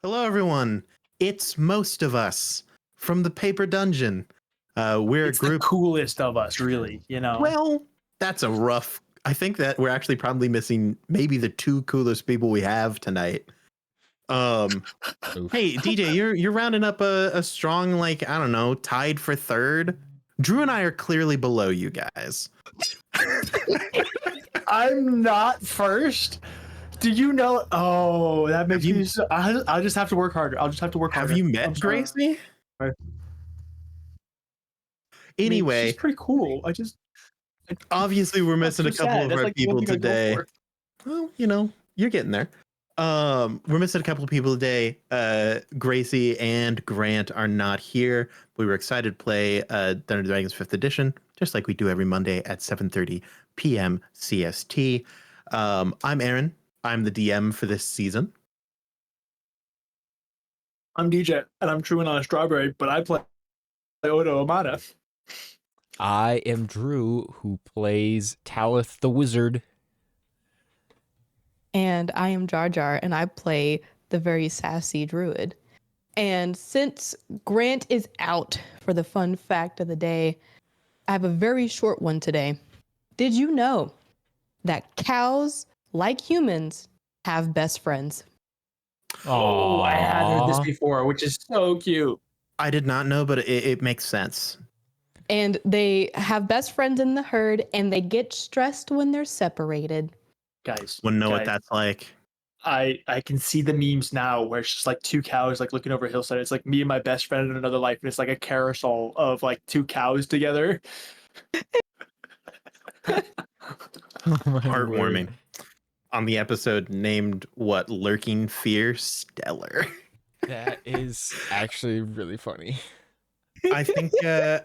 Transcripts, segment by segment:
Hello, everyone. It's most of us from the Paper Dungeon. We're It's a group. the coolest of us, really. Well, that's a rough. I think that we're actually probably missing maybe the two coolest people we have tonight. Hey DJ, you're rounding up a strong, like, I don't know, tied for third. Drew and I are clearly below you guys. I'm not first. Do you know? Oh, that makes me. I'll just have to work harder. I'll just have to work harder. Have you met Gracie? Anyway, she's pretty cool. obviously we're missing a couple of our people today. Well, you're getting there. We're missing a couple of people today. Gracie and Grant are not here. We were excited to play Dungeons and Dragons 5th edition, just like we do every Monday at 7:30 p.m. CST. I'm Aaron. I'm the DM for this season. I'm DJ, and I'm chewing on a strawberry, but I play Odo Amada. I am Drew, who plays Talith the Wizard. And I am Jar Jar, and I play the very sassy druid. And since Grant is out for the fun fact of the day, I have a very short one today. Did you know that cows, like humans, have best friends? Oh, I had heard this before, which is so cute. I did not know, but it makes sense. And they have best friends in the herd, and they get stressed when they're separated. Guys, want to know what that's like? I can see the memes now where it's just like two cows like looking over a hillside. It's like me and my best friend in another life, and it's like a carousel of like two cows together. Heartwarming. On the episode named what? Lurking Fear Stellar. That is actually really funny. I think that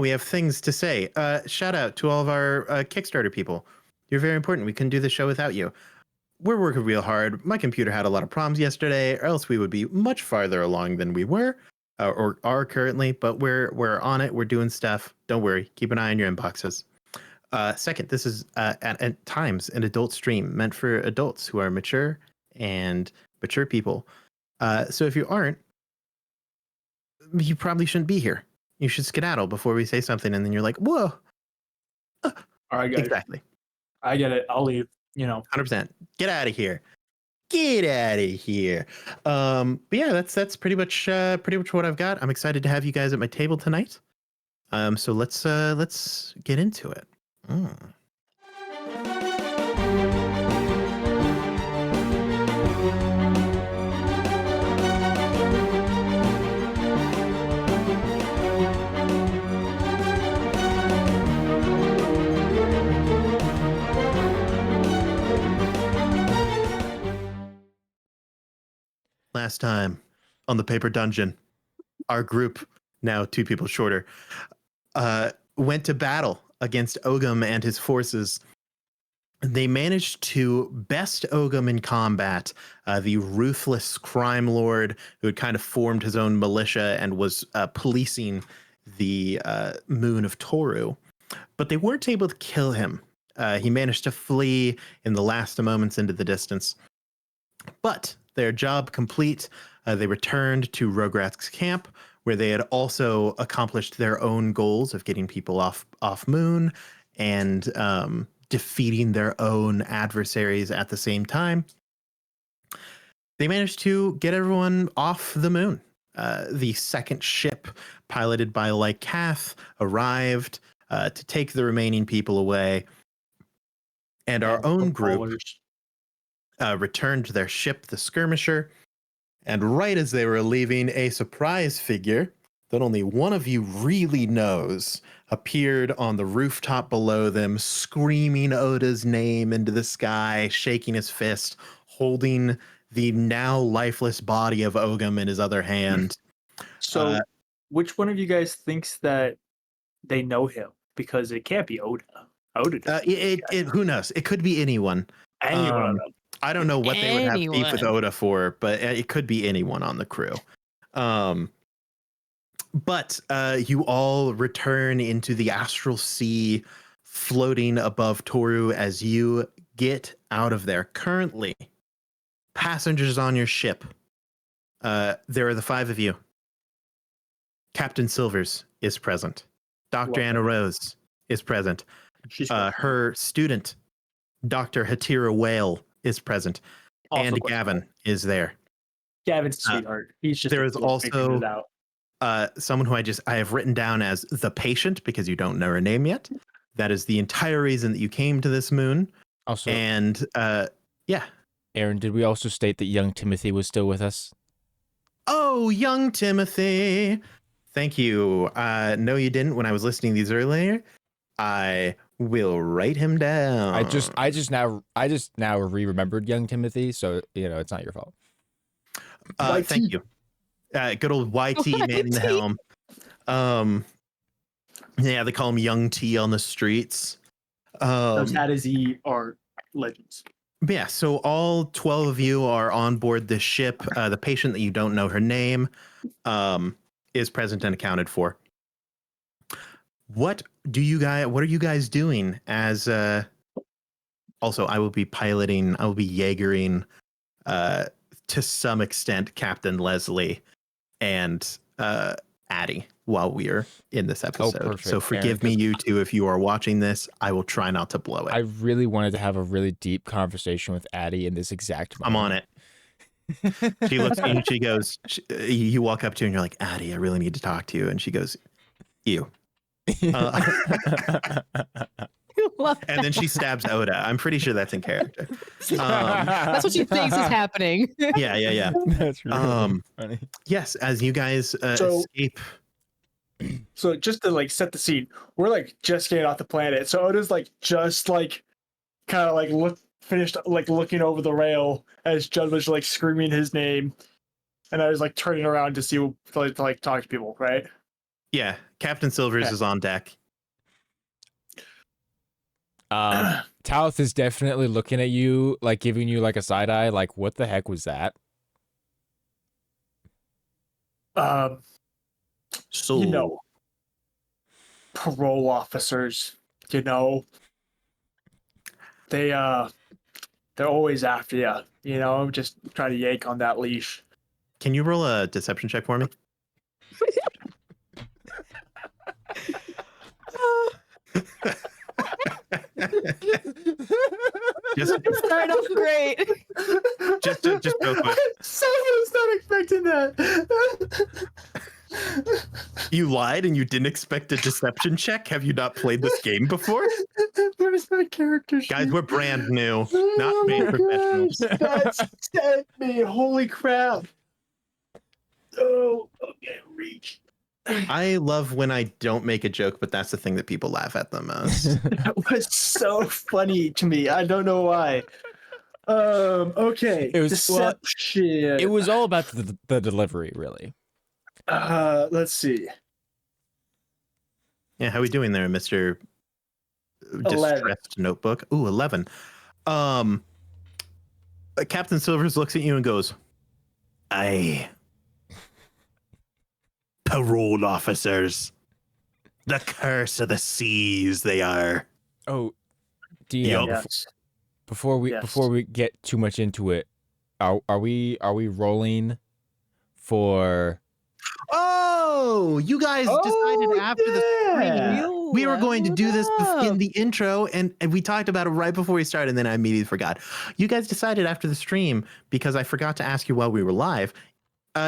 we have things to say. Shout out to all of our Kickstarter people. You're very important. We couldn't do the show without you. We're working real hard. My computer had a lot of problems yesterday, or else we would be much farther along than we were or are currently. But we're on it. We're doing stuff. Don't worry. Keep an eye on your inboxes. Second, this is at times an adult stream meant for adults who are mature and mature people. So if you aren't, you probably shouldn't be here. You should skedaddle before we say something, and then you're like, "Whoa!" All right, guys. Exactly. I get it. I'll leave. 100%. Get out of here. Get out of here. But yeah, that's pretty much what I've got. I'm excited to have you guys at my table tonight. So let's get into it. Last time on the Paper Dungeon, our group, now two people shorter, went to battle against Ogham and his forces. They managed to best Ogham in combat, the ruthless crime lord who had kind of formed his own militia and was policing the moon of Toru. But they weren't able to kill him. He managed to flee in the last moments into the distance. But their job complete, they returned to Rograt's camp, where they had also accomplished their own goals of getting people off moon and defeating their own adversaries at the same time. They managed to get everyone off the moon. The second ship, piloted by Lycath, arrived to take the remaining people away. And our own group returned to their ship, the Skirmisher. And right as they were leaving, a surprise figure that only one of you really knows appeared on the rooftop below them, screaming Oda's name into the sky, shaking his fist, holding the now lifeless body of Ogham in his other hand. So, which one of you guys thinks that they know him? Because it can't be Oda. Who knows? It could be anyone. I don't know what they would have beef with Oda for, but it could be anyone on the crew. But you all return into the astral sea, floating above Toru as you get out of there. Currently, Passengers on your ship. There are the 5 of you. Captain Silvers is present. Dr. Love Anna that. Rose is present. She's Her student, Dr. Hatira Whale, is present. also And questionable. Gavin is there. Gavin's a sweetheart. He's just there a is kid figuring also- it out. Someone who I have written down as the patient because you don't know her name yet. That is the entire reason that you came to this moon. Also, And yeah. Aaron, did we also state that young Timothy was still with us? Oh, young Timothy. Thank you. No, you didn't when I was listening to these earlier. I will write him down. I just now remembered young Timothy, so it's not your fault. YT. Thank you. Good old YT man in the YT. helm. Yeah, they call him Young T on the streets. Those Hattie are legends. Yeah, so all 12 of you are on board this ship. The patient that you don't know her name is present and accounted for. What are you guys doing as also I will be Jaegering to some extent Captain Leslie and Addie while we are in this episode. perfect. So forgive me, you two, if you are watching this. I will try not to blow it. I really wanted to have a really deep conversation with Addie in this exact I'm on moment. it. She looks at you and she goes, you walk up to her and you're like, Addie, I really need to talk to you. And she goes, you. And then she stabs Oda. I'm pretty sure that's in character. That's what she thinks is happening. Yeah. That's really funny. Yes, as you guys So- escape. So just to set the scene, we're just getting off the planet. So Oda's just kind of finished looking over the rail as Judd was screaming his name, and I was turning around to see to talk to people, right? Yeah, Captain Silvers Okay. is on deck. Talith is definitely looking at you, giving you a side eye, what the heck was that? So Parole officers, they're always after you, just try to yank on that leash. can you roll a deception check for me? Just Start off great. just real quick. Someone's not expecting that. You lied and you didn't expect a deception check? Have you not played this game before? Where's my character sheet? Guys, we're brand new. Oh not my made professionals. gosh, That's sent me. Holy crap. Oh, okay, reach. I love when I don't make a joke, but that's the thing that people laugh at the most. That was so funny to me. I don't know why. Okay. It was- well, deception. It was all about the delivery, really. Let's see. Yeah, how we doing there, Mr. 11. Distressed Notebook? Ooh, 11. Captain Silvers looks at you and goes, "Aye. Paroled officers. The curse of the seas they are." Oh, DM, Yup. Yes. before we get too much into it, are we rolling for? Oh, you guys decided after the stream. We were going to do this in the intro, and we talked about it right before we started, and then I immediately forgot. You guys decided after the stream, because I forgot to ask you while we were live,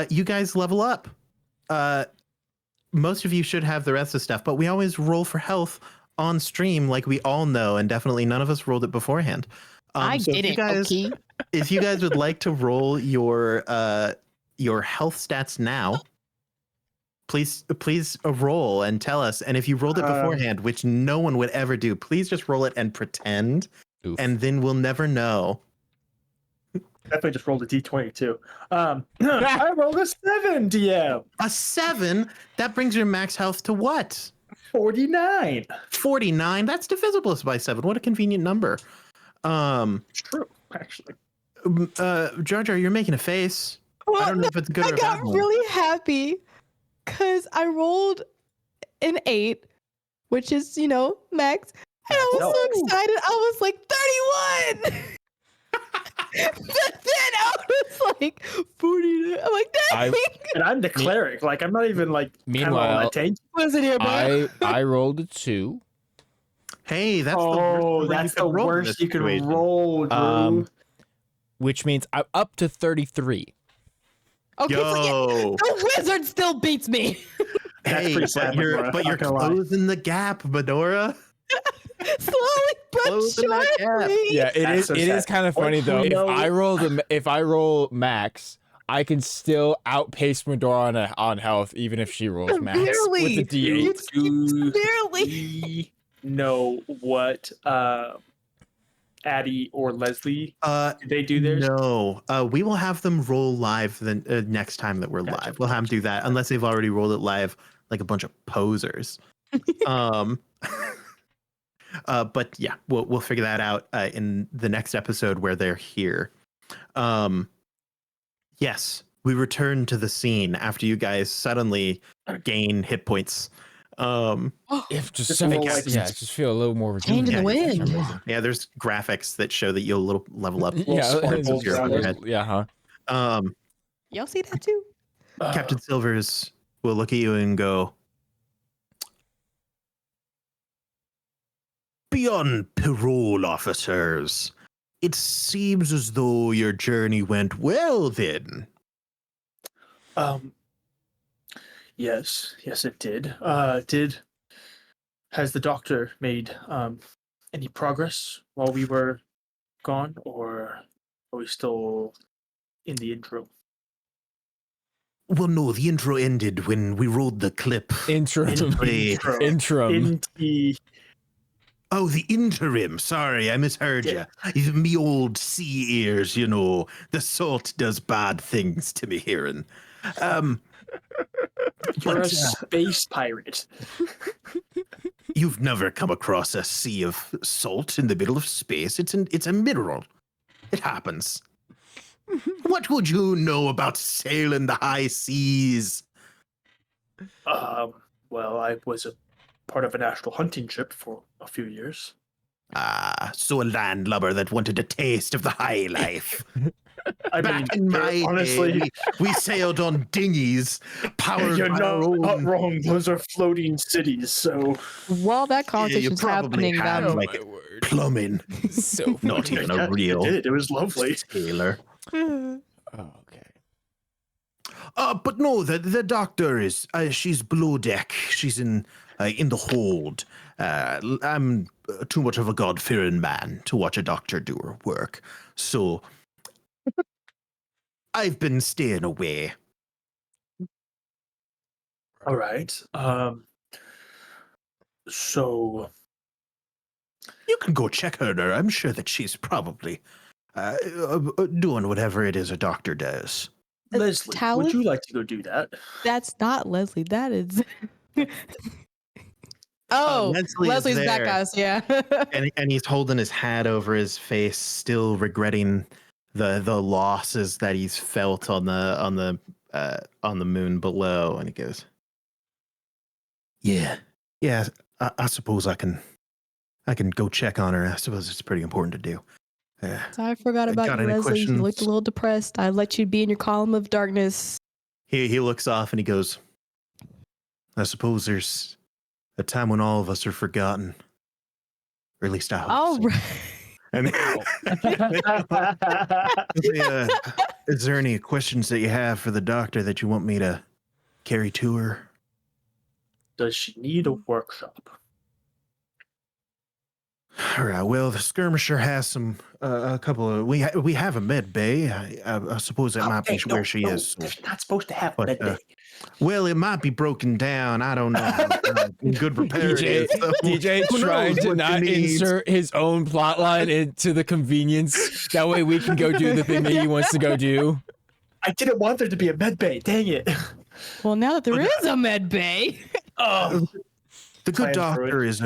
you guys level up. Most of you should have the rest of the stuff, but we always roll for health on stream, like we all know, and definitely none of us rolled it beforehand. I So didn't. Okay. if you guys would like to roll your health stats now, please roll and tell us. And if you rolled it beforehand, which no one would ever do, please just roll it and pretend, Oof. and then we'll never know. Definitely just rolled a d20 too. I rolled a 7, DM. A 7? That brings your max health to what? 49. 49? That's divisible by 7. What a convenient number. It's true, actually. Jar Jar, you're making a face. I don't know if it's good I or got bad. one. really happy because I rolled an 8, which is, max. And I was so excited. I was like, 31. But then I was like 40. I'm like, dang. And I'm the cleric. Like I'm not even like kind of on Meanwhile, that tank. Listen here, bro. I rolled a 2. Hey, that's Oh, the that's the worst you can situation. roll, Drew. Which means I'm up to 33. Okay, so yeah, Yo, the wizard still beats me. That's hey, pretty sad, Medora, but you're not gonna lie. closing the gap, Medora. Slowly but Closing that gap. surely. Yeah, it That's is. so It is sad. kind of What funny though. we If know- I roll max, I can still outpace Medora on health, even if she rolls max Severely. with the You D8. severely. We know what Addie or Leslie did they do theirs? No, we will have them roll live the next time that we're Gotcha, live. We'll have them do that unless they've already rolled it live like a bunch of posers. But yeah, we'll figure that out in the next episode where they're here. Yes, we return to the scene after you guys suddenly gain hit points. If just Just something, roll like- just feel a little more Change in the rejuvenated for some wind. reason. Yeah, there's graphics that show that you'll level up. Yeah, sparkles it's just- around it. yeah, huh? Y'all see that too? Captain Silvers will look at you and go, "Beyond parole officers, it seems as though your journey went well then." Yes, it did. Has the doctor made any progress while we were gone, or are we still in the intro? Well, no, the intro ended when we rolled the clip. Interim. Interim. Oh, the interim. Sorry, I misheard Yeah. you. Me old sea ears, you know. The salt does bad things to me hearing. You're But, a space pirate. you've never come across a sea of salt in the middle of space. It's a mineral. It happens. What would you know about sailing the high seas? Well, I was a part of an astral hunting ship for a few years. Ah, so a landlubber that wanted a taste of the high life. I Back mean, in my honestly, day, we sailed on dinghies powered you're by not, our own. not wrong. Those are floating cities, so While that conversation's probably happening, have, Oh like, my word. plumbing, So not funny. even a Yeah, real you did. It was lovely. sailor. Oh, okay. But no, the doctor is she's below deck. She's in the hold. I'm too much of a God-fearing man to watch a doctor do her work, so I've been staying away. All right. So You can go check her. I'm sure that she's probably doing whatever it is a doctor does. Leslie, Talon? would you like to go do that? that's not Leslie. That is. Oh, Leslie's that there. guy. Yeah. And he's holding his hat over his face, still regretting the losses that he's felt on the moon below. And he goes, "Yeah, I suppose I can go check on her. I suppose it's pretty important to do." So I forgot about Got you, any Leslie. You looked questions? a little depressed. I let you be in your column of darkness. He looks off and he goes, "I suppose there's a time when all of us are forgotten, or at least I hope." All so." right. And is there any questions that you have for the doctor that you want me to carry to her? Does she need a workshop? All right. Well, the skirmisher has some a couple of we have a med bay. I suppose that might be Hey, where she is. So. She's not supposed to have But, med bay. Well, it might be broken down. I don't know how in good repair it DJ, is. So DJ who trying knows to what not you need. insert his own plot line into the convenience. That way we can go do the thing that he wants to go do. I didn't want there to be a med bay. Dang it. Well, now that there is a med bay. Oh, The good Plan for doctor is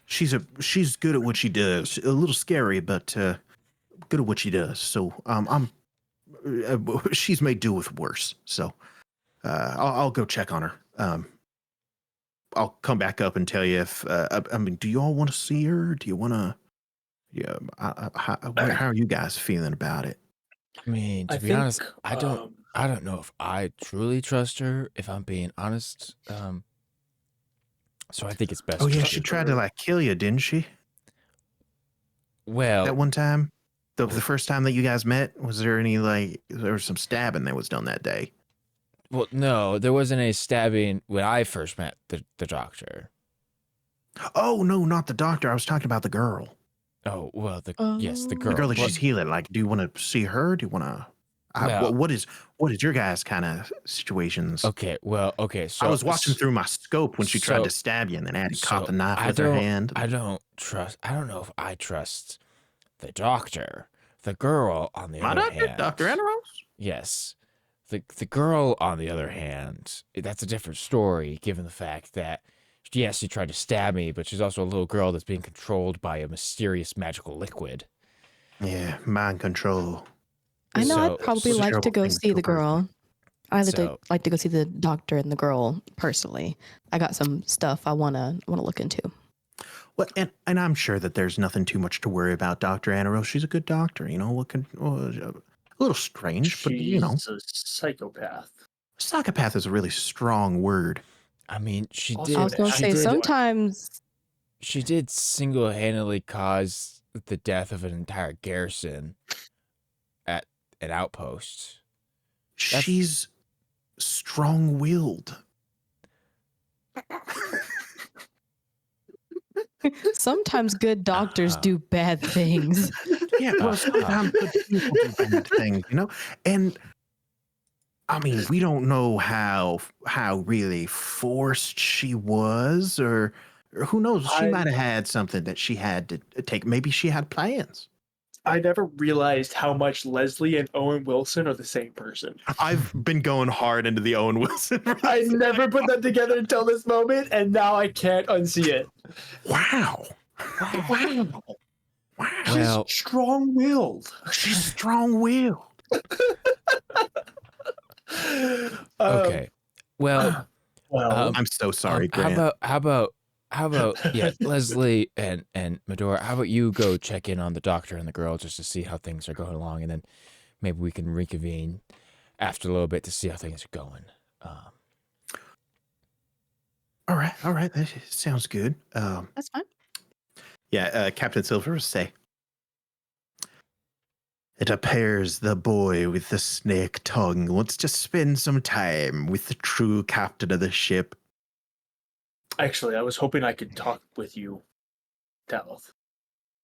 she's good at what she does. A little scary, but good at what she does. So she's made do with worse. So I'll go check on her. I'll come back up and tell you if I mean, do you all want to see her? Do you want to? Yeah. How are you guys feeling about it? I mean, to I be think honest, I don't know if I truly trust her, if I'm being honest. So I think it's best. Oh yeah, just she to- tried to like kill you, didn't she? Well, That one time, the first time that you guys met, was there any like there was some stabbing that was done that day? well, no, there wasn't any stabbing when I first met the doctor. Oh no, not the doctor. I was talking about the girl. Oh well, the Oh. The girl. girl that Well, she's healing. Like, do you want to see her? Do you want to? Well- what is your guys' kind of situations? okay, well, okay. So I was watching through my scope when she tried so- to stab you, and then Addie caught so the knife I with her don't- hand. I don't know if I trust the doctor. The girl, on the My other doctor, hand, Dr. Anaros? yes. The girl, on the other hand, that's a different story, given the fact that, yes, she tried to stab me, but she's also a little girl that's being controlled by a mysterious magical liquid. Yeah, mind control. I know So- I'd probably so like to terrible go thing see to the a person. girl. I'd So- like to go see the doctor and the girl personally. I got some stuff I wanna look into. Well, and I'm sure that there's nothing too much to worry about, Dr. Anaros. She's a good doctor. You know, a little strange, but you know, She's a psychopath. psychopath is a really strong word. I mean, she Also, did. I was gonna she say did- sometimes she did single-handedly cause the death of an entire garrison at an outpost. She's strong-willed. sometimes good doctors do bad things. Yeah, well, sometimes good people do bad things, you know? And I mean, we don't know how really forced she was, or who knows? She I- might have had something that she had to take. Maybe she had plans. I never realized how much Leslie and Owen Wilson are the same person. I've been going hard into the Owen Wilson. I never put that together until this moment, and now I can't unsee it. Wow. Wow. Wow. Well- She's strong-willed. She's strong-willed. Okay. Well, Well, I'm so sorry, how Grant. about yeah, Leslie and Medora, how about you go check in on the doctor and the girl just to see how things are going along, and then maybe we can reconvene after a little bit to see how things are going. All right. That sounds good. That's fine. Yeah, Captain Silver will say, it appears the boy with the snake tongue wants to spend some time with the true captain of the ship. actually, I was hoping I could talk with you, Daleth.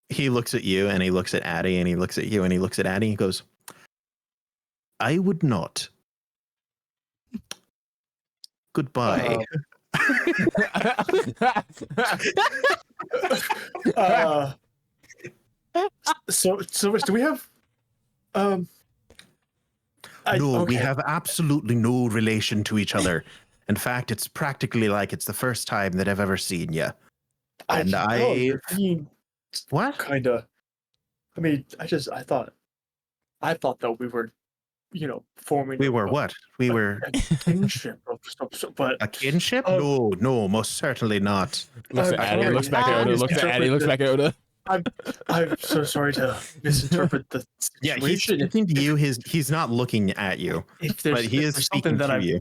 He looks at you and he looks at Addie and he looks at you and he looks at Addie and he goes, I would not. Goodbye. So do we have? No, we okay. have absolutely no relation to each other. In fact, it's practically like it's the first time that I've ever seen you. And you're being What? kind of. I mean, I thought that we were, forming. We were what? We were a kinship of some sort, but a kinship? Oh. No, most certainly not. Looks at Addie, looks back at Oda, looks at Addie, looks back at Oda. I'm so sorry to misinterpret the Yeah, he's situation. speaking to you. He's not looking at you, If there's, but he if is there's speaking something to you.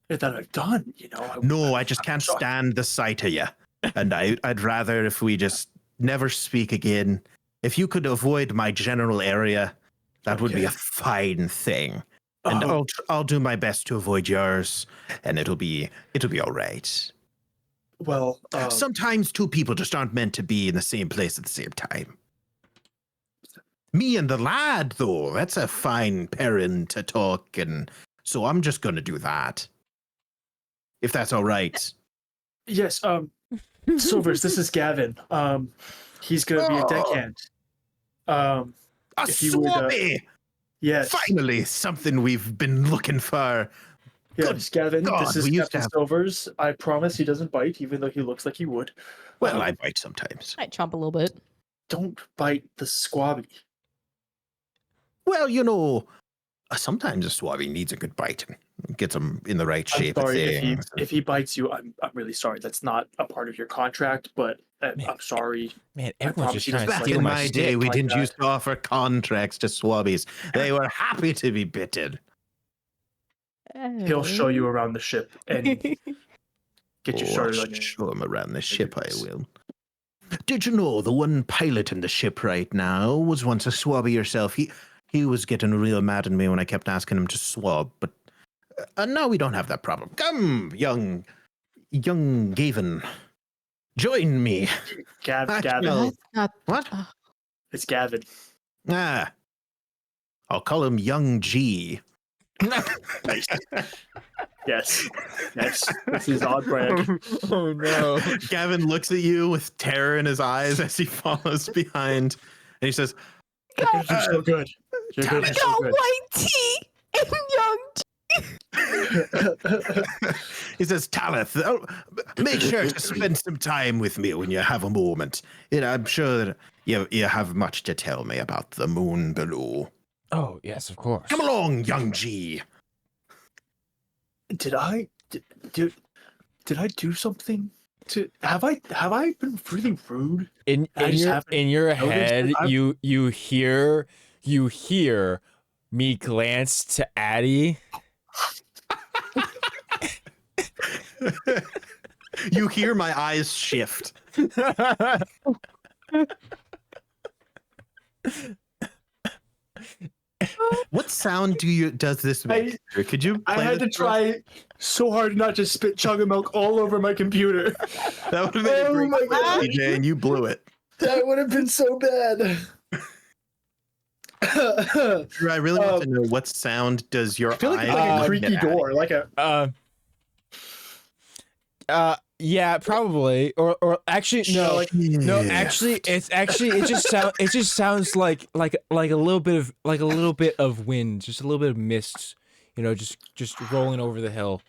that I've done, No, I just can't sorry. stand the sight of you. And I'd rather if we just never speak again. If you could avoid my general area, that would be a Okay. fine thing. And I'll do my best to avoid yours, and it'll be all right. well, Sometimes two people just aren't meant to be in the same place at the same time. Me and the lad, though, that's a fine pairing to talk, and so I'm just gonna do that. If that's all right. yes, Silvers, this is Gavin. He's gonna be a deckhand. A If you would, swabby! Yes, Finally, something we've been looking for. yes, Gavin. God, this is we used to Captain have- Silvers. I promise he doesn't bite, even though he looks like he would. Well, I bite sometimes. Might chomp a little bit. Don't bite the squabby. Well, sometimes a swabby needs a good bite and gets him in the right I'm shape of sorry things. if he bites you. I'm really sorry. That's not a part of your contract, but I'm sorry. Man, I everyone's promise just you trying to this Back steal in my my shit. day, we like didn't that. used to offer contracts to swabbies. They were happy to be bitten. He'll show you around the ship and get you started on your. show him around the ship, I business. will. Did you know the one pilot in the ship right now was once a swabby yourself? He was getting real mad at me when I kept asking him to swab, but now we don't have that problem. Come, young Gavin, join me. Gavin. Well, That's not. What? It's Gavin. Ah, I'll call him Young G. Nice. Yes. This is on brand. Oh no. Gavin looks at you with terror in his eyes as he follows behind, and he says, You're so good. You're good. You're so Got good. white tea and young. he says, Talith, make sure to spend some time with me when you have a moment. I'm sure that you have much to tell me about the moon below. Oh yes, of course. Come along, young G. Did I do something to have I been really rude? In I just your haven't head, that I'm- you hear me glance to Addie. You hear my eyes shift. What sound does this make? Could you? I play had to this for us? try so hard not to spit chug of milk all over my computer. That would have been a Oh great my clip, God. DJ, and you blew it. That would have been so bad. Drew, I really want to know what sound does your I feel like eyes it's like a look creaky at? door, like a. Yeah, probably. Or actually, no. Like, No, actually, it just sounds like a little bit of wind, just a little bit of mist, just rolling over the hill.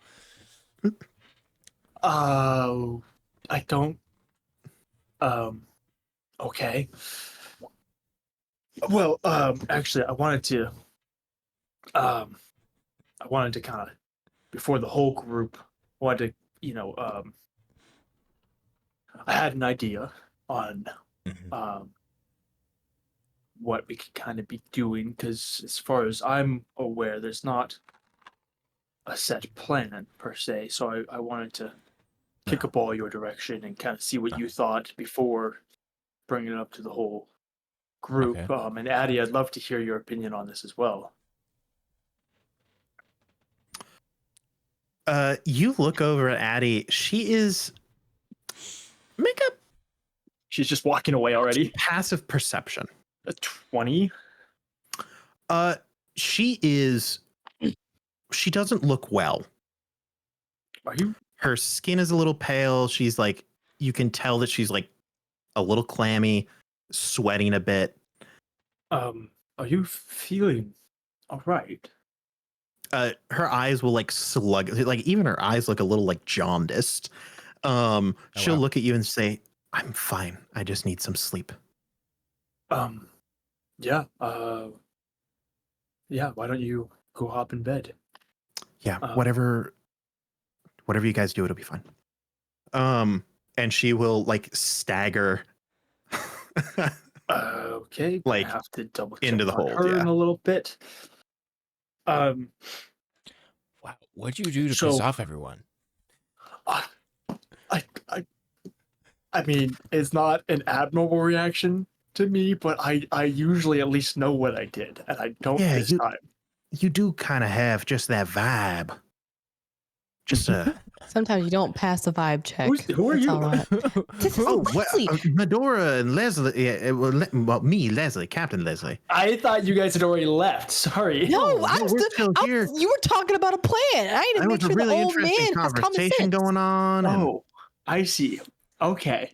I don't. Okay. Well, actually, I wanted to kind of, before the whole group, wanted to, I had an idea on what we could kind of be doing, because as far as I'm aware, there's not a set plan per se. So I wanted to kick a ball your direction and kind of see what you thought before bringing it up to the whole group. Okay. And Addie, I'd love to hear your opinion on this as well. You look over at Addie. She is makeup She's just walking away already. passive perception. A 20. She doesn't look well. Are you? Her skin is a little pale. She's like, you can tell that she's like a little clammy, sweating a bit. Are you feeling all right? Her eyes will like slug, like even her eyes look a little like jaundiced. She'll wow. look at you and say, I'm fine. I just need some sleep. Yeah. Yeah. Why don't you go hop in bed? Yeah, Um, whatever you guys do, it'll be fine. And she will like stagger Okay. Like, I have to double check into the on hold, her yeah. in a little bit. Wow, what'd you do to piss So- off everyone? I mean, it's not an abnormal reaction to me, but I usually at least know what I did, and I don't Yeah, this time. you do kind of have just that vibe. Just Sometimes you don't pass the vibe check. Who are That's you? all right. This is Leslie. Medora and Leslie. Yeah, well, me, Leslie, Captain Leslie. I thought you guys had already left. Sorry. No, I'm we're still here. You were talking about a plan. I need to There make was a sure really the old man interesting has common conversation sense. going on. And Oh, I see. Okay.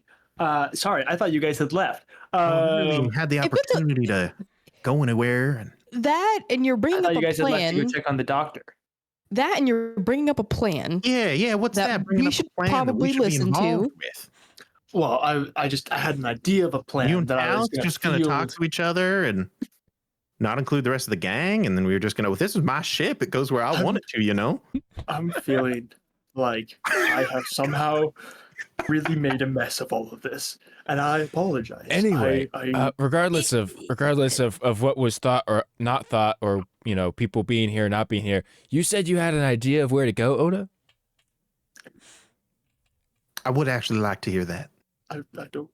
Sorry, I thought you guys had left. we really had the if it's a- opportunity to go anywhere. And That and you're I bringing thought up you a guys had left to plan. go check on the doctor. That and you're bringing up a plan. yeah, what's That that? Bringing we up a should plan that probably we should be listen to. involved with. Well, I had an idea of a plan You and that I was Alex just gonna field. talk to each other and not include the rest of the gang, and then we were just gonna. Well, this is my ship. It goes where I want it to. I'm feeling like I have somehow really made a mess of all of this, and I apologize. Anyway, I regardless of what was thought or not thought, or people being here or not being here, you said you had an idea of where to go, Oda. I would actually like to hear that. I don't.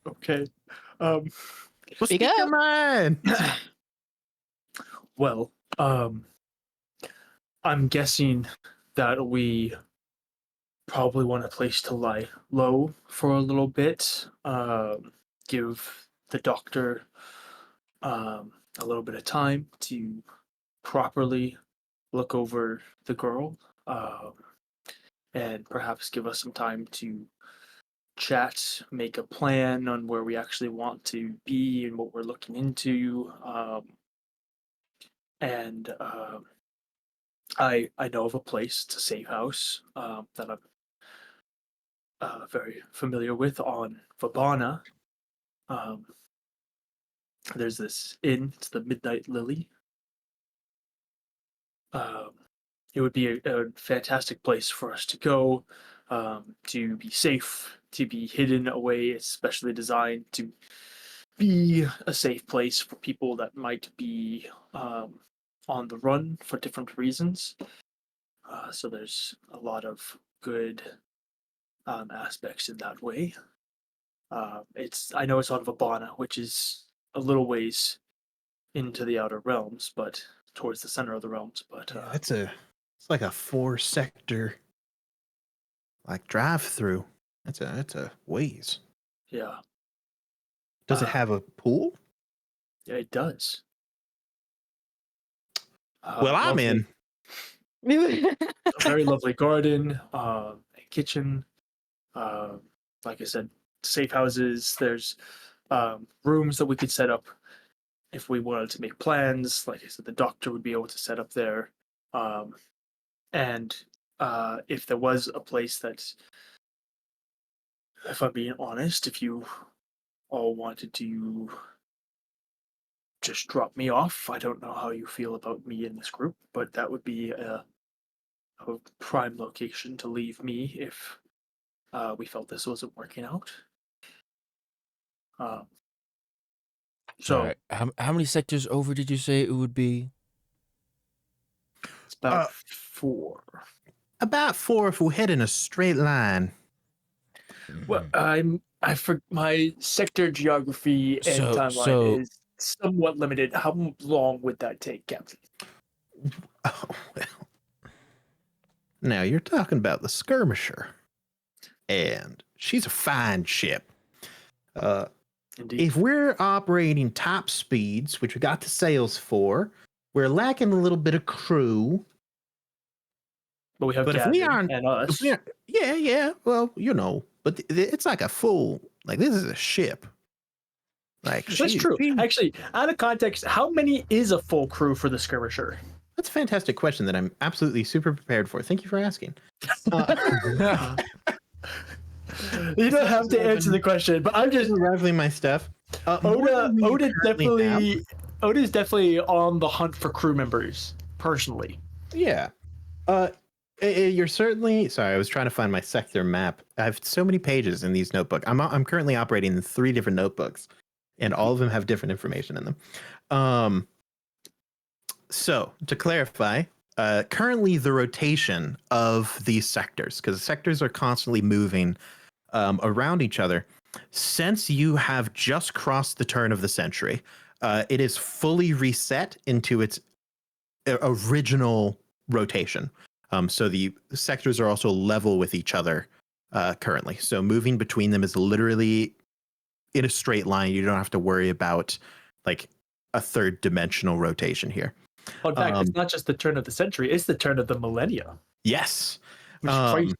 Okay. Well, Speak your up. mind. Well, I'm guessing that we probably want a place to lie low for a little bit. Give the doctor a little bit of time to properly look over the girl, and perhaps give us some time to chat, make a plan on where we actually want to be and what we're looking into. And I know of a place, it's a safe house, that I'm very familiar with on Vabana. There's this inn, it's the Midnight Lily. It would be a fantastic place for us to go, to be safe, to be hidden away. It's specially designed to be a safe place for people that might be on the run for different reasons. So there's a lot of good aspects in that way. I know it's on Vabana, which is a little ways into the outer realms, but towards the center of the realms. But Yeah, it's like a 4-sector like drive through. That's a ways. yeah, Does it have a pool? yeah, it does. Well, I'm Lovely- in. a very lovely garden, a kitchen. Like I said, safe houses. There's rooms that we could set up if we wanted to make plans. Like I said, the doctor would be able to set up there. And if there was a place that, if I'm being honest, if you all wanted to just drop me off, I don't know how you feel about me in this group, but that would be a prime location to leave me if we felt this wasn't working out. So All right. How many sectors over did you say it would be? it's about 4. About 4 if we head in a straight line. Well, I for my sector geography and timeline is somewhat limited. How long would that take, Captain? Oh, well. Now you're talking about the Skirmisher. And she's a fine ship. Indeed. If we're operating top speeds, which we got the sails for, we're lacking a little bit of crew. But we have But if we aren't, and us. yeah, well, but it's like a full, like this is a ship. Like That's true. Actually, out of context, how many is a full crew for the Skirmisher? That's a fantastic question that I'm absolutely super prepared for. Thank you for asking. You don't have to answer the question, but I'm just rifling my stuff. Oda's definitely on the hunt for crew members, personally. Yeah. You're certainly sorry. I was trying to find my sector map. I have so many pages in these notebooks. I'm currently operating in 3 different notebooks, and all of them have different information in them. So to clarify, currently the rotation of these sectors, because the sectors are constantly moving around each other. Since you have just crossed the turn of the century, it is fully reset into its original rotation. So the sectors are also level with each other currently. So moving between them is literally in a straight line. You don't have to worry about like a 3rd dimensional rotation here. In fact, it's not just the turn of the century; it's the turn of the millennia. Yes. Which is crazy.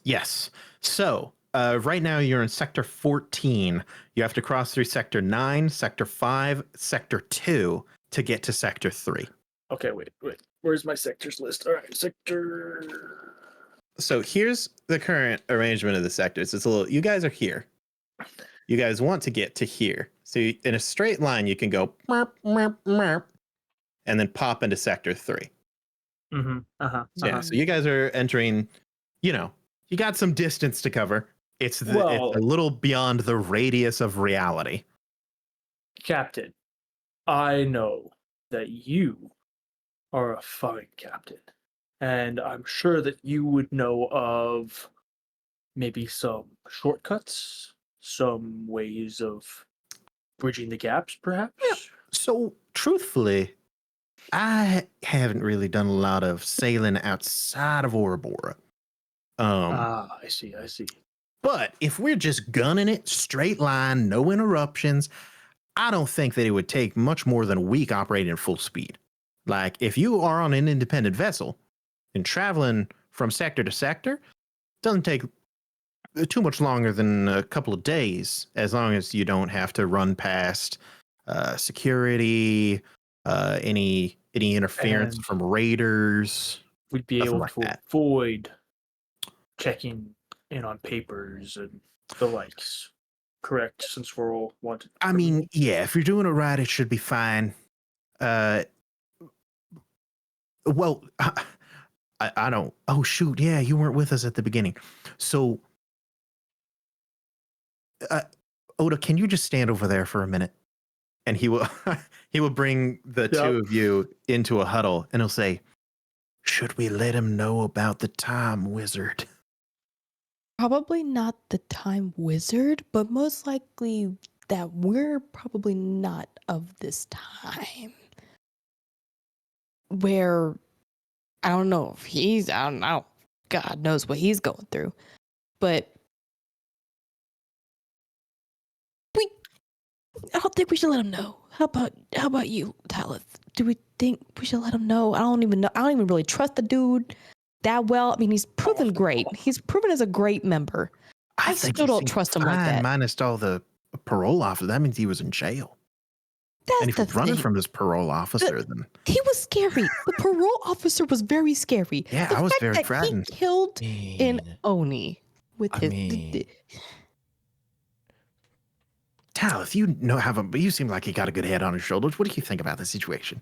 Yes. So right now you're in Sector 14. You have to cross through Sector 9, Sector 5, Sector 2 to get to Sector 3. Okay, wait. Where's my sectors list? All right, sector. So here's the current arrangement of the sectors. It's a little. You guys are here. You guys want to get to here. So in a straight line, you can go and then pop into Sector 3. Mm-hmm. Yeah. So you guys are entering. You you got some distance to cover. It's it's Well- a little beyond the radius of reality. Captain, I know that you are a fine captain, and I'm sure that you would know of maybe some shortcuts, some ways of bridging the gaps, perhaps. Yeah. So, truthfully, I haven't really done a lot of sailing outside of Ouroboros. I see. But if we're just gunning it straight line, no interruptions, I don't think that it would take much more than a week operating at full speed. Like, if you are on an independent vessel and traveling from sector to sector, doesn't take too much longer than a couple of days, as long as you don't have to run past security, any interference And- from raiders. We'd be Nothing able like to that. avoid checking in on papers and the likes. Correct, since we're all wanted. I mean, yeah, if you're doing it right, it should be fine. Well, I don't. Oh shoot, yeah, you weren't with us at the beginning. So, Oda, can you just stand over there for a minute? And he will he will bring the Yep. two of you into a huddle, and he'll say, "Should we let him know about the time wizard?" Probably not the time wizard, but most likely that we're probably not of this time. Where I don't know if he's, I don't know, God knows what he's going through. But I don't think we should let him know. How about you, Talith? Do we think we should let him know? I don't even know. I don't even really trust the dude that well. I mean, he's proven great. He's proven as a great member. I think still he don't seems trust him like fine, that. Minus all the parole officer. That means he was in jail. That's And if the he's running thing. from his parole officer, then He was scary. The parole officer was very scary. Yeah, The I was fact very that frightened. He killed an Mean. Oni with I his. mean- Tal, if you you seem like you got a good head on your shoulders. What do you think about the situation?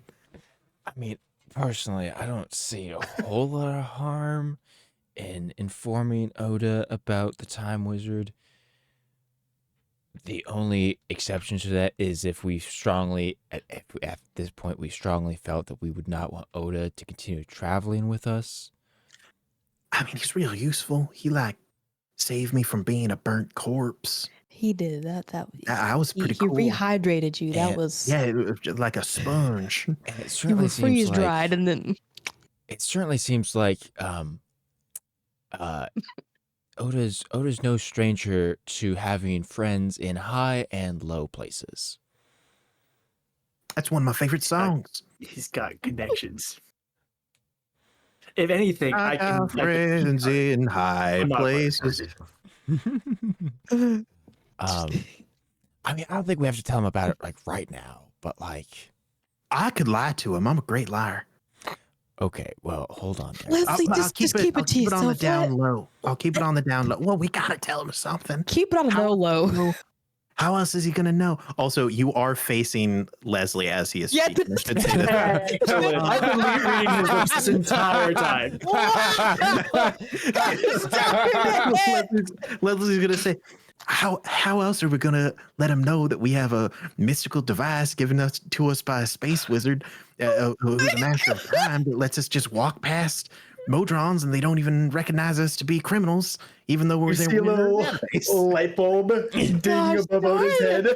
I mean, personally, I don't see a whole lot of harm in informing Oda about the Time Wizard. The only exception to that is if we strongly, at this point, we strongly felt that we would not want Oda to continue traveling with us. I mean, he's real useful. He saved me from being a burnt corpse. He did that. I was pretty he cool. rehydrated you. That And- was. Yeah, it was just like a sponge. And it You certainly were seems freeze like dried, and then Oda's no stranger to having friends in high and low places. That's one of my favorite songs. He's got connections. If anything, I got friends in high I'm not places. I mean, I don't think we have to tell him about it like right now, but like, I could lie to him. I'm a great liar. okay, well, hold on there. Leslie, just keep I'll it to keep it on the yourself. down What? low. I'll keep it on the down low. Well, we gotta tell him something. Keep it on the How- low. How else is he gonna know? Also, you are facing Leslie as he is Yeah, speaking. I should say that. I've been reading his lips this entire time. Leslie's gonna say, how else are we gonna let him know that we have a mystical device given to us by a space wizard who's a master of time that lets us just walk past Modrons and they don't even recognize us to be criminals, even though we're You there see a within their little database. light bulb ding Gosh, above Oda's darn. head.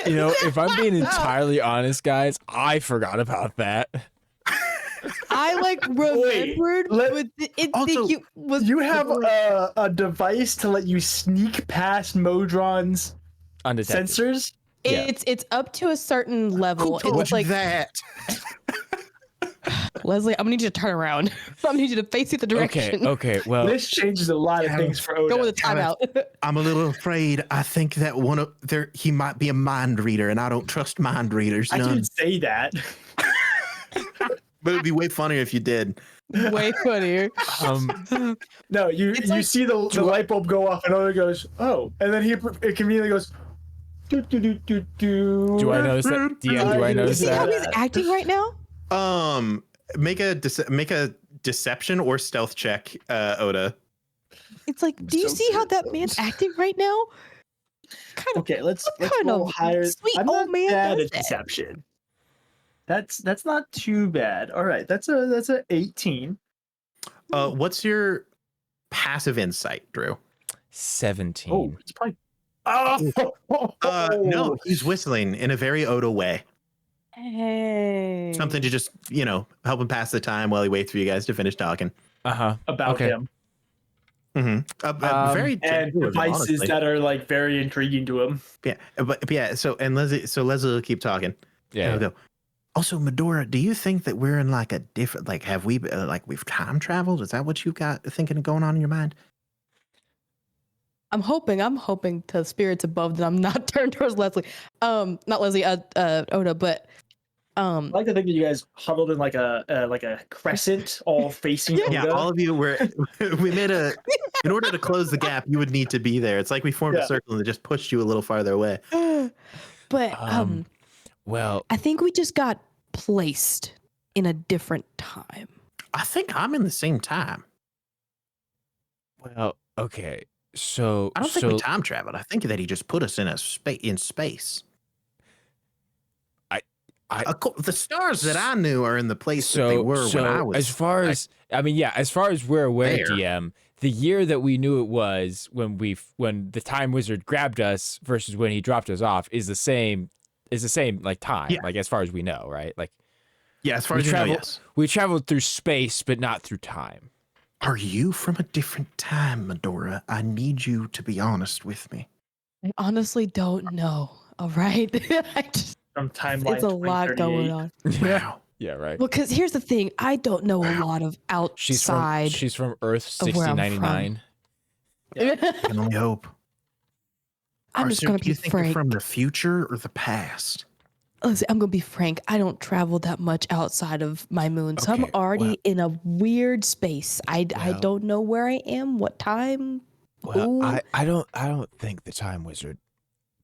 You know, if I'm being entirely honest, guys, I forgot about that. I remembered, but it Also, think you was. You have a device to let you sneak past Modron's Undetected. sensors. Yeah. It's up to a certain level. Who told It's you like that? Leslie, I'm gonna need you to turn around. I'm gonna need you to face the Okay, direction. okay, well, This changes a lot of Yeah. things for Oda. Go with a timeout. I'm a little afraid. I think that he might be a mind reader, and I don't trust mind readers. I None. didn't say that. But it'd be way funnier if you did. Way funnier. No, you It's you like- see the light bulb go off, and Oda goes, "Oh," and then it conveniently goes, "Do do do do do." do I notice that? DM, do I notice See how that? he's acting right now? Make a deception or stealth check, Oda. It's like, do you So see how good, that though. man's acting right now? Kind of. Okay, let's kind roll of higher. sweet I'm old not man bad does at that? deception. That's not too bad. All right, that's a 18. What's your passive insight, Drew? 17. Oh, it's probably. Oh, No, he's whistling in a very Oda way. Hey. Something to just, help him pass the time while he waits for you guys to finish talking. Uh-huh. about Okay. him Very and genuine, devices honestly. that are like very intriguing to him. Yeah, but yeah. So Leslie will keep talking. Yeah. And he'll go. Also, Medora, do you think that we're in like a different, like, have we, we've time traveled? Is that what you've got thinking going on in your mind? I'm hoping to spirits above that I'm not turned towards Leslie. Not Leslie, Oda, but I like to think that you guys huddled in like a crescent, all facing Yeah. Oda. Yeah, all of you were. We made in order to close the gap, you would need to be there. It's like we formed a Yeah. circle and it just pushed you a little farther away. but Well, I think we just got placed in a different time. I think I'm in the same time. okay. So I don't think we time traveled. I think that he just put us in space. The stars that I knew are in the place that they were when I was. as far as we're aware, there. GM, the year that we knew it was when the time wizard grabbed us versus when he dropped us off is the same like time, Yeah. like as far as we know, right? Like Yeah, as far we as you know, travel- yes. we traveled through space, but not through time. Are you from a different time, Medora? I need you to be honest with me. I honestly don't know. All right. From timeline. It's a lot going 2038. on. Wow. Yeah, right. Well, because here's the thing, I don't know a lot of She's from outside. Earth of where I'm 6099. I can only hope. I'm just gonna do you be think you're frank. from the future or the past? Listen, I'm gonna be frank. I don't travel that much outside of my moon, so I'm Okay, already well- in a weird space. I Well- don't know where I am, what time. Well, Ooh. I don't think the time wizard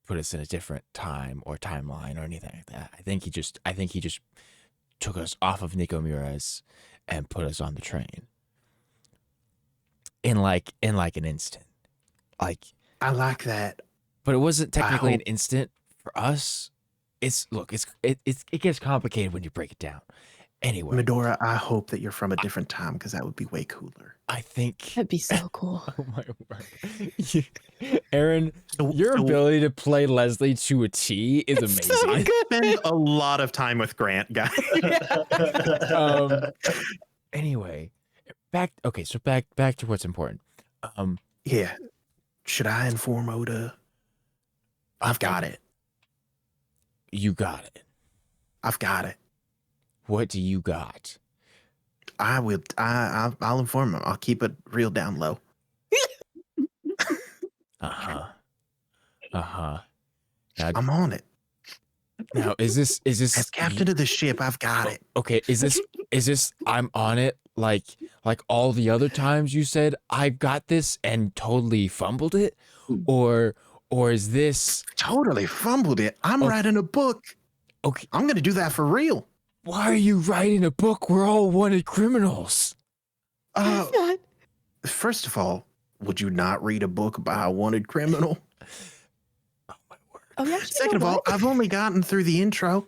put us in a different time or timeline or anything like that. I think he just took us off of Nicomeras and put us on the train in like an instant. Like, I like that. but it wasn't technically an hope- instant for us. It gets complicated when you break it down. Anyway, Medora, I hope that you're from a different time because that would be way cooler. I think. That'd be so cool. Oh my word, Aaron, So- your so- ability to play Leslie to a T is It's amazing. so I good. spend a lot of time with Grant, guys. um anyway, back to what's important. Yeah. Should I inform Oda? I've got it. You got it. I've got it. What do you got? I will. I'll inform him. I'll keep it real down low. Now, I'm on it. is this As captain of the ship, I've got it. okay, is this I'm on it like all the other times you said I've got this and totally fumbled it? Or is this Totally fumbled it. I'm Okay. writing a book. okay? I'm gonna do that for real. Why are you writing a book? We're all wanted criminals. God. First of all, would you not read a book by a wanted criminal? Oh my word. Oh, yeah. Second of all, I've only gotten through the intro.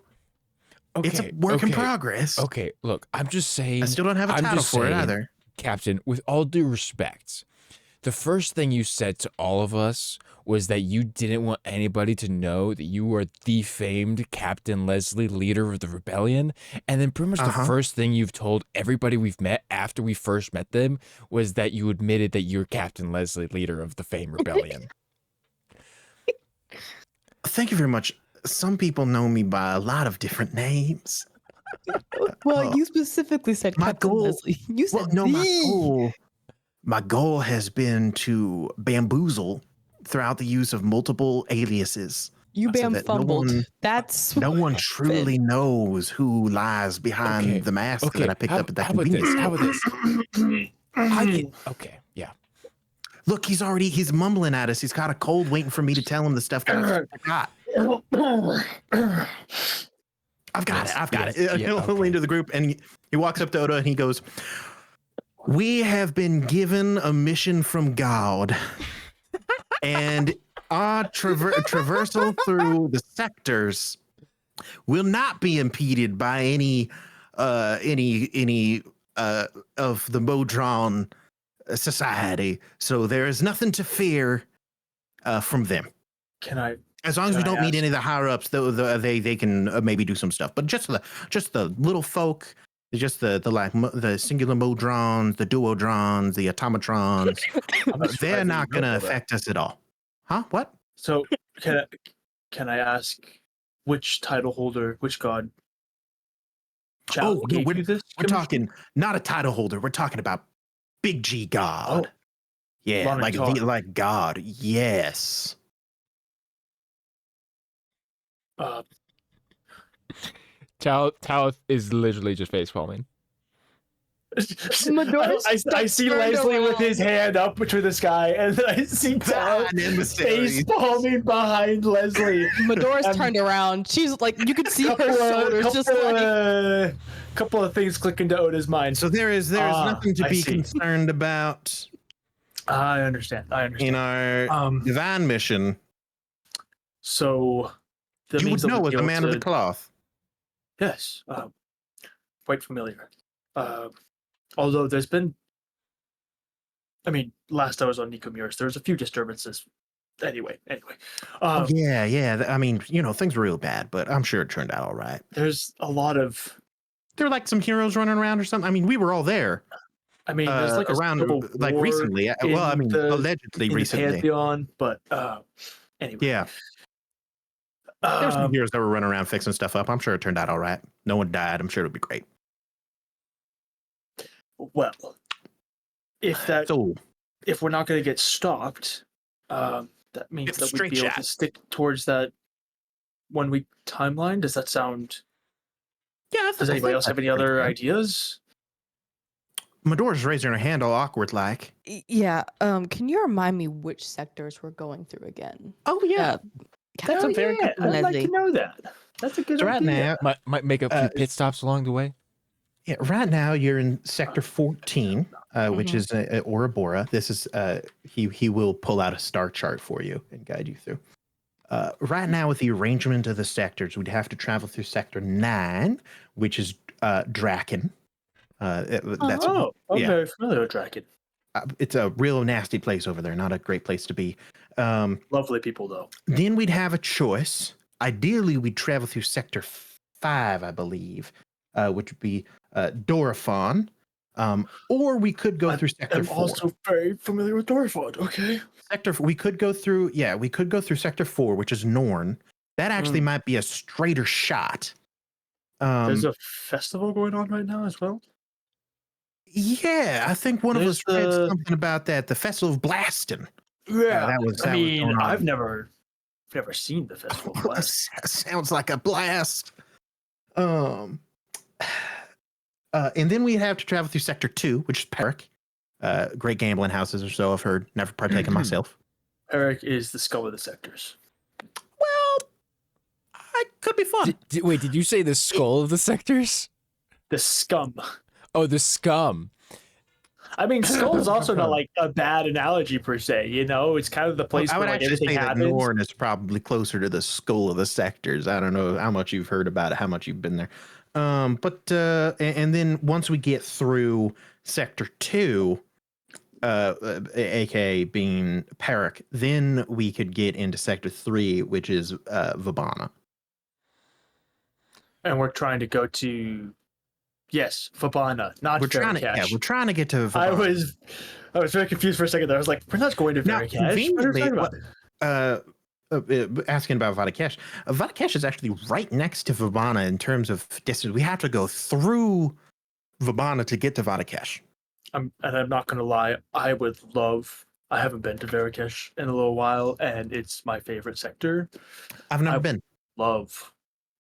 Okay, It's a work in okay, progress. Okay, look, I'm just saying I still don't have a I'm title just for it saying, either. Captain, with all due respect, the first thing you said to all of us was that you didn't want anybody to know that you were the famed Captain Leslie, leader of the rebellion. And then pretty much the Uh-huh. first thing you've told everybody we've met after we first met them was that you admitted that you're Captain Leslie, leader of the famed rebellion. Thank you very much. Some people know me by a lot of different names. Well, you specifically said My Captain goal- Leslie. You said Well, no, the. my goal has been to bamboozle throughout the use of multiple aliases. You so bam that no fumbled. one- That's No one truly knows who lies behind Okay, the mask Okay, that I picked how, up at that how about this? convenience How store. about this? I can, okay, yeah. Look, he's mumbling at us. He's got a cold waiting for me to tell him the stuff that I forgot. I've got Yes, it. I've got yes, it. yeah, He'll okay. lean to the group and he walks up to Oda and he goes, We have been given a mission from God, and our traversal through the sectors will not be impeded by any of the Modron society. So there is nothing to fear from them. Can I? As long as we Can I don't meet ask- any of the higher ups, they can maybe do some stuff. But just the little folk, just the singular modrons, the duodrons, the automatrons, I'm just they're surprised not that you going to know that. affect us at all. Huh? What? So can I ask which title holder, which god? Oh, no, gave you this We're commission? talking not a title holder. We're talking about Big G God. Oh. Yeah, Long and tall. like God. Yes. Tal is literally just face palming. Medora's I see turned Leslie with his around. hand up to the sky, and then I see Tal Behind emissaries. face palming behind Leslie. Medora's Um, turned around. She's like, you could see her couple shoulders just like. couple of things click into Oda's mind. So there is nothing to I be see. concerned about I understand. in our divine mission. So that You means would that know we'd as be a able man of the to- cloth. Yes, quite familiar. Although there's been, I mean, last I was on Nikomuris, there was a few disturbances. Anyway, Oh, yeah. I mean, things were real bad, but I'm sure it turned out all right. there's a lot of, There were like some heroes running around or something. I mean, we were all there I mean, there's like a around civil like war recently. Well, I in mean, the- allegedly in the recently. Pantheon, but anyway. Yeah, there were some Um, heroes that were running around fixing stuff up. I'm sure it turned out all right. No one died. I'm sure it'll be great. well, if So if we're not going to get stopped, that means It's that we'd straight be able shot. to stick towards that 1 week timeline. Does that sound? yeah. Does anybody else have any other ideas? Medora's raising her hand all awkward like. Yeah. Can you remind me which sectors we're going through again? Oh yeah. That's a very good. I'd like Leslie. to know that. That's a good So right idea. now, Might make a few pit stops along the way. yeah, right now you're in sector 14, which Mhm. is Ouroboros. This is he will pull out a star chart for you and guide you through. Right now, with the arrangement of the sectors, we'd have to travel through sector 9, which is Draken. That's Oh, I'm yeah. very familiar with Draken. It's a real nasty place over there. Not a great place to be. Lovely people, though. Then we'd have a choice. Ideally, we'd travel through sector 5, I believe, which would be Dorifon. Or we could go through sector I'm 4. also very familiar with Dorifod. Okay. We could go through sector 4, which is Norn. That actually might be a straighter shot. There's a festival going on right now as well. Yeah, I think one of us There's read the- something about that. The Festival of Blasting. Yeah, that was. I That was mean, going on. I've never seen the festival. of Blast. Sounds like a blast. And then we have to travel through sector 2, which is Peric. Great gambling houses or so, I've heard. Never partaken myself. Eric is the skull of the sectors. Well, it could be fun. Wait, did you say the skull of the sectors? The scum. Oh, the scum. I mean, skull is also not like a bad analogy per se. It's kind of the place I where would like actually everything say that happens. Norn is probably closer to the skull of the sectors. I don't know how much you've heard about it, how much you've been there. And then once we get through sector 2, aka being Peric, then we could get into sector 3, which is Vabana. And we're trying to go to, yes, Fabana, not We're trying Verikash. we're trying to get to Vabana. I was very confused for a second there. I was like, we're not going to Now, Verikash. What are you conveniently, talking about? asking about Vadakesh. Vadakesh is actually right next to Vabana in terms of distance. We have to go through Vabana to get to Vadakesh. And I'm not going to lie, I haven't been to Verikash in a little while, and it's my favorite sector. I've never I- been. Love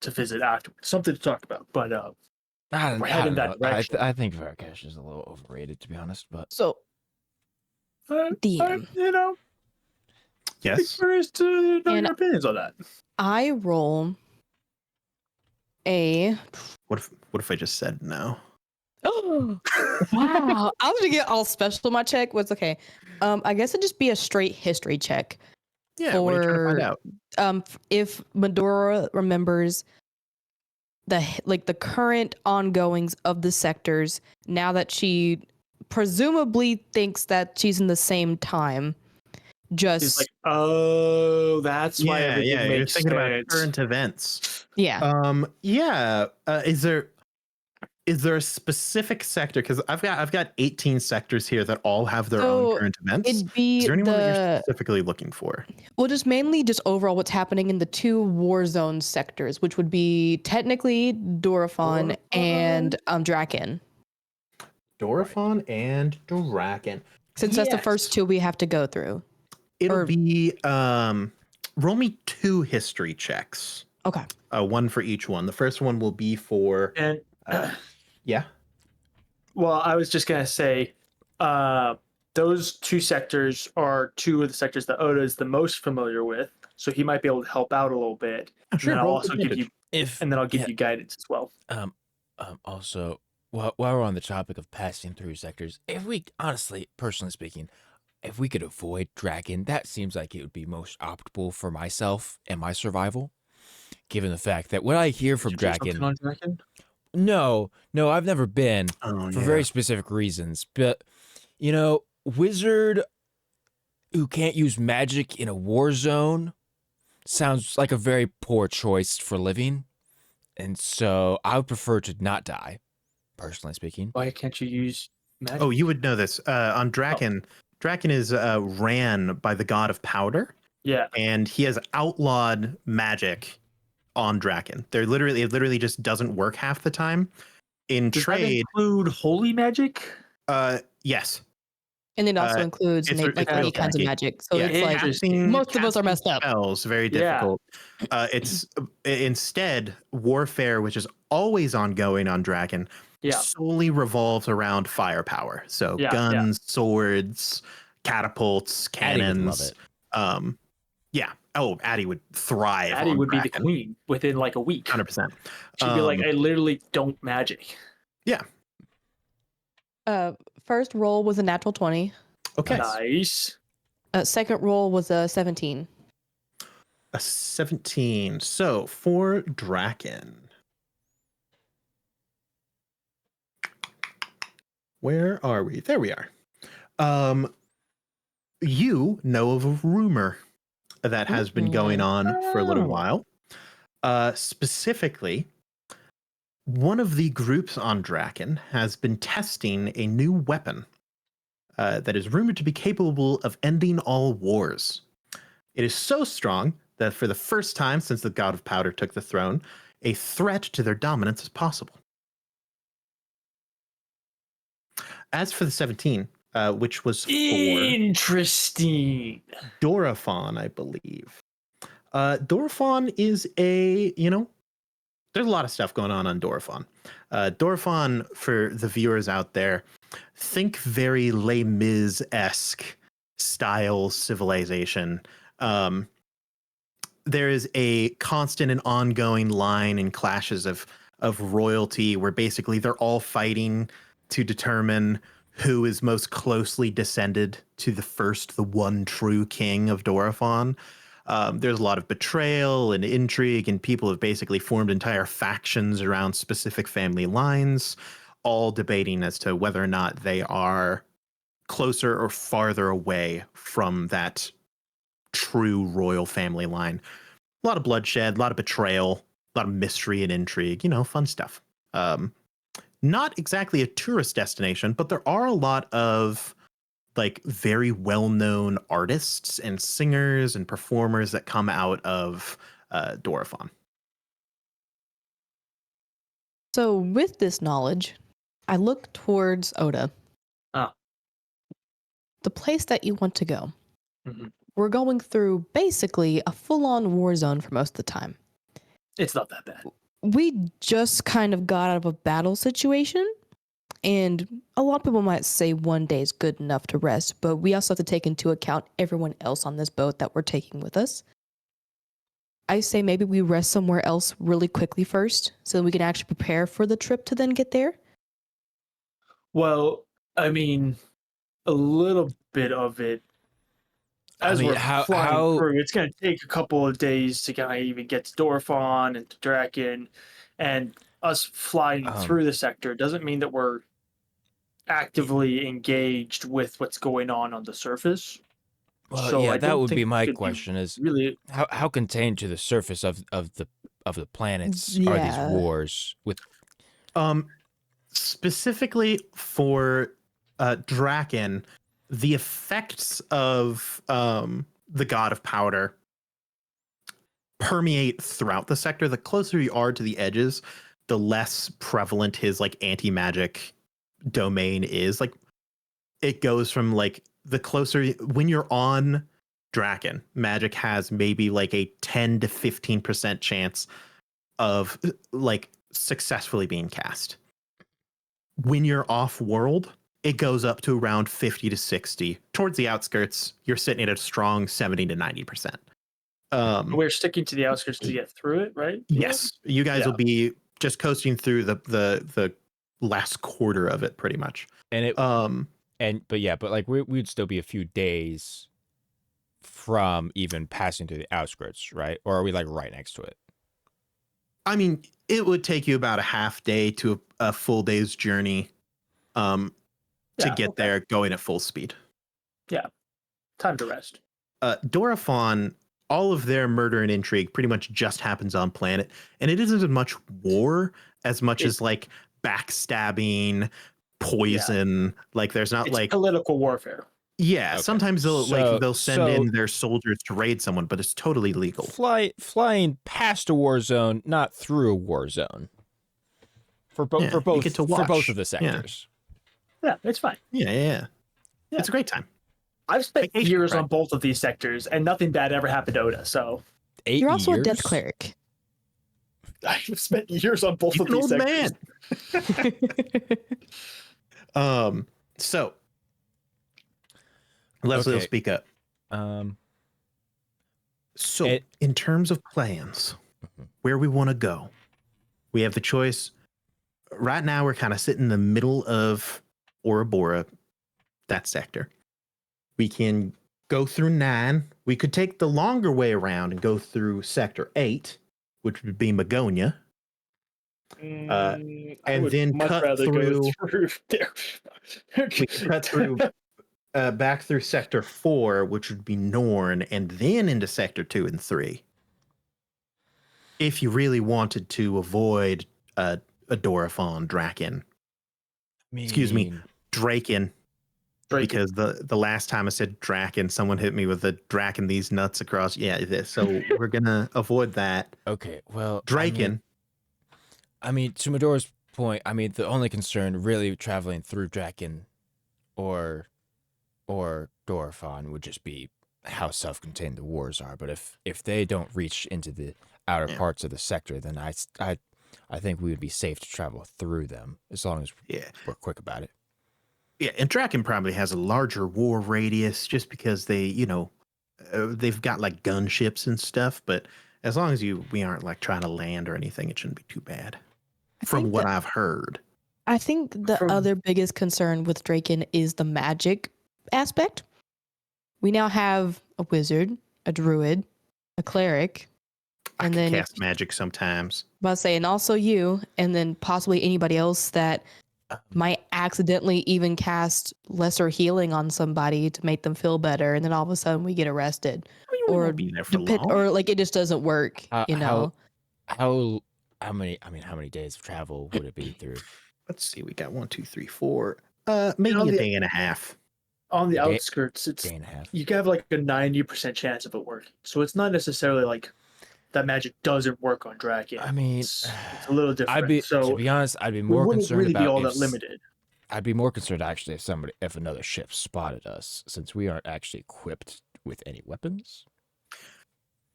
to visit afterwards. Something to talk about. But I We're heading that direction. I think Verakash is a little overrated, to be honest. But So, DM. Yes. curious to know And- your opinions on that. I roll a What if I just said no? Oh, wow. I was gonna get all special. My check was okay. I guess it'd just be a straight history check. Yeah, what are you trying to find out? If Medora remembers the current ongoings of the sectors now that she presumably thinks that she's in the same time. He's like, oh, that's why everything You're makes thinking about sense. current events. yeah. Is there a specific sector? Because I've got 18 sectors here that all have their So own current events. It'd be Is there anyone that you're specifically looking for? well, just mainly just overall what's happening in the two war zone sectors, which would be technically Dorifon and Draken. Dorifon and Draken. Since that's the Yes. first two we have to go through. It'll be roll me 2 history checks. Okay. One for each one. The first one will be for And yeah. well, I was just gonna say, those 2 sectors are 2 of the sectors that Oda is the most familiar with, so he might be able to help out a little bit. Sure, And then I'll roll also give you, If and then I'll give yeah, you guidance as well. Also, while we're on the topic of passing through sectors, if we honestly, personally speaking, if we could avoid Draken, that seems like it would be most optimal for myself and my survival. Given the fact that what I hear from Did you do something Draken, on Draken? no, I've never been Oh, for very specific reasons. But wizard who can't use magic in a war zone sounds like a very poor choice for living, and so I would prefer to not die, personally speaking. Why can't you use magic? Oh, you would know this. On Draken, Draken is ran by the god of powder, Yeah. and he has outlawed magic on Draken. It literally just doesn't work half the time. In Does trade, that include holy magic? yes. And it also includes it's any kinds of tricky. magic. So Yeah, it's like interesting. most of us are messed up. Spells very Yeah. difficult. It's instead warfare, which is always ongoing on Draken, Yeah. solely revolves around firepower. So Yeah, guns, swords, catapults, Addie would love cannons. it. Yeah. Oh, Addie would thrive. Addie on would be the Draken. queen within like a week. 100%. She'd be like, I literally don't magic. First roll was a natural 20. Okay. Nice. Second roll was a 17. A 17. So for Draken. Where are we? There we are. You know of a rumor that has been going on for a little Oh. while. Specifically, one of the groups on Draken has been testing a new weapon that is rumored to be capable of ending all wars. It is so strong that for the first time since the God of Powder took the throne, a threat to their dominance is possible. As for the 17, which was for Interesting. Dorifon, I believe. Dorifon is there's a lot of stuff going on Dorifon. Dorifon, for the viewers out there, think very Les Mis-esque style civilization. There is a constant and ongoing line and clashes of royalty where basically they're all fighting to determine who is most closely descended to the one true king of Dorifon. There's a lot of betrayal and intrigue, and people have basically formed entire factions around specific family lines, all debating as to whether or not they are closer or farther away from that true royal family line. A lot of bloodshed, a lot of betrayal, a lot of mystery and intrigue, fun stuff. Not exactly a tourist destination, but there are a lot of very well-known artists and singers and performers that come out of Dorifon. So with this knowledge, I look towards Oda. Ah. The place that you want to go. Mhm. We're going through basically a full-on war zone for most of the time. It's not that bad. We just kind of got out of a battle situation, and a lot of people might say one day is good enough to rest, but we also have to take into account everyone else on this boat that we're taking with us. I say maybe we rest somewhere else really quickly first so that we can actually prepare for the trip to then get there. Well, I mean, a little bit of it. As mean, we're how- flying how- through, it's going to take a couple of days to kind of even get to Dorfon and to Draken, and us flying through the sector doesn't mean that we're actively engaged with what's going on the surface. Well, So yeah, I that don't would be think my it could be question: is really. how contained to the surface of the planets are these Yeah. wars? With Specifically for Draken, the effects of the God of Powder permeate throughout the sector. The closer you are to the edges, the less prevalent his like anti-magic domain is. Like it goes from like the closer when you're on Draken, magic has maybe like a 10 to 15% chance of like successfully being cast. When you're off world, it goes up to around 50 to 60. Towards the outskirts, you're sitting at a strong 70 to 90%. We're sticking to the outskirts to get through it, right? Yes, you guys will be just coasting through the last quarter of it pretty much. and it but like we'd still be a few days from even passing through the outskirts, right? Or are we like right next to it? I mean, it would take you about a half day to a full day's journey to get there going at full speed. Yeah. Time to rest. Dorafon, all of their murder and intrigue pretty much just happens on planet, and it isn't as much war as much as like backstabbing, poison. Like there's not It's like political warfare. yeah. Okay. Sometimes they'll send So- in their soldiers to raid someone, but it's totally legal. Flying past a war zone, not through a war zone. For Yeah, you both get to for both watch. of the sectors. Yeah, it's fine. Yeah. It's a great time. I've spent Vacation, years right. on both of these sectors, and nothing bad ever happened to Oda. So 8 You're also years? a death clerik. I've spent years on both He's of an these old sectors. man. So Leslie will Okay. speak up. So It- in terms of plans, where we want to go, we have the choice. Right now, we're kind of sitting in the middle of Ouroboros, that sector. We can go through 9. We could take the longer way around and go through sector 8, which would be Magonia. I and would then much cut rather go through- through there. We could cut through back through sector 4, which would be Norn, and then into sector 2 and 3. If you really wanted to avoid a Dorafon, Draken, excuse me, Draken, because the last time I said Draken, someone hit me with a Draken these nuts across. Yeah, so we're gonna avoid that. Okay, well, Draken. I mean, to Medora's point, I mean, the only concern really traveling through Draken or Dorafon would just be how self-contained the wars are. But if they don't reach into the outer parts of the sector, then I think we would be safe to travel through them as long as we're quick about it. Yeah, and Draken probably has a larger war radius just because they, they've got like gunships and stuff. But as long as we aren't like trying to land or anything, it shouldn't be too bad. From what I've heard. I think the other biggest concern with Draken is the magic aspect. We now have a wizard, a druid, a cleric, I and can then cast magic sometimes. about to say, and also you, and then possibly anybody else that might accidentally even cast lesser healing on somebody to make them feel better, and then all of a sudden we get arrested, or be there for long. or like it just doesn't work. How many days of travel would it be through? Let's see. We got 1, 2, 3, 4. Maybe a day and a half. On the Day- outskirts, it's Day and a half. you can have like a 90% chance of it working. So it's not necessarily like that magic doesn't work on Draken. I mean, it's a little different. to so be honest, I'd be we more wouldn't concerned really about be all if that limited. I'd be more concerned actually if another ship spotted us, since we aren't actually equipped with any weapons.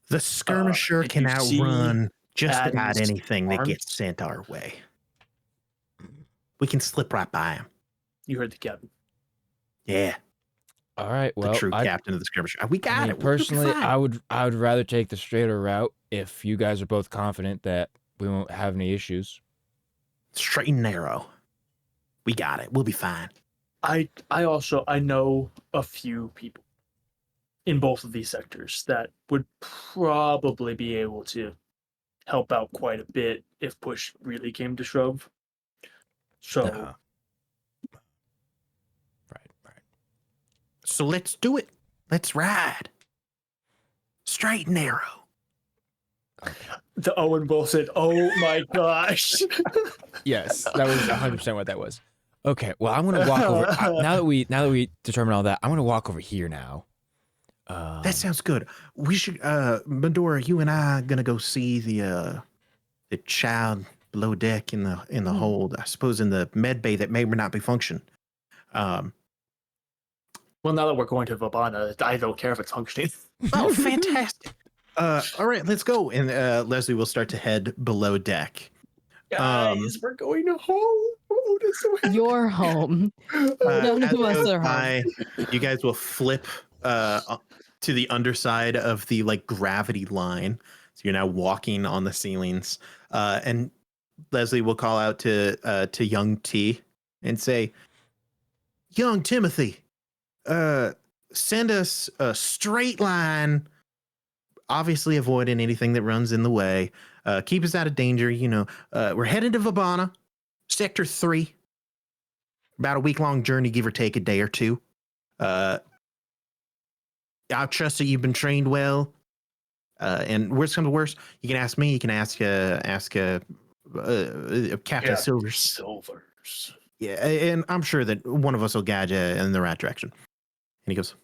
The skirmisher did can you see outrun just about Adam's anything that arms? gets sent our way. We can slip right by him. You heard the captain. Yeah, All right, well, the true I'd- captain of the skirmisher. We got I mean, it. We'll be personally, fine. I would rather take the straighter route if you guys are both confident that we won't have any issues. Straight and narrow. We got it. We'll be fine. I know a few people in both of these sectors that would probably be able to help out quite a bit if push really came to shove. So Uh-huh. Right. So let's do it. Let's ride. Straight and narrow. the Owen Wilson, oh my gosh. Yes, that was 100% what that was. Okay, well, I'm gonna walk over. Now that we determined all that, I'm gonna walk over here now. That sounds good. We should, Medora, you and I are gonna go see the child below deck in the hold. I suppose in the med bay that may or not be functioning. Well, now that we're going to Vabana, I don't care if it's functioning. Oh, fantastic. All right, let's go. And Leslie will start to head below deck. Guys, we're going home. Your home. None as of us goes are home. by, you guys will flip to the underside of the like gravity line. So you're now walking on the ceilings. And Leslie will call out to young T and say, "Young Timothy, send us a straight line, obviously avoiding anything that runs in the way. Keep us out of danger. You know, we're headed to Vabana, Sector 3. About a week-long journey, give or take a day or two. I trust that you've been trained well. And worst comes to worst, you can ask me. You can ask Captain Silvers. Silvers. Yeah, and I'm sure that one of us will guide you in the right direction." And he goes,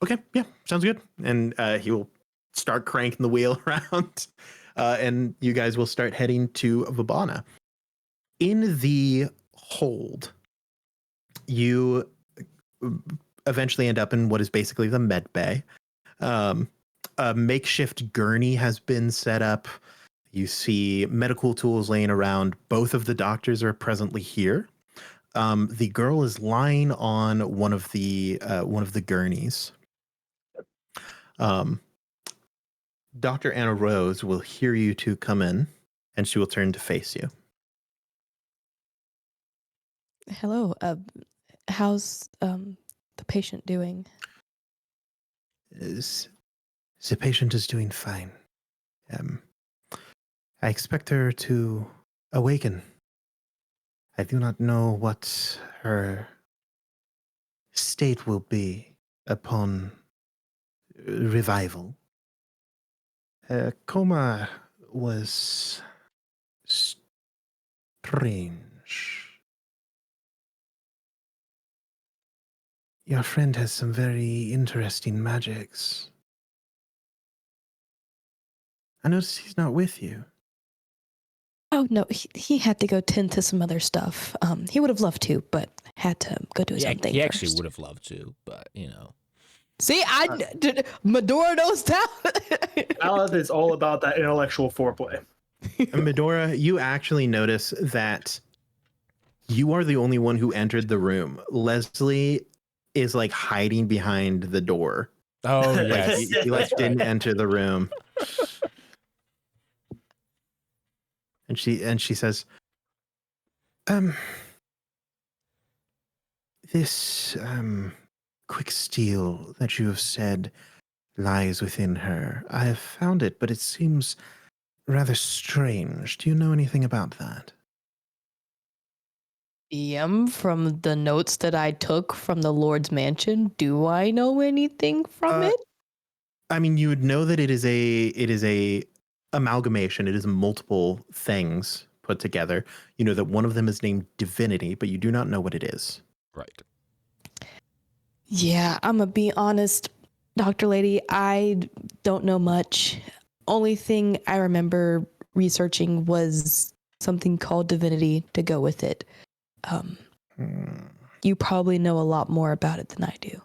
"Okay, yeah, sounds good." And he will start cranking the wheel around, and you guys will start heading to Vabana. In the hold, you eventually end up in what is basically the med bay. A makeshift gurney has been set up. You see medical tools laying around. Both of the doctors are presently here. The girl is lying on one of the gurneys. Dr. Anna Rose will hear you two come in, and she will turn to face you. Hello. How's the patient doing? The patient is doing fine. I expect her to awaken. I do not know what her state will be upon revival. Coma was strange. Your friend has some very interesting magics. I noticed he's not with you. Oh no, he had to go tend to some other stuff. He would have loved to, but had to go do his own thing He first. actually would have loved to, but you know. See, Medora knows that. Alan is all about that intellectual foreplay. Medora, you actually notice that you are the only one who entered the room. Leslie is like hiding behind the door. Oh Like yes, he like didn't enter the room. And she says, this quick steel that you have said lies within her. I have found it, but it seems rather strange. Do you know anything about that? From the notes that I took from the Lord's mansion, do I know anything from it? I mean, you would know that it is a amalgamation. It is multiple things put together. You know that one of them is named Divinity, but you do not know what it is. right. Yeah, I'm gonna be honest, Dr. Lady, I don't know much. Only thing I remember researching was something called Divinity to go with it. You probably know a lot more about it than I do.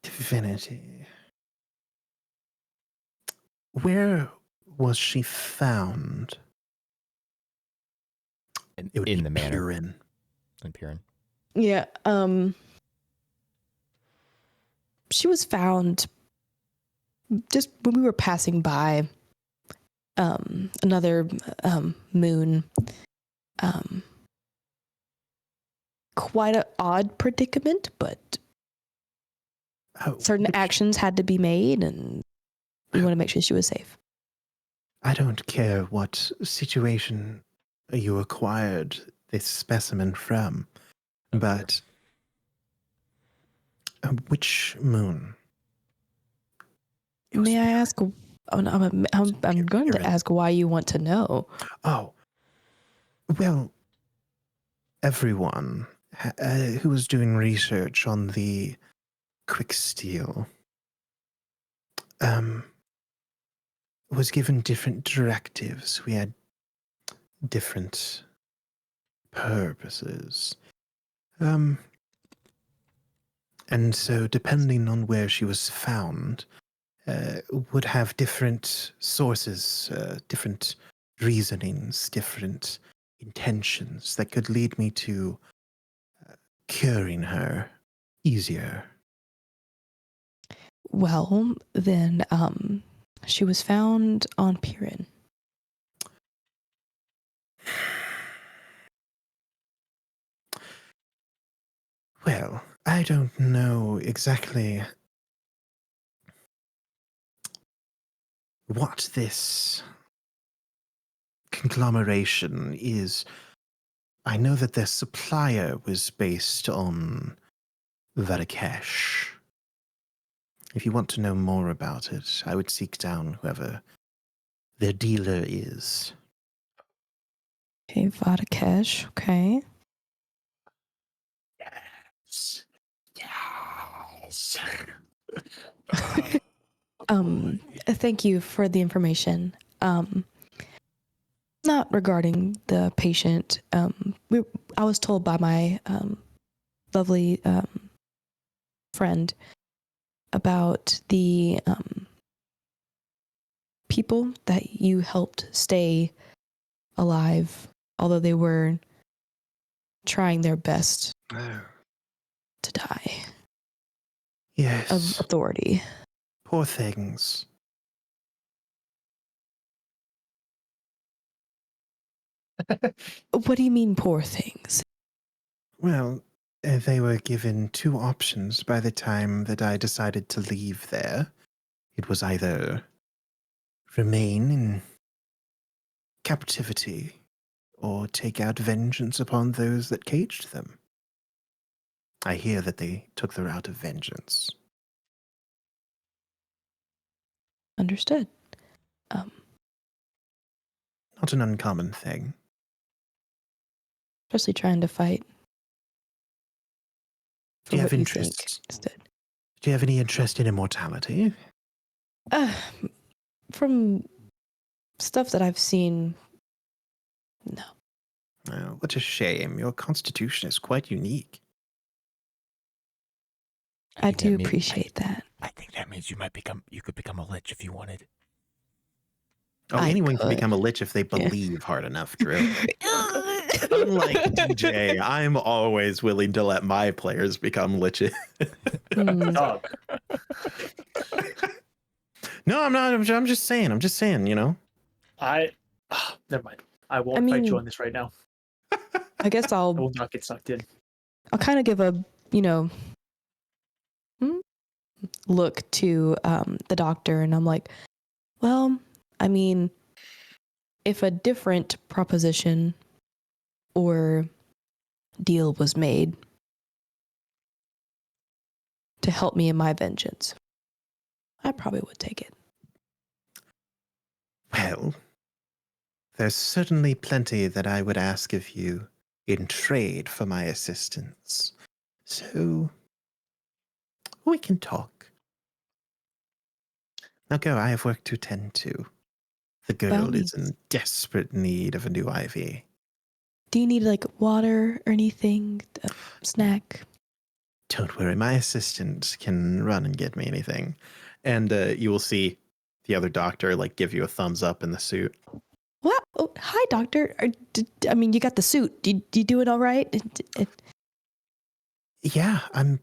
Divinity. Where was she found? It would In be the manor. Purin. In Purin. Yeah, she was found just when we were passing by another moon. quite an odd predicament, but certain which- actions had to be made, and we want to make sure she was safe. I don't care what situation you acquired this specimen from, but which moon? It was May I ask? Oh, no, I'm going to Piran. ask why you want to know. Oh, well, everyone who was doing research on the quick steel was given different directives. We had different purposes. And so depending on where she was found, would have different sources, different reasonings, different intentions that could lead me to curing her easier. Well, then, she was found on Piran. Well, I don't know exactly what this conglomeration is. I know that their supplier was based on Varakesh. If you want to know more about it, I would seek down whoever their dealer is. Okay, Vadakesh. Okay. Yes. Yes. Thank you for the information. Not regarding the patient. I was told by my lovely friend about the people that you helped stay alive, although they were trying their best Oh, to die yes. of authority. Poor things. What do you mean, poor things? Well, they were given two options by the time that I decided to leave there. It was either remain in captivity or take out vengeance upon those that caged them. I hear that they took the route of vengeance. Understood. Not an uncommon thing. Especially trying to fight. For Do you have what interest? think instead. Do you have any interest in immortality? From stuff that I've seen, no. Oh, what a shame. Your constitution is quite unique. I think that do mean- appreciate that. I think that means you could become a lich if you wanted. Oh, I anyone can could. become a lich if they believe hard enough, Drew. Unlike DJ, I'm always willing to let my players become liches. Dog. No, I'm not. I'm just saying. I'm just saying, you know? Never mind. I won't fight you mean- on this right now. I guess I I'll will not get sucked in. kind of give a, look to the doctor, and I'm like, well, I mean, if a different proposition or deal was made to help me in my vengeance, I probably would take it. Well, there's certainly plenty that I would ask of you in trade for my assistance. So, we can talk. Now go, I have work to tend to. The girl is in desperate need of a new IV. Do you need like water or anything? A snack? Don't worry, my assistant can run and get me anything. And you will see the other doctor like give you a thumbs up in the suit. What? Oh, hi, doctor. I mean, you got the suit. Did you do it all right? Yeah, I'm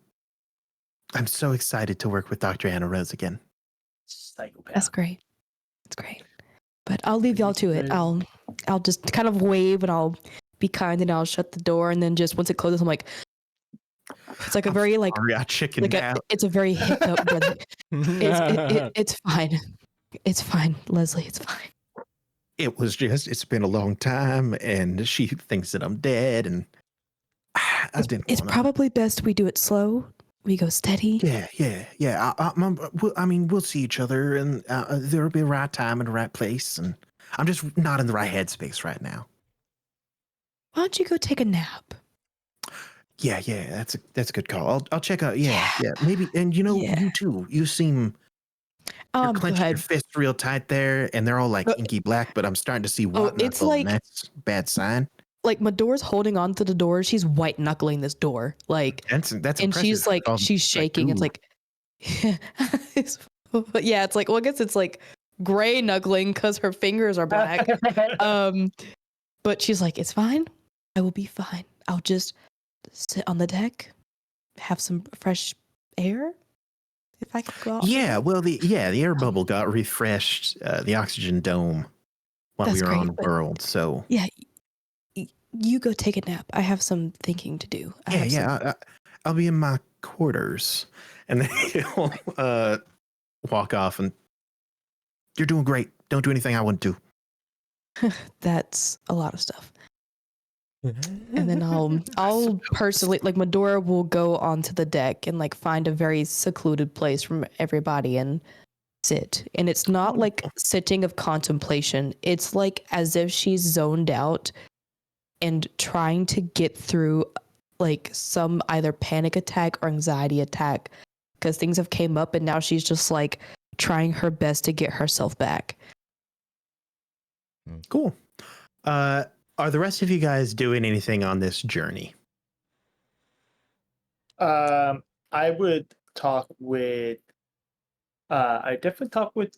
so excited to work with Dr. Anna Rose again. Psychopath. That's great. That's great. But I'll leave y'all to it. I'll just kind of wave, and I'll be kind, and I'll shut the door, and then just once it closes, I'm like, it's like a very like Sorry, I chickened out. it's a very hiccup. Brother. It's fine. It's fine, Leslie. It's fine. It's been a long time, and she thinks that I'm dead, and I didn't It's wanna. probably best we do it slow. We go steady. Yeah. We'll see each other, and there'll be a right time and a right place, and I'm just not in the right headspace right now. Why don't you go take a nap? Yeah, that's a good call. I'll check out. Yeah, maybe. And Yeah. you too. You seem you're Go clenching your ahead. fists real tight there, and they're all like Uh, inky black. But I'm starting to see white it's knuckle, like- and that's a bad sign. Like Medora's holding on to the door. She's white knuckling this door. Like, That's and impressive. she's like, she's shaking. It's ooh. like, yeah, it's like, well, I guess it's like gray knuckling because her fingers are black. But she's like, it's fine. I will be fine. I'll just sit on the deck, have some fresh air. If I could go out. Yeah, well, the air bubble got refreshed, the oxygen dome while That's we were great, on but- world. So Yeah. You go take a nap. I have some thinking to do. I'll be in my quarters, and then he'll walk off. And you're doing great. Don't do anything I wouldn't do. That's a lot of stuff. And then I'll personally, like, Medora will go onto the deck and like find a very secluded place from everybody and sit. And it's not like sitting of contemplation. It's like as if she's zoned out and trying to get through like some either panic attack or anxiety attack because things have came up, and now she's just like trying her best to get herself back. Cool. Are the rest of you guys doing anything on this journey? I would talk with. I definitely talk with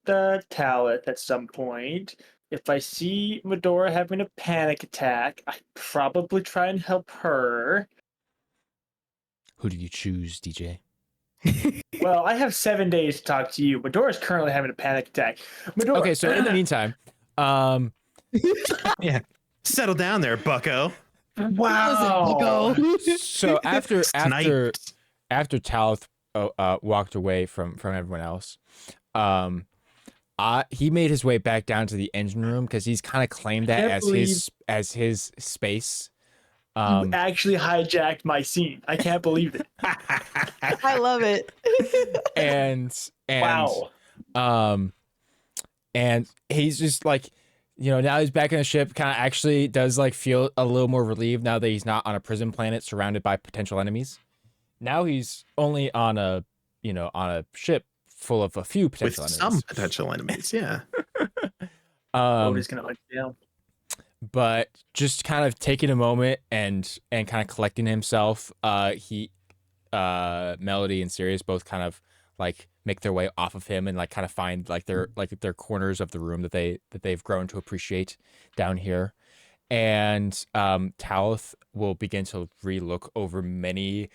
Talit at some point. If I see Medora having a panic attack, I probably try and help her. Who do you choose, DJ? Well, I have 7 days to talk to you. Medora's currently having a panic attack. Medora, Okay, so in the meantime, Settle down there, bucko. wow. so after Sniped. Talith walked away from everyone else, he made his way back down to the engine room because he's kind of claimed that as his space. You actually hijacked my scene. I can't believe it. I love it. and Wow. and he's just like, now he's back in the ship, kind of actually does like feel a little more relieved now that he's not on a prison planet surrounded by potential enemies. Now he's only on a ship full of a few With potential enemies. some potential enemies, yeah. Nobody's gonna hunt you down. But just kind of taking a moment and kind of collecting himself, Melody and Sirius both kind of like make their way off of him and like kind of find like their corners of the room that they've grown to appreciate down here. And Talith will begin to relook over many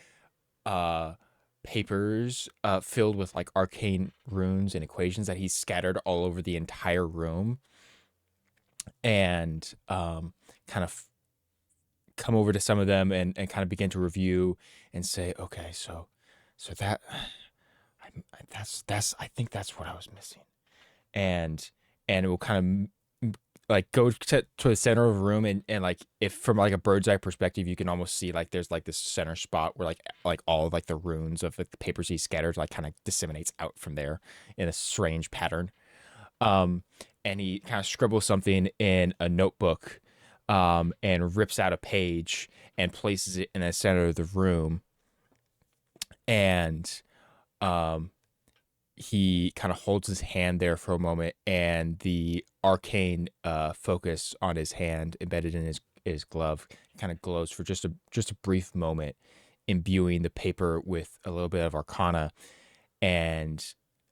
papers filled with like arcane runes and equations that he's scattered all over the entire room, and kind of come over to some of them and kind of begin to review and say, okay, so that I think that's what I was missing, and it will kind of like go to the center of a room and like if from like a bird's eye perspective you can almost see like there's like this center spot where like all of like the runes of like, the papers he scattered like kind of disseminates out from there in a strange pattern. And he kind of scribbles something in a notebook and rips out a page and places it in the center of the room. And he kind of holds his hand there for a moment, and the arcane focus on his hand embedded in his glove kind of glows for just a brief moment, imbuing the paper with a little bit of arcana. And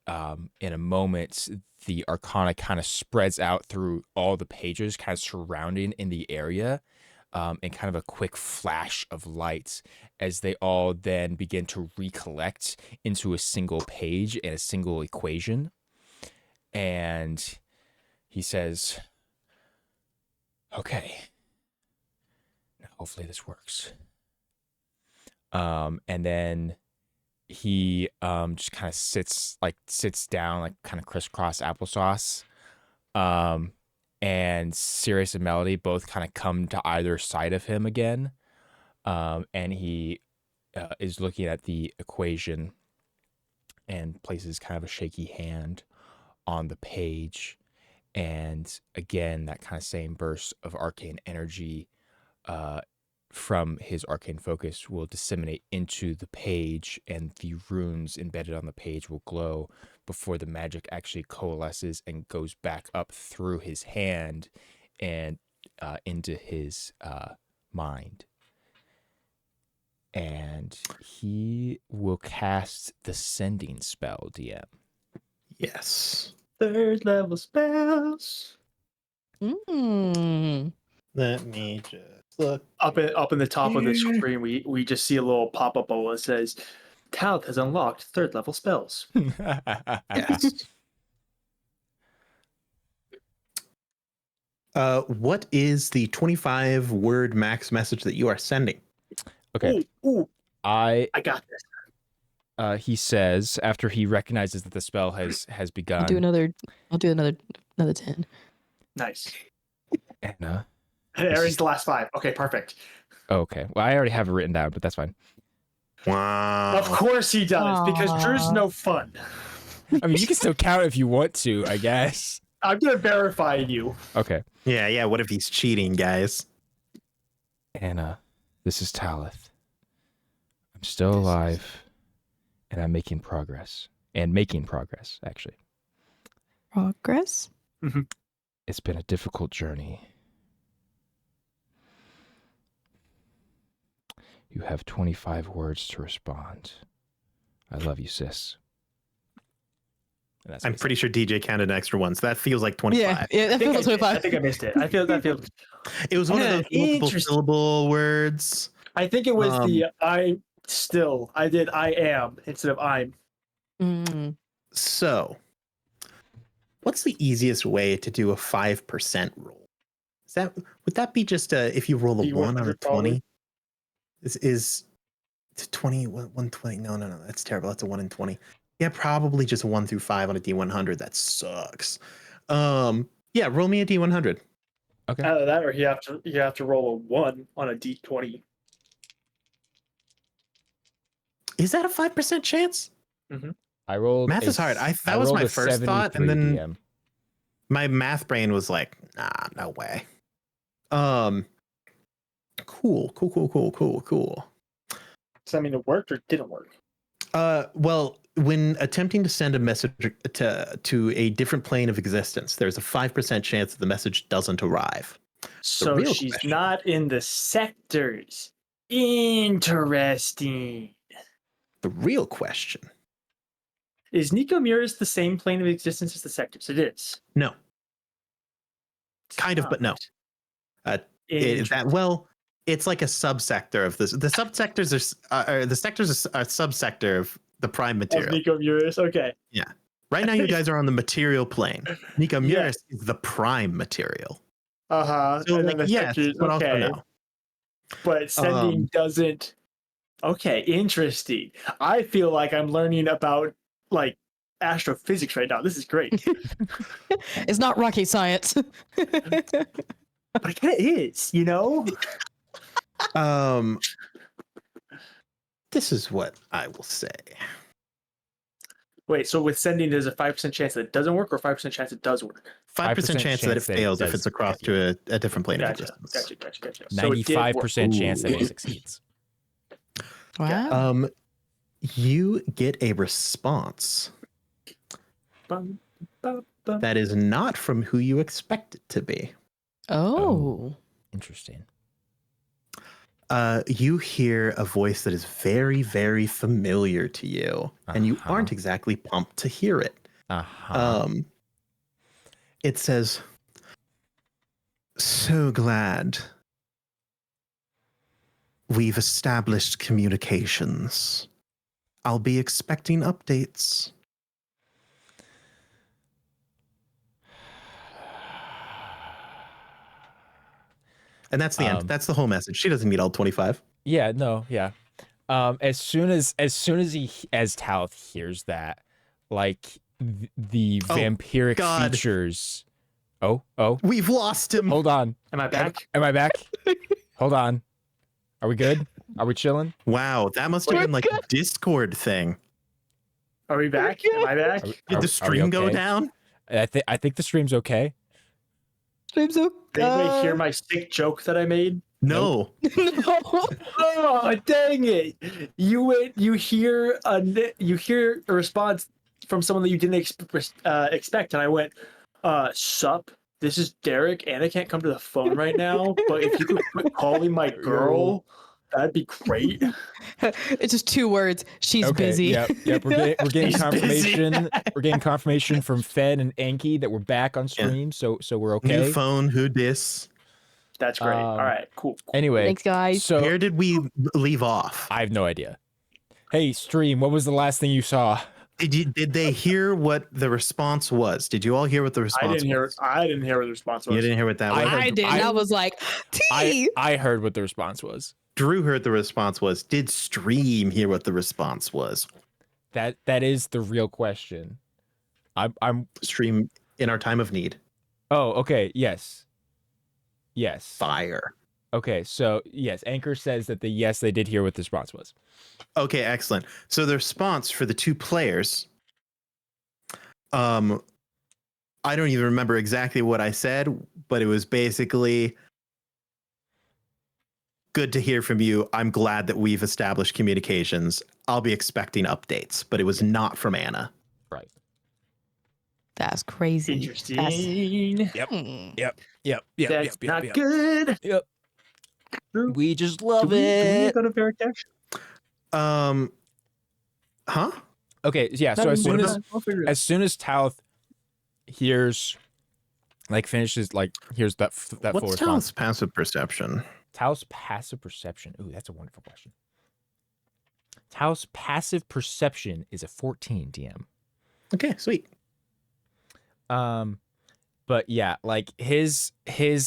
in a moment, the arcana kind of spreads out through all the pages, kind of surrounding in the area, and kind of a quick flash of light as they all then begin to recollect into a single page and a single equation. And he says, okay, Hopefully this works. And then he just kind of sits down, like kind of crisscross applesauce. And Sirius and Melody both kind of come to either side of him again. And he is looking at the equation and places kind of a shaky hand on the page. And again, that kind of same burst of arcane energy from his arcane focus will disseminate into the page, and the runes embedded on the page will glow before the magic actually coalesces and goes back up through his hand and into his mind. And he will cast the sending spell, DM. Yes. 3rd level spells. Mm. Let me just look. Up in the top of the Here. screen, we just see a little pop-up bubble that says, Talith has unlocked 3rd level spells. Yes. What is the 25-word max message that you are sending? Okay. Ooh, I I got this. he says, after he recognizes that the spell has begun. I'll do another 10. Nice. Anna. And Aaron's the last 5. Okay, perfect. Okay. Well, I already have it written down, but that's fine. Wow. Of course he does, because Drew's Aw. no fun. I mean, you can still count if you want to, I guess. I'm gonna verify you. Okay. Yeah. What if he's cheating, guys? Anna, this is Talith. I'm still alive, and I'm making progress. And making progress, actually. Progress? It's been a difficult journey. You have 25 words to respond. I love you, sis. And that's what I'm he pretty said. sure DJ counted an extra one, so that feels like 25. Yeah, that feels like I 25. think I missed it. I feel that feels. It was one of Yeah, those multiple interesting. syllable words. I think it was Um, I did I am instead of I'm. Mm. So, what's the easiest way to do a 5% roll? Would that be just if you roll a 1 on a D100 probably. 20? Is 20 120? No, that's terrible. That's a 1 in 20. Yeah, probably just 1 through 5 on a D100. That sucks. Yeah, roll me a D100. Okay. Either that or you have to roll a 1 on a D20. Is that a 5% chance? I rolled. Math is hard. That was rolled my a first thought, and 73 then DM. my math brain was like, nah, no way. Cool. Does that mean it worked or didn't work? Well, when attempting to send a message to a different plane of existence, there's a 5% chance that the message doesn't arrive. So real she's question. not in the sectors. Interesting. The real question. Is Nico Muris the same plane of existence as the sectors? It is. No. Kind of, but no. It's like a subsector of this. The subsectors are the sectors are a subsector of the prime Of material. Nico Muris. Okay. Right now, you guys are on the material plane. Nico Yeah. Muris is the prime material. So So, and then like, the yes, sectors, but also okay. no. But sending doesn't. Okay, interesting. I feel like I'm learning about like astrophysics right now. This is great. It's not rocket science. But it kind of is, you know? This is what I will say. Wait, so with sending, there's a 5% chance that it doesn't work or 5% chance it does work? 5% chance that it fails if does- it's across to a different plane of Gotcha. existence. Gotcha. So it did work. 95% chance that Ooh. it succeeds. Wow. You get a response Bum, bum, bum. that is not from who you expect it to be. Oh. Interesting. You hear a voice that is very, very familiar to you, and you Uh-huh. aren't exactly pumped to hear it. Uh-huh. It says, "So glad we've established communications. I'll be expecting updates." And that's the end. That's the whole message. She doesn't need all 25. Yeah, no, yeah. As soon as Talith hears that, like the Oh, vampiric God. features. Oh, We've lost him. hold on. Am I back? Am I back? Hold on. Are we good? Are we chilling? Wow, that must have been like a Discord thing. Are we back? Am I back? Are we- Did are- the are we stream go okay? down? I think the stream's okay. Stream's okay. Did anybody hear my sick joke that I made? No. No. Oh, dang it! You hear a response from someone that you didn't expect, and I went, "Sup? This is Derek. Anna can't come to the phone right now, but if you could quit calling my girl, that'd be great." It's just 2 words. She's Okay, busy. Yep. We're getting He's busy. confirmation. We're getting confirmation from Fed and Anki that we're back on stream. So we're okay. New phone, who dis? That's great. All right, cool. Anyway, Thanks, guys. so Where did we leave off? I have no idea. Hey, stream, what was the last thing you saw? Did they hear what the response was? Did you all hear what the response I didn't hear. was? I didn't hear what the response was. You didn't hear what that was? I did. I was like, T. I heard what the response was. Drew heard the response was. Did Stream hear what the response was? That is the real question. I'm Stream in our time of need. Oh, okay. Yes. Fire. Okay, so yes, Anchor says that they did hear what the response was. Okay, excellent. So the response for the 2 players, I don't even remember exactly what I said, but it was basically, good to hear from you. I'm glad that we've established communications. I'll be expecting updates, but it was not from Anna. Right. That's crazy. Interesting. Yep. That's not good. Yep. Drew, We just do love we it. go to Veritex? Huh? Okay, yeah. So No, as soon we'll as figure it out. Talith hears, like, finishes, like, hears that full What's response. Tal's passive perception? Tal's passive perception. Ooh, that's a wonderful question. Tal's passive perception is a 14, DM. Okay, sweet. But yeah, like his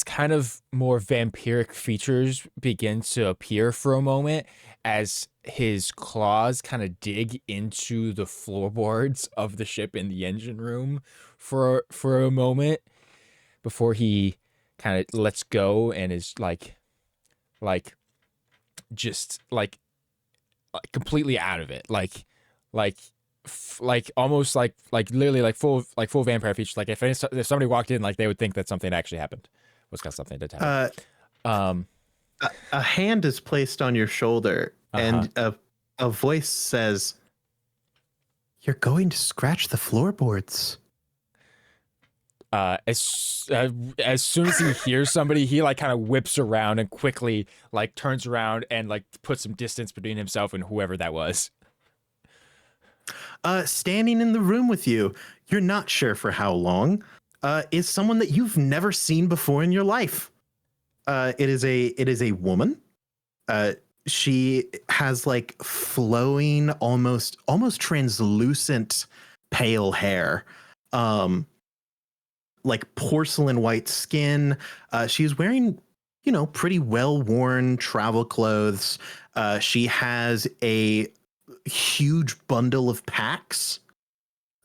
kind of more vampiric features begin to appear for a moment as his claws kind of dig into the floorboards of the ship in the engine room for a moment before he kind of lets go and is like just like completely out of it, like almost like literally like full vampire features. Like if somebody walked in, like they would think that something actually happened. Was got something to happen. A hand is placed on your shoulder, and a voice says, "You're going to scratch the floorboards." As soon as he hears somebody, he like kind of whips around and quickly like turns around and like puts some distance between himself and whoever that was. Standing in the room with you, you're not sure for how long, is someone that you've never seen before in your life. It is a woman. She has like flowing, almost translucent pale hair, like porcelain white skin. She's wearing, pretty well-worn travel clothes. She has a huge bundle of packs.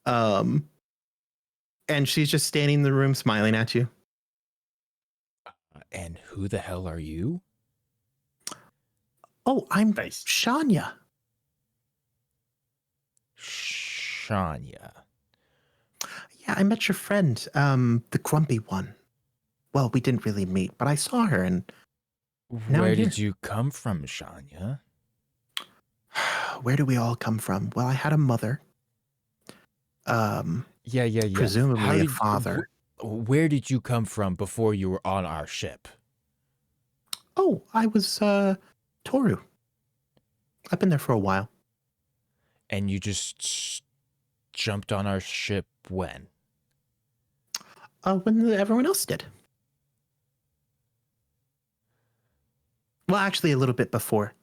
And she's just standing in the room smiling at you. And who the hell are you? Oh, I'm Nice. Shania. Shania. Yeah, I met your friend, the grumpy one. Well, we didn't really meet, but I saw her, and Now Where I'm did here. you come from, Shania? where do we all come from? Well, I had a mother. Yeah. Presumably How a did- father. Where did you come from before you were on our ship? Oh, I was Toru. I've been there for a while. And you just jumped on our ship when? When everyone else did. Well, actually, a little bit before.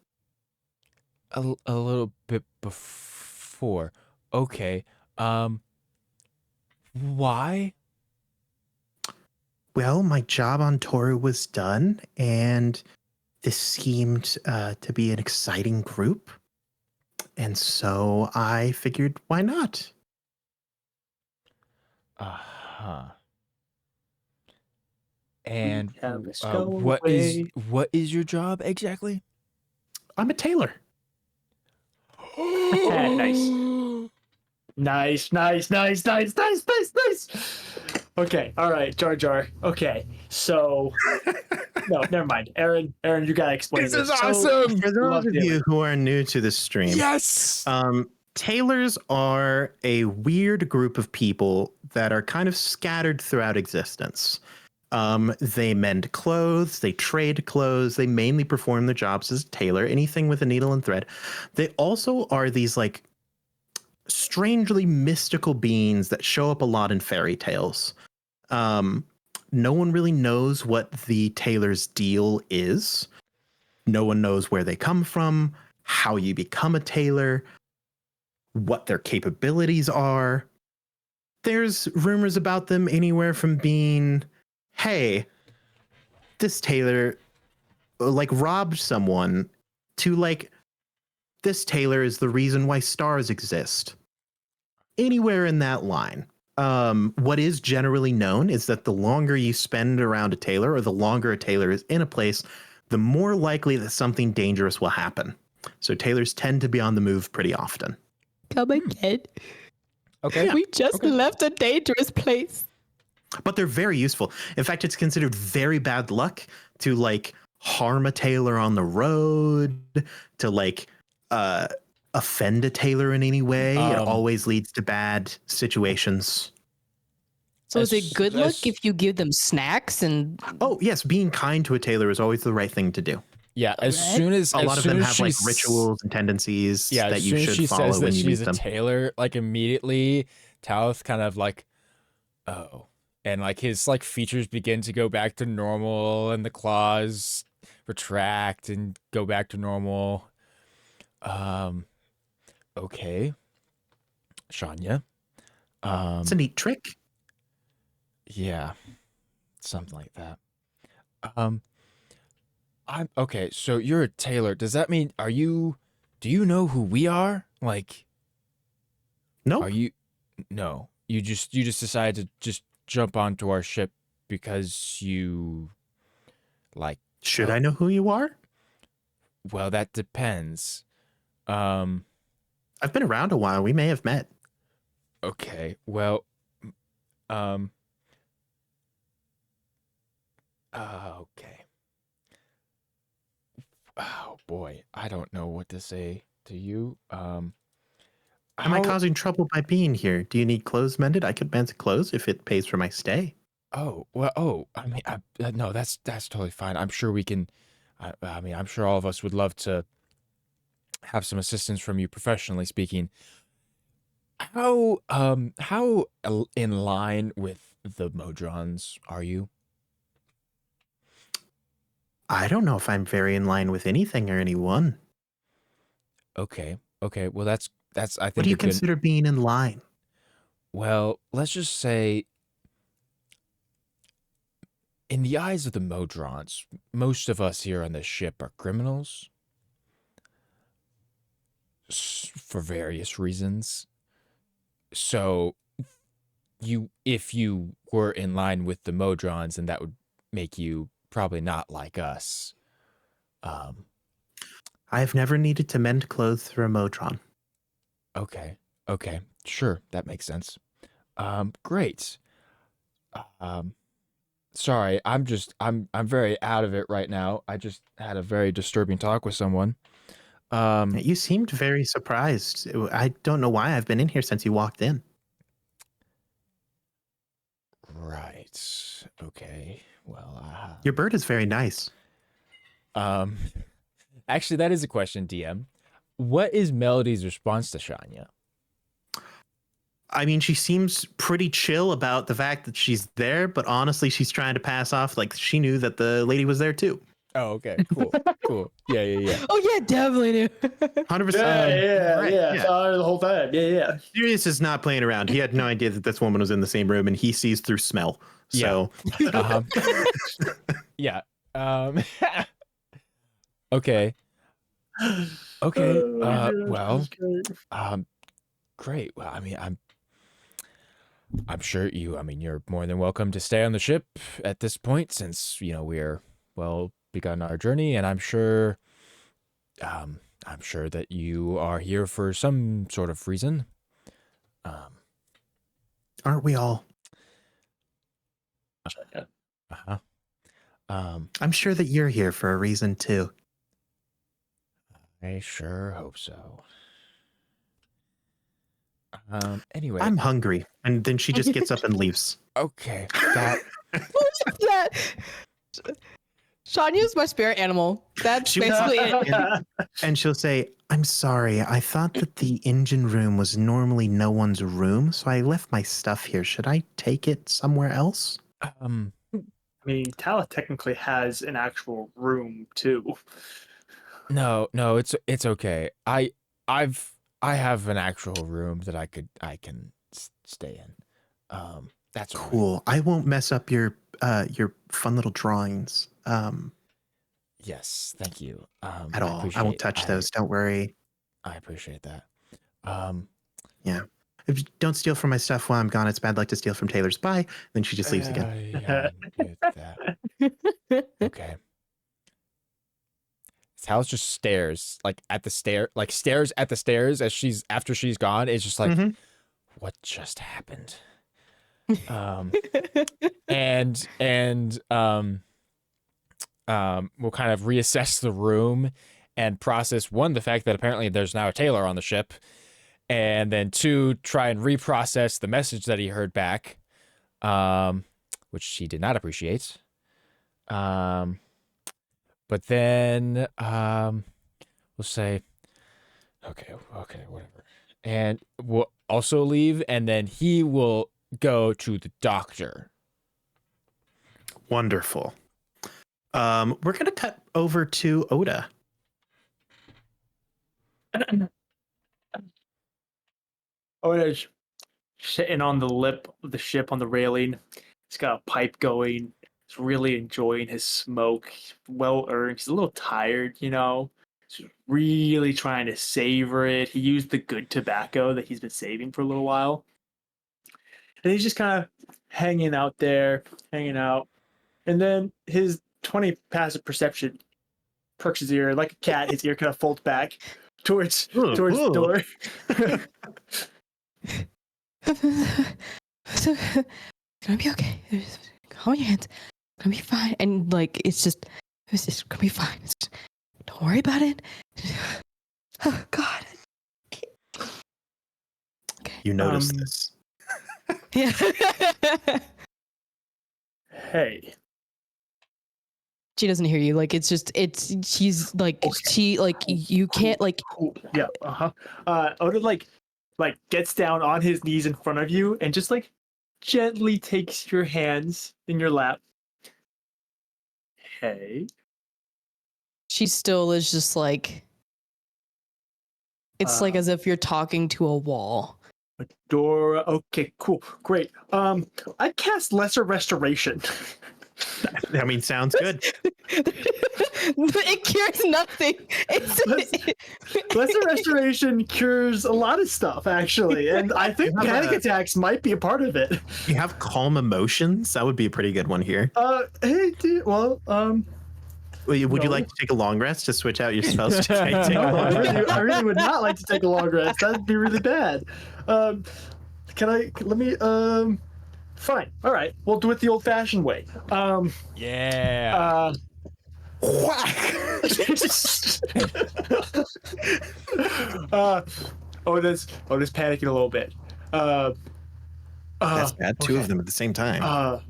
A little bit before. Okay. Why? Well, my job on Toru was done, and this seemed to be an exciting group. And so I figured, why not? Uh-huh. And have a stowaway. what is your job exactly? I'm a tailor. Nice. Nice. Okay, all right, Jar Jar. Okay, so no, never mind. Aaron, you gotta explain This this. is So- awesome. For those of you who are new to the stream, Yes. tailors are a weird group of people that are kind of scattered throughout existence. They mend clothes, they trade clothes, they mainly perform their jobs as a tailor, anything with a needle and thread. They also are these like strangely mystical beings that show up a lot in fairy tales. No one really knows what the tailor's deal is. No one knows where they come from, how you become a tailor, what their capabilities are. There's rumors about them anywhere from being, hey, this tailor like robbed someone, to like, this tailor is the reason why stars exist. Anywhere in that line. What is generally known is that the longer you spend around a tailor, or the longer a tailor is in a place, the more likely that something dangerous will happen. So tailors tend to be on the move pretty often. Come again. Okay. We just Okay. left a dangerous place. But they're very useful. In fact, it's considered very bad luck to like harm a tailor on the road, to like offend a tailor in any way. It always leads to bad situations. So is it good luck That's- if you give them snacks and Oh, yes, being kind to a tailor is always the right thing to do. Yeah, as Correct. soon as A lot of them have like she's- rituals and tendencies Yeah, that as you soon as she should follow says when that you she's meet a them. tailor, like immediately, Talith kind of like, oh, and like his like features begin to go back to normal, and the claws retract and go back to normal. Okay, Shania. It's a neat trick. Yeah, something like that. I'm okay. So you're a tailor. Does that mean do you know who we are? Like, No, are you? No, you just decided to just jump onto our ship because you like. should I know who you are? Well, that depends. I've been around a while. We may have met. Okay. Well. Okay. Oh boy, I don't know what to say to you. Am I how- causing trouble by being here? Do you need clothes mended? I could mend the clothes if it pays for my stay. Oh well. Oh, I mean, no, that's totally fine. I'm sure we can. I mean, I'm sure all of us would love to have some assistance from you, professionally speaking. How in line with the Modrons are you? I don't know if I'm very in line with anything or anyone. Okay. Okay. Well, that's I What think do you a good. consider being in line? Well, let's just say, in the eyes of the Modrons, most of us here on this ship are criminals for various reasons. So, if you were in line with the Modrons, then that would make you probably not like us. I've never needed to mend clothes for a Modron. Okay. Okay. Sure. That makes sense. Great. Sorry, I'm very out of it right now. I just had a very disturbing talk with someone. You seemed very surprised. I don't know why. I've been in here since you walked in. Right. Okay. Well, Your bird is very nice. actually, that is a question, DM. What is Melody's response to Shania? I mean, she seems pretty chill about the fact that she's there, but honestly, she's trying to pass off like she knew that the lady was there too. Oh, okay. Cool. Cool. Yeah. Oh yeah, definitely do. 100%. Yeah. Saw her the whole time. Yeah. Sirius is not playing around. He had no idea that this woman was in the same room, and he sees through smell. So, Uh-huh. Yeah. Okay. Okay. Oh my gosh, Well, that's great. great. Well, I mean, I'm sure you're more than welcome to stay on the ship at this point, since we're well begun our journey, and I'm sure that you are here for some sort of reason. aren't we all? Uh-huh. I'm sure that you're here for a reason too. I sure hope so. Anyway, I'm hungry. And then she just gets up and leaves. okay. That that. Shanya's my spirit animal. That's She was- basically it. And she'll say, I'm sorry. I thought that the engine room was normally no one's room, so I left my stuff here. Should I take it somewhere else? I mean, Tala technically has an actual room too. no, it's okay. I have an actual room that I can stay in. That's all right. Cool. I won't mess up your fun little drawings Yes, thank you. at all. I won't touch those. Don't worry. I appreciate that. If you don't steal from my stuff while I'm gone, it's bad luck to steal from Taylor's. Bye. Then she just leaves again. Yeah, I'm with that. Okay. Talos just stares at the stairs after she's gone. It's just like, Mhm. what just happened? And we'll kind of reassess the room and process, one, the fact that apparently there's now a Taylor on the ship, and then two, try and reprocess the message that he heard back, which he did not appreciate. But then we'll say, okay, whatever. And we'll also leave, and then he will go to the doctor. Wonderful. We're gonna cut over to Oda. Oda's sitting on the lip of the ship on the railing. He's got a pipe going. He's really enjoying his smoke. He's well earned. He's a little tired, He's really trying to savor it. He used the good tobacco that he's been saving for a little while. And he's just kind of hanging out there, hanging out. And then his 20 passive perception perks his ear like a cat. His ear kind of folds back towards the door. It's gonna be okay. Calm your hands. It's gonna be fine. And it's just gonna be fine. Don't worry about it. Oh God. Okay. You notice this. Yeah. Hey. She doesn't hear you. You can't Cool. Yeah. Oda gets down on his knees in front of you and just gently takes your hands in your lap. Hey. she still is just it's as if you're talking to a wall. Dora. Okay, cool. Great. I cast Lesser Restoration. I mean, sounds good. It cures nothing. Lesser Restoration cures a lot of stuff, actually. And I think You have panic a- attacks might be a part of it. You have calm emotions. That would be a pretty good one here. Hey, dude, well, Would you No. like to take a long rest to switch out your spells? To take a no, long rest? I really would not like to take a long rest. That'd be really bad. Fine. All right. We'll do it the old fashioned way. Yeah. Oda's panicking a little bit. That's bad. Two of them at the same time.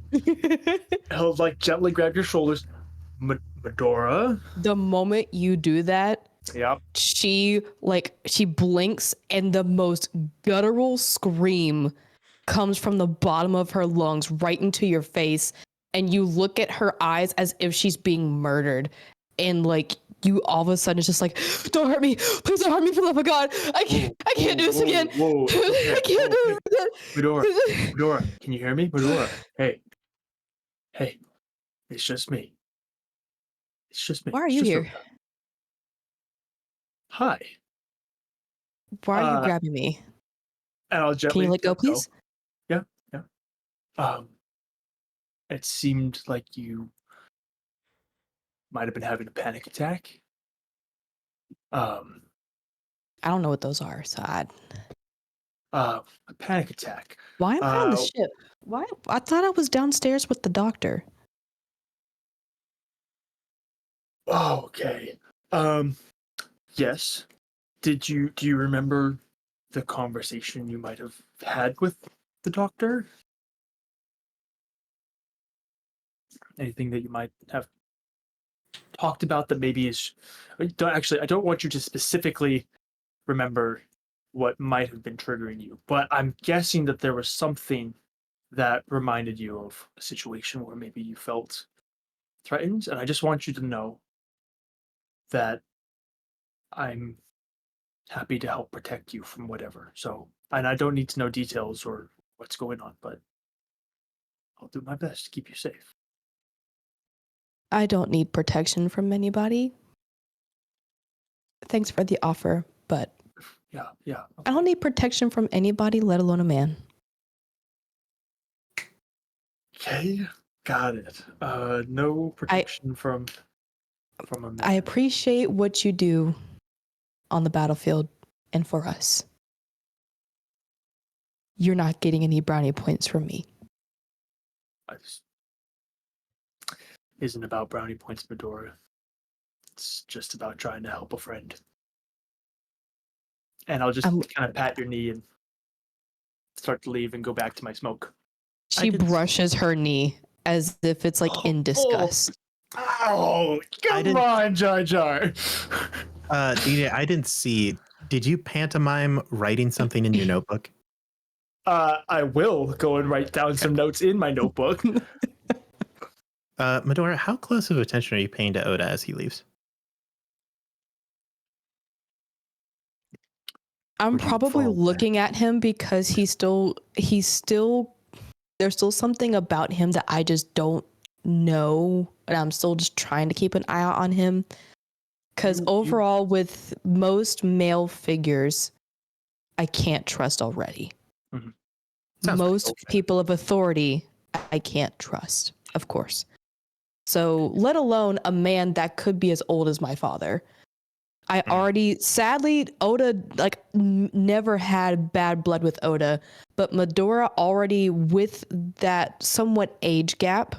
He'll gently grab your shoulders. Medora. The moment you do that, Yep. she blinks and the most guttural scream comes from the bottom of her lungs right into your face, and you look at her eyes as if she's being murdered, and like you all of a sudden it's just like, don't hurt me, please don't hurt me, for the love of God, I can't do this again. Whoa, okay. I can't do this again. Medora, can you hear me? Medora, hey, it's just me. It's just me. Why are It's you just here? Oda. Hi. Why are you Uh, grabbing me? And I'll Can gently you let go, please? Yeah. It seemed like you might have been having a panic attack. Um, I don't know what those are, so a panic attack. why am I on the Uh, ship? Why? I thought I was downstairs with the doctor. Oh, okay. Yes. Do you remember the conversation you might have had with the doctor? Anything that you might have talked about that maybe is I don't want you to specifically remember what might have been triggering you, but I'm guessing that there was something that reminded you of a situation where maybe you felt threatened, and I just want you to know that I'm happy to help protect you from whatever. So, and I don't need to know details or what's going on, but I'll do my best to keep you safe. I don't need protection from anybody. Thanks for the offer, but Yeah. I don't need protection from anybody, let alone a man. Okay, got it. No protection from a man. I appreciate what you do on the battlefield and for us. You're not getting any brownie points from me. Isn't about brownie points, Medora. It's just about trying to help a friend. And I'll just kind of pat your knee and start to leave and go back to my smoke. She brushes her knee as if it's like in disgust. Oh, come on, Jar Jar. DJ, I didn't see. Did you pantomime writing something in your notebook? I will go and write down some notes in my notebook. Medora, how close of attention are you paying to Oda as he leaves? I'm probably looking at him because he's still there's still something about him that I just don't know, and I'm still just trying to keep an eye out on him. Because overall, with most male figures, I can't trust already. Mm-hmm. Most people of authority, I can't trust, of course. So, let alone a man that could be as old as my father. I already, sadly, Oda, like, never had bad blood with Oda, but Medora already, with that somewhat age gap,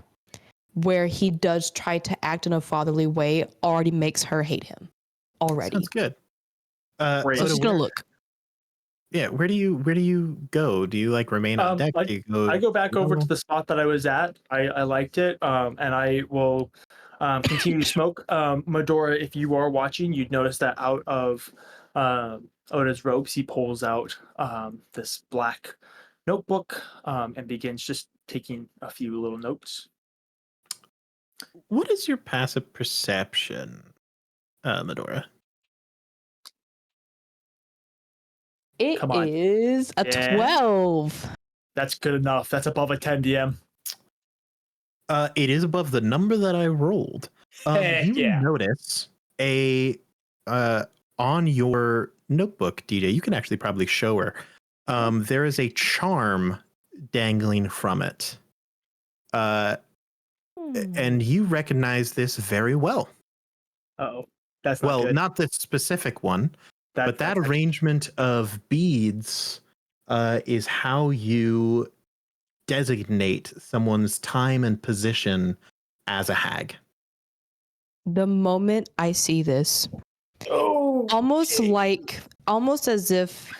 where he does try to act in a fatherly way, already makes her hate him. Already. Sounds good. So she's gonna look. Yeah, where do you go? Do you like remain on deck? I go back over to the spot that I was at. I liked it, and I will continue to smoke. Medora, if you are watching, you'd notice that out of Oda's robes, he pulls out this black notebook and begins just taking a few little notes. What is your passive perception, Medora? It is a 12. That's good enough. That's above a 10 DM. It is above the number that I rolled. Notice on your notebook, DJ, you can actually probably show her. There is a charm dangling from it. And you recognize this very well. Oh, that's not good. Not the specific one, but that arrangement of beads is how you designate someone's time and position as a hag. The moment I see this, almost as if,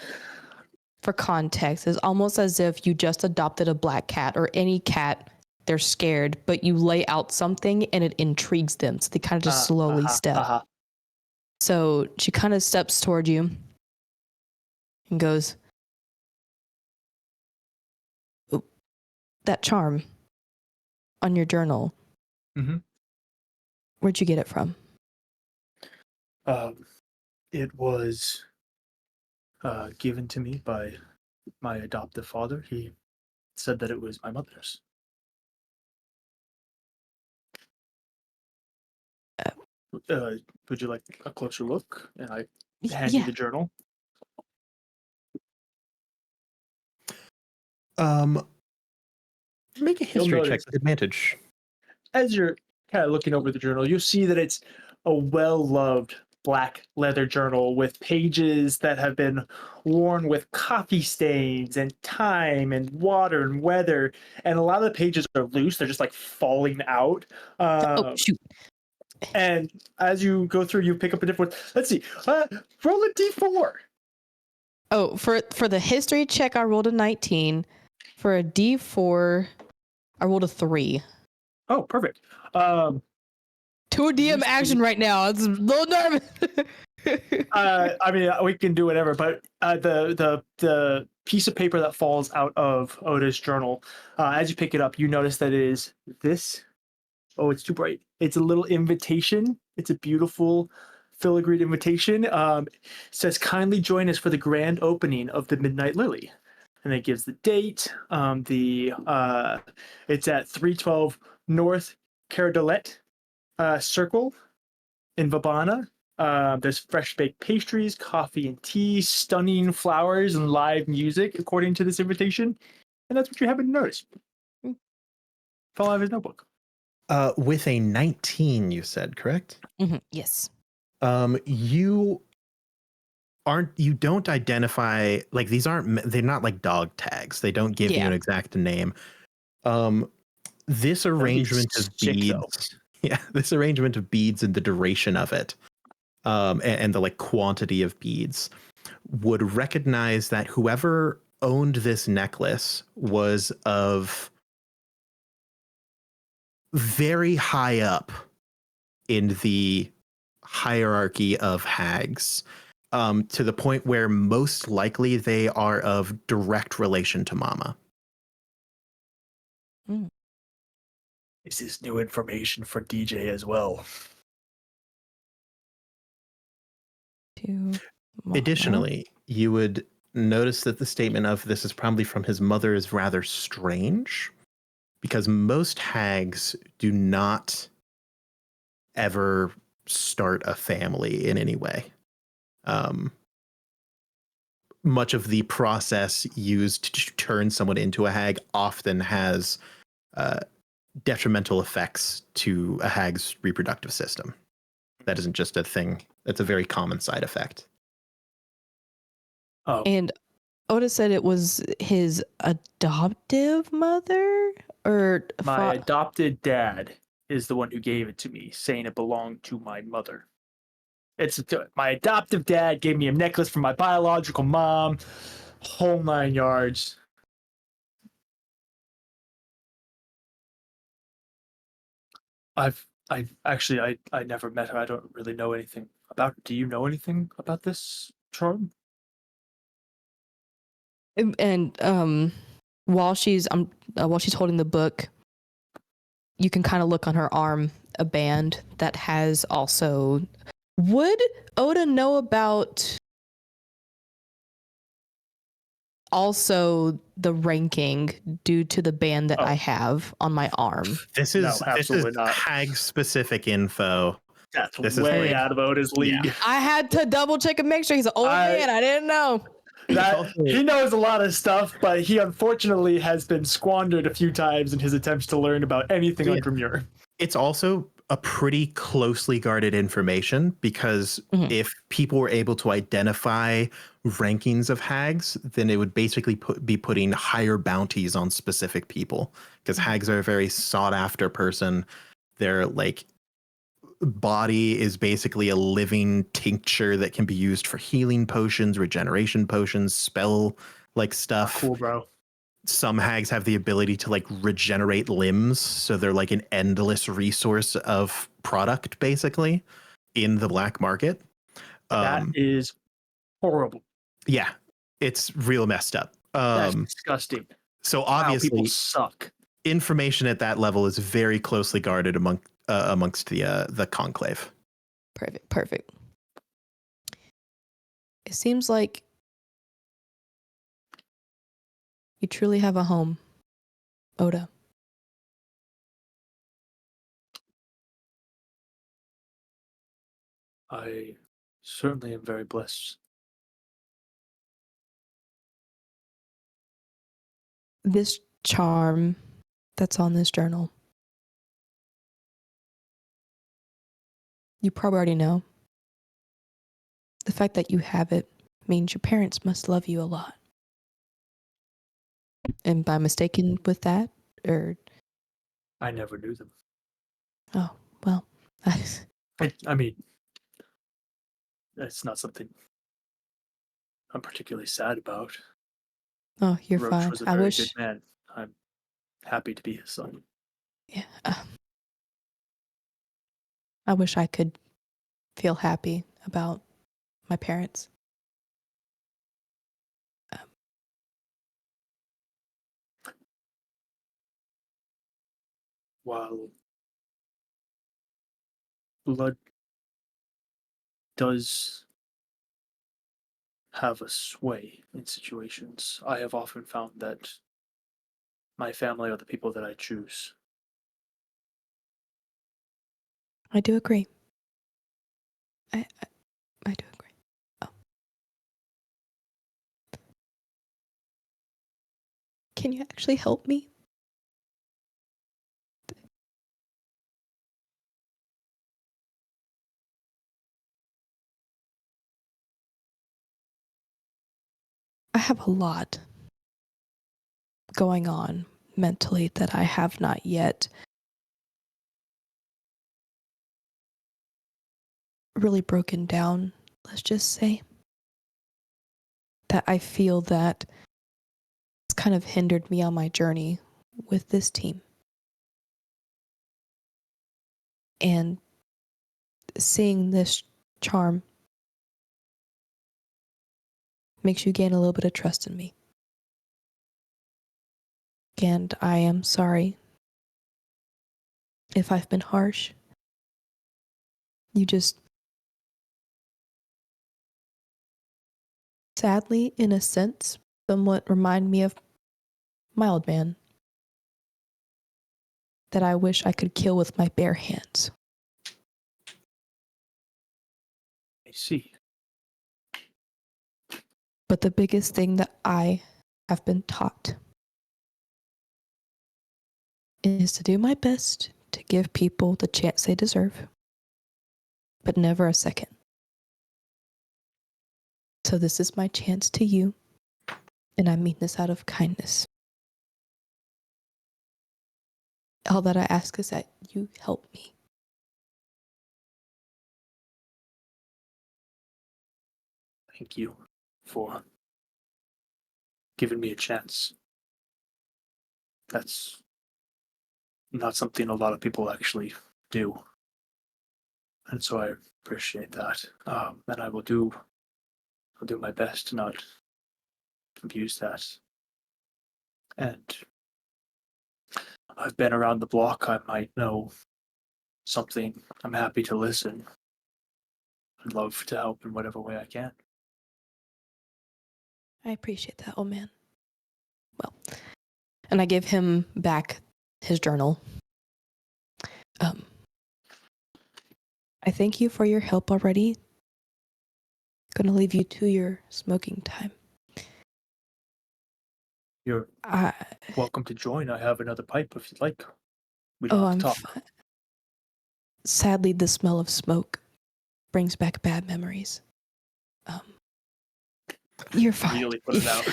for context, it's almost as if you just adopted a black cat or any cat. They're scared, but you lay out something and it intrigues them. So they kind of just slowly step. So she kind of steps toward you and goes, "Oh, that charm. on your journal. Mm-hmm. Where'd you get it from? It was given to me by my adoptive father. He said that it was my mother's. Would you like a closer look? And I hand you Yeah. the journal. Make a You'll history check notice- with advantage. As you're kind of looking over the journal, you'll see that it's a well-loved black leather journal with pages that have been worn with coffee stains and time and water and weather. And a lot of the pages are loose. They're just like falling out. Oh shoot. And as you go through, you pick up a different one. Let's see. Roll a d4. Oh, for the history check, I rolled a 19. For a D4, I rolled a 3. Oh, perfect. 2 DM action right now. It's a little nervous. I mean, we can do whatever, but the piece of paper that falls out of Oda's journal, as you pick it up, you notice that it is this. Oh, it's too bright. It's a little invitation. It's a beautiful filigreed invitation. It says, kindly join us for the grand opening of the Midnight Lily. And it gives the date. It's at 312 North Caradolet Circle in Vabana. There's fresh baked pastries, coffee and tea, stunning flowers, and live music, according to this invitation. And that's what you happen to notice. Fell out of his notebook. With a 19, you said, correct? Yes. You don't identify, like, they're not like dog tags. They don't give you an exact name. This arrangement of beads. Yeah, this arrangement of beads and the duration of it, and the like quantity of beads would recognize that whoever owned this necklace was of very high up in the hierarchy of hags, to the point where most likely they are of direct relation to Mama. This is new information for DJ as well. Additionally, you would notice that the statement of this is probably from his mother is rather strange, because most hags do not ever start a family in any way. Much of the process used to turn someone into a hag often has detrimental effects to a hag's reproductive system. That isn't just a thing. That's a very common side effect. Oh, And Oda said it was his adoptive mother or my adopted dad is the one who gave it to me, saying it belonged to my mother. It's my adoptive dad gave me a necklace from my biological mom. Whole 9 yards. I never met her. I don't really know anything about her. Do you know anything about this charm? and while she's holding the book, you can kind of look on her arm a band that has also. Would Oda know about also the ranking due to the band that I have on my arm? This No, is absolutely not. hag specific info. That's way out of Oda's league. I had to double check and make sure he's an old man. I didn't know. He knows a lot of stuff, but he unfortunately has been squandered a few times in his attempts to learn about anything on Grimure. It's also a pretty closely guarded information, because if people were able to identify rankings of hags, then it would basically be putting higher bounties on specific people, because hags are a very sought after person. They're like body is basically a living tincture that can be used for healing potions, regeneration potions, spell like stuff. Cool, bro. Some hags have the ability to like regenerate limbs, so they're like an endless resource of product basically in the black market. That is horrible. Yeah, it's real messed up. That's disgusting. So Wow, obviously people suck. information at that level is very closely guarded amongst the conclave. Perfect. It seems like you truly have a home, Oda. I certainly am very blessed. This charm that's on this journal, you probably already know. The fact that you have it means your parents must love you a lot. Am I mistaken with that? Or, I never knew them. oh, well, I mean, it's not something I'm particularly sad about. oh, you're Roach fine. was a I very wish, good man. I'm happy to be his son. yeah, I wish I could feel happy about my parents. While blood does have a sway in situations, I have often found that my family are the people that I choose. I do agree. I do agree. Oh. Can you actually help me? I have a lot going on mentally that I have not yet really broken down, let's just say. That I feel that it's kind of hindered me on my journey with this team. And seeing this charm makes you gain a little bit of trust in me. And I am sorry if I've been harsh. You just, sadly, in a sense, somewhat remind me of my old man that I wish I could kill with my bare hands. I see. But the biggest thing that I have been taught is to do my best to give people the chance they deserve, but never a second. So this is my chance to you, and I mean this out of kindness. All that I ask is that you help me. Thank you for giving me a chance. That's not something a lot of people actually do. And so I appreciate that. And I'll do my best to not abuse that. And I've been around the block. I might know something. I'm happy to listen. I'd love to help in whatever way I can. I appreciate that, old man. Well, and I give him back his journal. I thank you for your help already. Gonna leave you to your smoking time. You're welcome to join. I have another pipe if you'd like. We don't have to talk. Sadly, the smell of smoke brings back bad memories. You're fine. Really put it out.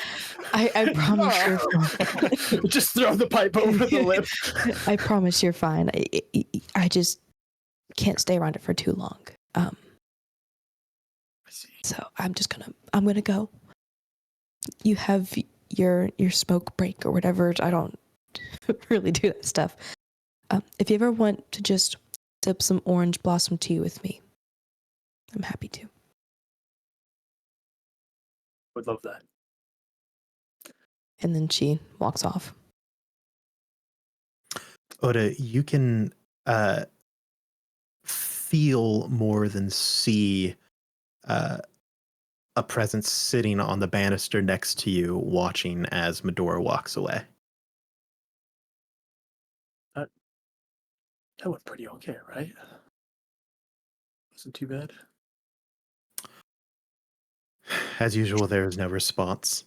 I promise you're fine. Just throw the pipe over the lip. I promise you're fine. I just can't stay around it for too long. I see. So I'm gonna go. You have your smoke break or whatever. I don't really do that stuff. If you ever want to just sip some orange blossom tea with me, I'm happy to. Would love that. And then she walks off. Oda, you can feel more than see a presence sitting on the banister next to you, watching as Medora walks away. That went pretty okay, right? Wasn't too bad. As usual, there is no response.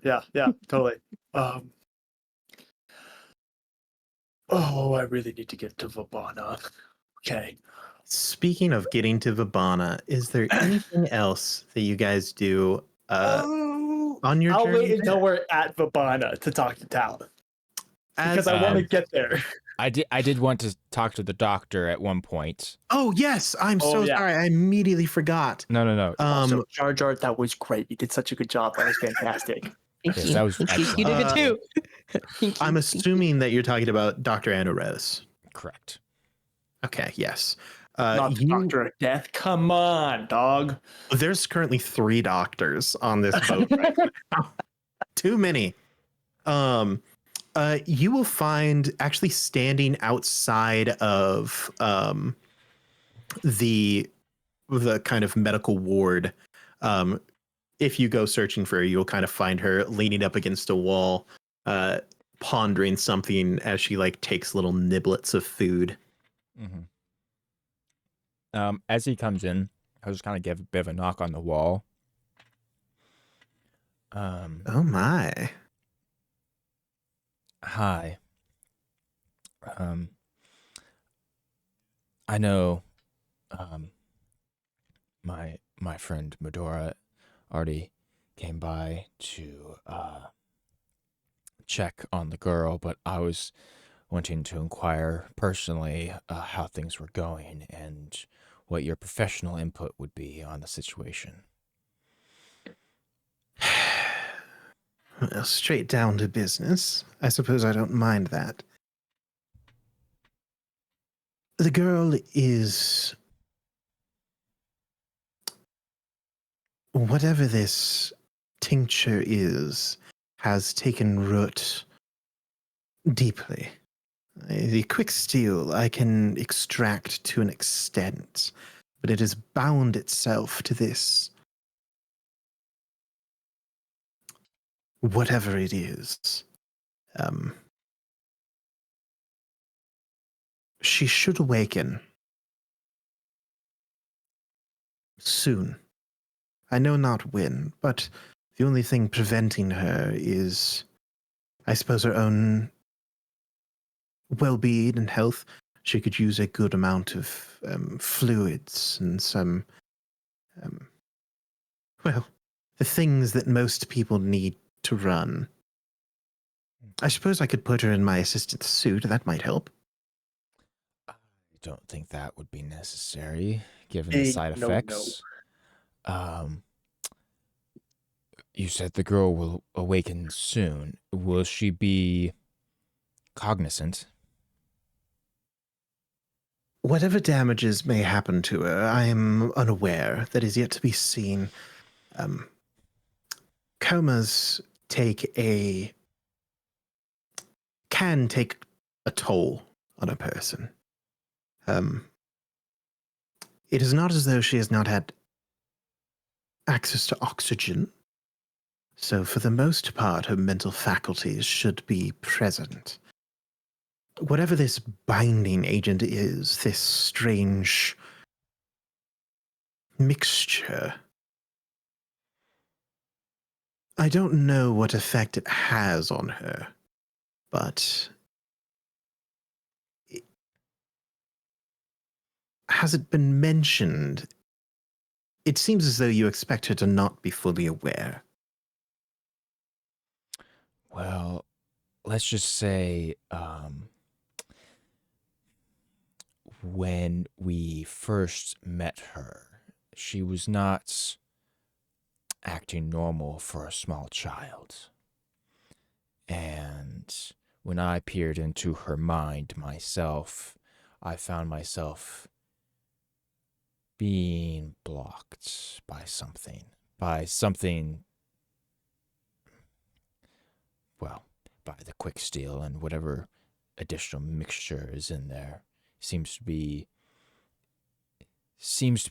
Yeah, totally. Oh, I really need to get to Vabana. Okay. Speaking of getting to Vabana, is there anything else that you guys do on your I'll journey? wait until we're at Vabana to talk to Tal because I want to get there. I did want to talk to the doctor at one point. Oh yes, I'm so yeah. sorry. I immediately forgot. No. Also, Jar Jar, that was great. You did such a good job. That was fantastic. Thank Yes, you. that was Thank you. You excellent. did it too. Thank you. I'm assuming that you're talking about Dr. Anna Rose. Correct. Okay, yes. Not the Doctor of Death. Come on, dog. There's currently 3 doctors on this boat right now. Too many. You will find actually standing outside of the kind of medical ward. If you go searching for her, you'll kind of find her leaning up against a wall, pondering something as she like takes little niblets of food. Mm-hmm. As he comes in, I'll just kind of give a bit of a knock on the wall. Oh my. Hi. I know my friend Medora already came by to check on the girl, but I was wanting to inquire personally how things were going and what your professional input would be on the situation. Well, straight down to business. I suppose I don't mind that. The girl is... Whatever this tincture is, has taken root deeply. The quick steel I can extract to an extent, but it has bound itself to this. Whatever it is. She should awaken soon. I know not when, but the only thing preventing her is, I suppose, her own well-being and health. She could use a good amount of fluids and some, well, the things that most people need to run. I suppose I could put her in my assistant's suit. That might help. I don't think that would be necessary, given the side No. effects. You said the girl will awaken soon. Will she be cognizant? Whatever damages may happen to her, I am unaware. That is yet to be seen. Comas can take a toll on a person. It is not as though she has not had access to oxygen. So for the most part, her mental faculties should be present. Whatever this binding agent is, this strange mixture, I don't know what effect it has on her, but has it been mentioned? It seems as though you expect her to not be fully aware. Well, let's just say when we first met her, she was not acting normal for a small child. And when I peered into her mind myself, I found myself being blocked by something, well, by the quick steel and whatever additional mixture is in there. Seems to be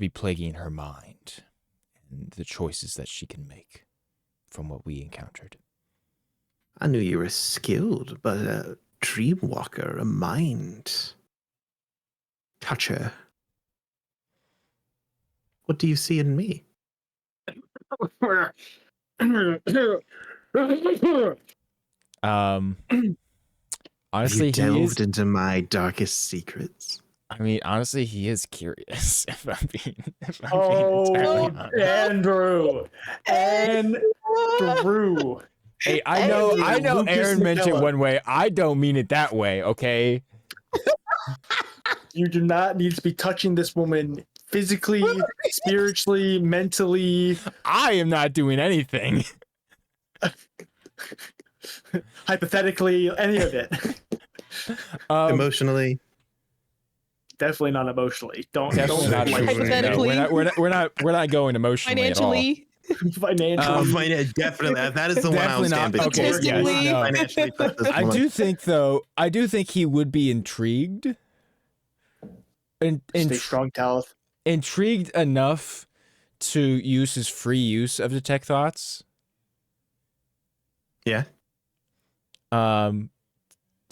plaguing her mind and the choices that she can make from what we encountered. I knew you were skilled, but a dream walker, a mind toucher. What do you see in me? Honestly, Have you he is, delved into my darkest secrets? I mean, honestly, he is curious. If I'm being Oh, entirely honest. Andrew. Hey, I know Lucas Aaron meant it McKellar. one way. I don't mean it that way, okay? You do not need to be touching this woman physically, spiritually, mentally, I am not doing anything. hypothetically, any of it. Emotionally? Definitely not emotionally. Don't Definitely not like emotionally. No, Hypothetically. we're not going emotionally Financially. financially. Definitely. That is the one I was Definitely not. standing Okay, for. yes, Statistically. no. Financially put this I woman. do think, though, he would be intrigued. Stay strong, Talith. Intrigued enough to use his free use of detect thoughts. Yeah. And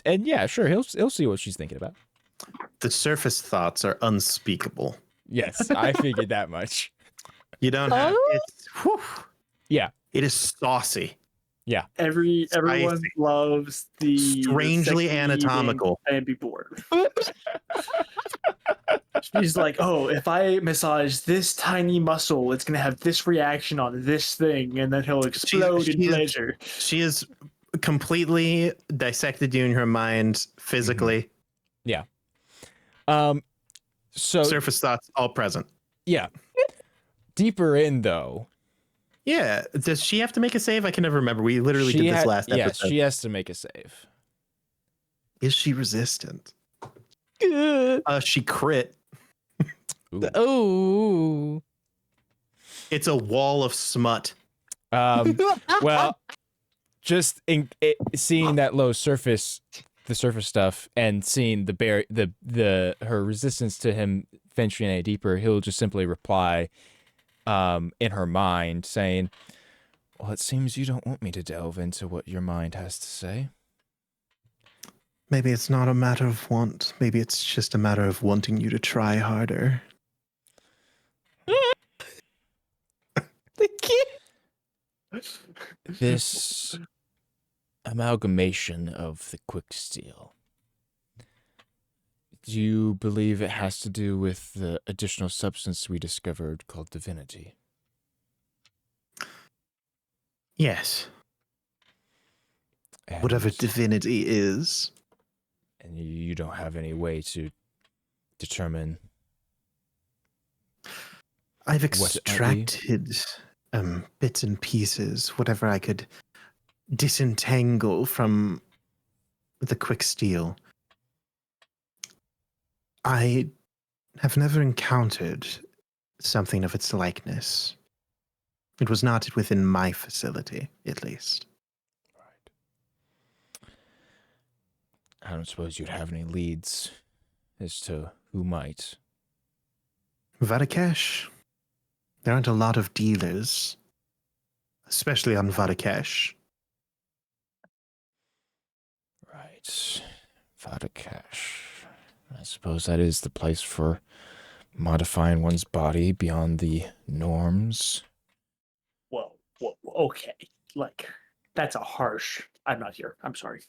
yeah, sure, he'll see what she's thinking about. The surface thoughts are unspeakable. Yes, I figured that much. You don't have it's whew, Yeah. it is saucy. Everyone Spicy. loves the Strangely sexy anatomical. and be bored. She's like, oh, if I massage this tiny muscle, it's gonna have this reaction on this thing, and then he'll explode in she is- pleasure. She is completely dissected you in her mind physically. So Surface thoughts all present. yeah. Deeper in though, Yeah. Does she have to make a save? I can never remember. We literally did this last yes, episode. she has to make a save. Is she resistant? She crit. Ooh. Oh. It's a wall of smut. Well, just seeing that low surface, the surface stuff, and seeing her resistance to him venturing any deeper, he'll just simply reply, in her mind, saying, "Well, it seems you don't want me to delve into what your mind has to say." Maybe it's not a matter of want. Maybe it's just a matter of wanting you to try harder. The kid. This amalgamation of the quick steel. Do you believe it has to do with the additional substance we discovered called divinity? Yes. And, Whatever divinity is. and you don't have any way to determine. I've What it might be? extracted bits and pieces, whatever I could disentangle from the quick steel. I have never encountered something of its likeness. It was not within my facility, at least. Right. I don't suppose you'd have any leads as to who might. Vadakesh. There aren't a lot of dealers, especially on Vadakesh. Right. Vadakesh. I suppose that is the place for modifying one's body beyond the norms. Whoa, okay. Like, that's a harsh. I'm not here. I'm sorry.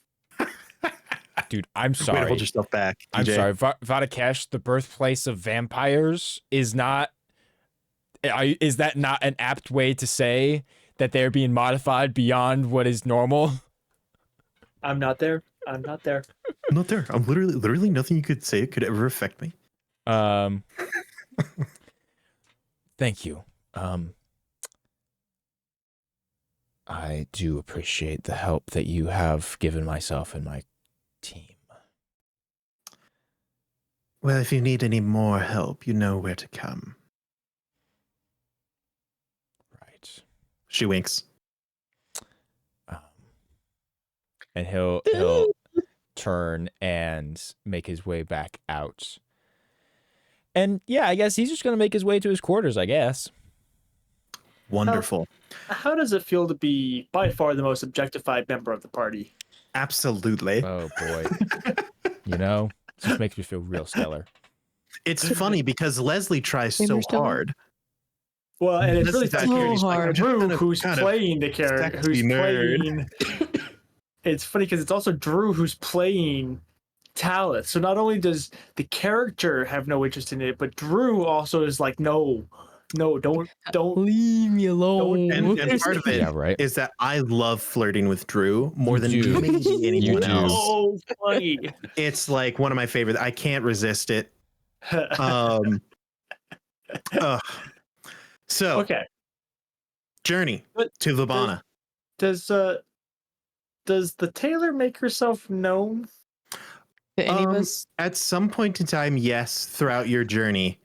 Dude, I'm Way to sorry. hold yourself back. I'm DJ. sorry. Vadakesh, the birthplace of vampires, is not. Is that not an apt way to say that they're being modified beyond what is normal? I'm not there. I'm not there. I'm not there. I'm literally nothing you could say could ever affect me. Thank you. I do appreciate the help that you have given myself and my team. Well, if you need any more help, you know where to come. Right. She winks. And he'll turn and make his way back out. And yeah, I guess he's just going to make his way to his quarters, I guess. Wonderful. How does it feel to be by far the most objectified member of the party? Absolutely. Oh, boy. You know, it just makes me feel real stellar. It's funny because Leslie tries Maybe so we're still- hard. Well, and it's This really is tough actually here. so hard. Drew, Kind of- who's kind of playing the character, who's sexy nerd. playing. It's funny because it's also Drew who's playing Talith. So not only does the character have no interest in it, but Drew also is like, no, don't. Leave me alone. And part of it Yeah, right. is that I love flirting with Drew more You than do. maybe anyone do. else. Oh, funny. It's like one of my favorite. I can't resist it. Um, so Okay. journey But to Vabana. Does the tailor make herself known? To any of Um, us? At some point in time, yes, throughout your journey,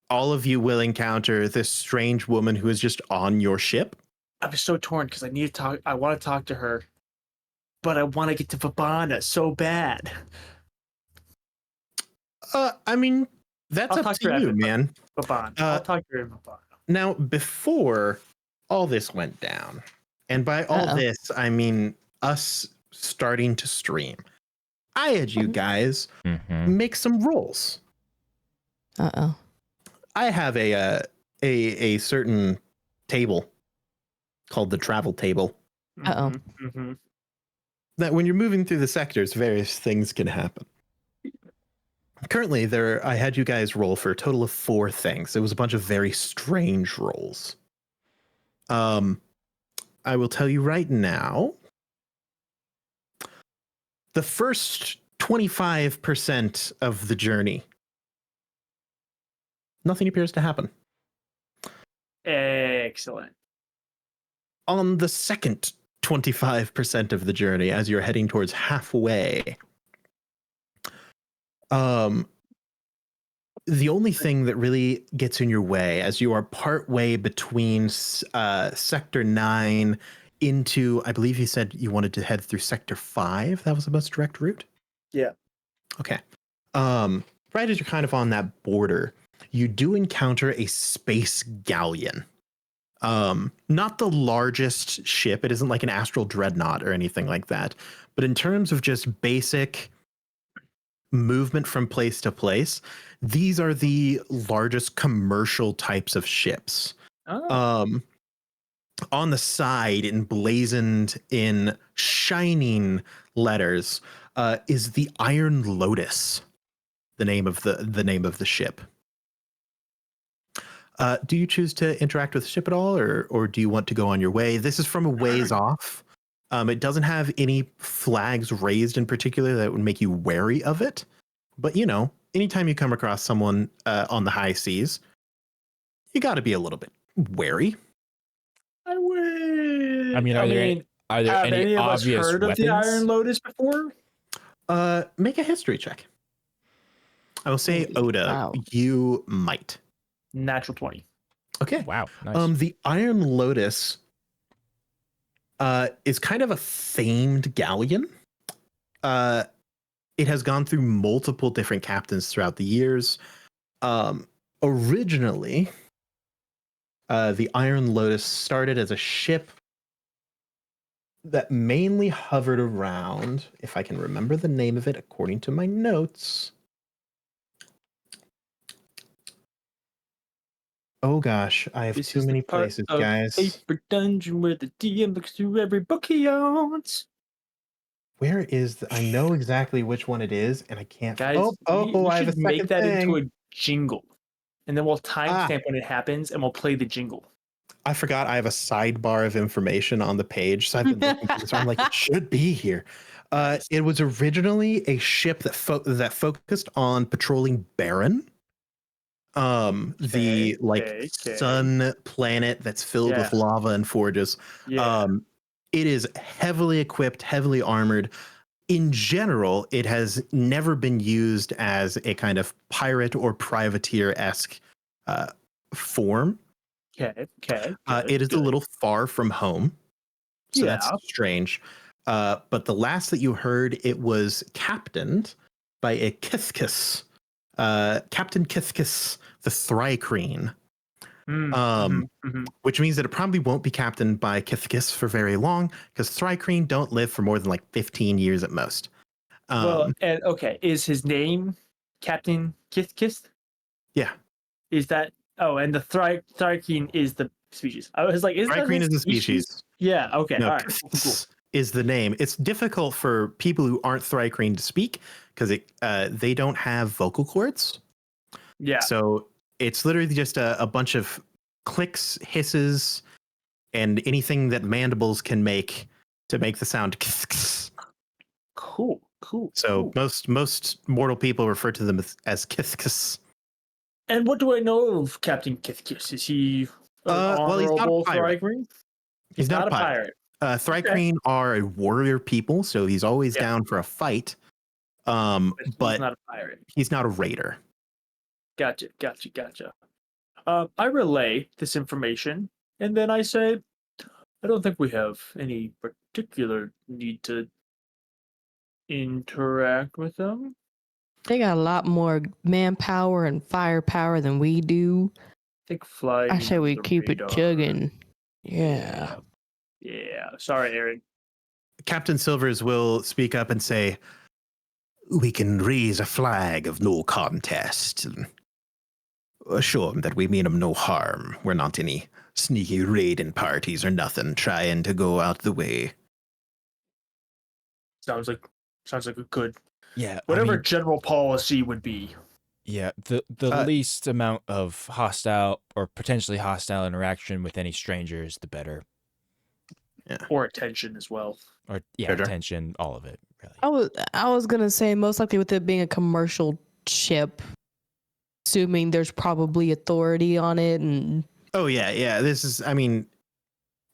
all of you will encounter this strange woman who is just on your ship. I'm so torn because I need to talk. I want to talk to her, but I want to get to Vabana so bad. I mean, that's I'll up talk to to her you, after. man. Vabana. I'll talk to her in Vabana. Now, before all this went down, and by all Uh-oh. this, I mean us starting to stream, I had you guys Mm-hmm. make some rolls. Uh-oh. I have a certain table called the travel table Uh-oh. Mm-hmm. that when you're moving through the sectors, various things can happen. Currently, I had you guys roll for a total of 4 things. It was a bunch of very strange rolls. I will tell you right now, the first 25% of the journey, nothing appears to happen. Excellent. On the second 25% of the journey, as you're heading towards halfway, the only thing that really gets in your way as you are partway between sector 9 into, I believe you said you wanted to head through sector 5. That was the most direct route. Yeah. Okay. Right as you're kind of on that border, you do encounter a space galleon. Not the largest ship. It isn't like an astral dreadnought or anything like that. But in terms of just basic movement from place to place, these are the largest commercial types of ships. Oh. On the side, emblazoned in shining letters, is the Iron Lotus, the name of the ship. Do you choose to interact with the ship at all, or do you want to go on your way? This is from a ways off. It doesn't have any flags raised in particular that would make you wary of it. But, you know, anytime you come across someone on the high seas, you got to be a little bit wary. I would. I mean, are there have any any of us obvious heard weapons? of the Iron Lotus before? Make a history check. I will say, Oda, Wow. you might. Natural 20. Okay. Wow, nice. The Iron Lotus is kind of a famed galleon. It has gone through multiple different captains throughout the years. Originally, the Iron Lotus started as a ship that mainly hovered around, if I can remember the name of it according to my notes. Oh gosh, I have This too is the many part places, of guys. Paper Dungeon where the DM looks through every book he owns. Where is I know exactly which one it is, and I can't. Guys, we I have a should make second that thing. into a jingle. And then we'll timestamp when it happens and we'll play the jingle. I forgot I have a sidebar of information on the page, so I've been looking for this. I'm like, it should be here. It was originally a ship that focused on patrolling Baron, the okay. sun planet that's filled with lava and forges. Yeah. It is heavily equipped, heavily armored. In general, it has never been used as a kind of pirate or privateer-esque form. Okay. It is a little far from home, so that's Yeah. strange. But the last that you heard, it was captained by a Kithkis, Captain Kithkis the Thrycreen, which means that it probably won't be captained by Kithkis for very long, because Thrycreen don't live for more than like 15 years at most. Well, and okay, is his name Captain Kithkis? Yeah. Is that? Oh, and the Thrycreen is the species. I was like, is that Thrycreen his is the species. Yeah. Okay. No, All right. Cool. is the name. It's difficult for people who aren't Thrycreen to speak because they don't have vocal cords. Yeah. So it's literally just a bunch of clicks, hisses, and anything that mandibles can make to make the sound. Cool. So most mortal people refer to them as Kithkis. And what do I know of Captain Kithkis? Is he well, he's not a honorable pirate. Thrycreen? He's not a pirate. Thrycreen are a warrior people, so he's always down for a fight. But he's not a pirate. He's not a raider. Gotcha. I relay this information, and then I say, I don't think we have any particular need to interact with them. They got a lot more manpower and firepower than we do. I think fly. I say we under the keep it radar. chugging. Yeah. Yeah. Sorry, Aaron. Captain Silvers will speak up and say, "We can raise a flag of no contest and assure them that we mean them no harm. We're not any sneaky raiding parties or nothing trying to go out the way." Sounds like a good Yeah. whatever general policy would be. Yeah, the least amount of hostile or potentially hostile interaction with any strangers, the better. Or attention as well. Or Sure. attention, all of it, really. I was gonna say most likely with it being a commercial ship, assuming there's probably authority on it and Oh yeah. This is, I mean,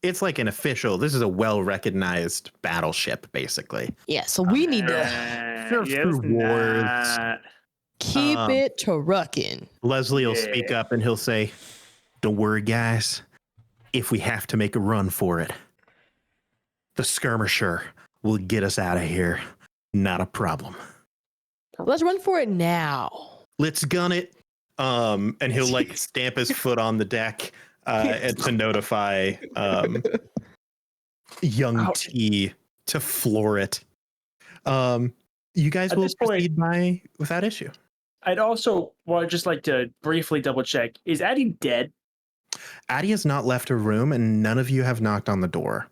it's like an official. This is a well-recognized battleship, basically. yeah, so we need to Sure, for wars. keep it trucking. Leslie will speak up and he'll say, "Don't worry, guys. If we have to make a run for it, the skirmisher will get us out of here. Not a problem. Let's run for it now. Let's gun it." And he'll like stamp his foot on the deck and to notify young Ouch. T to floor it. You guys At will this point- proceed without issue. I'd also just like to briefly double check. Is Addie dead? Addie has not left her room, and none of you have knocked on the door.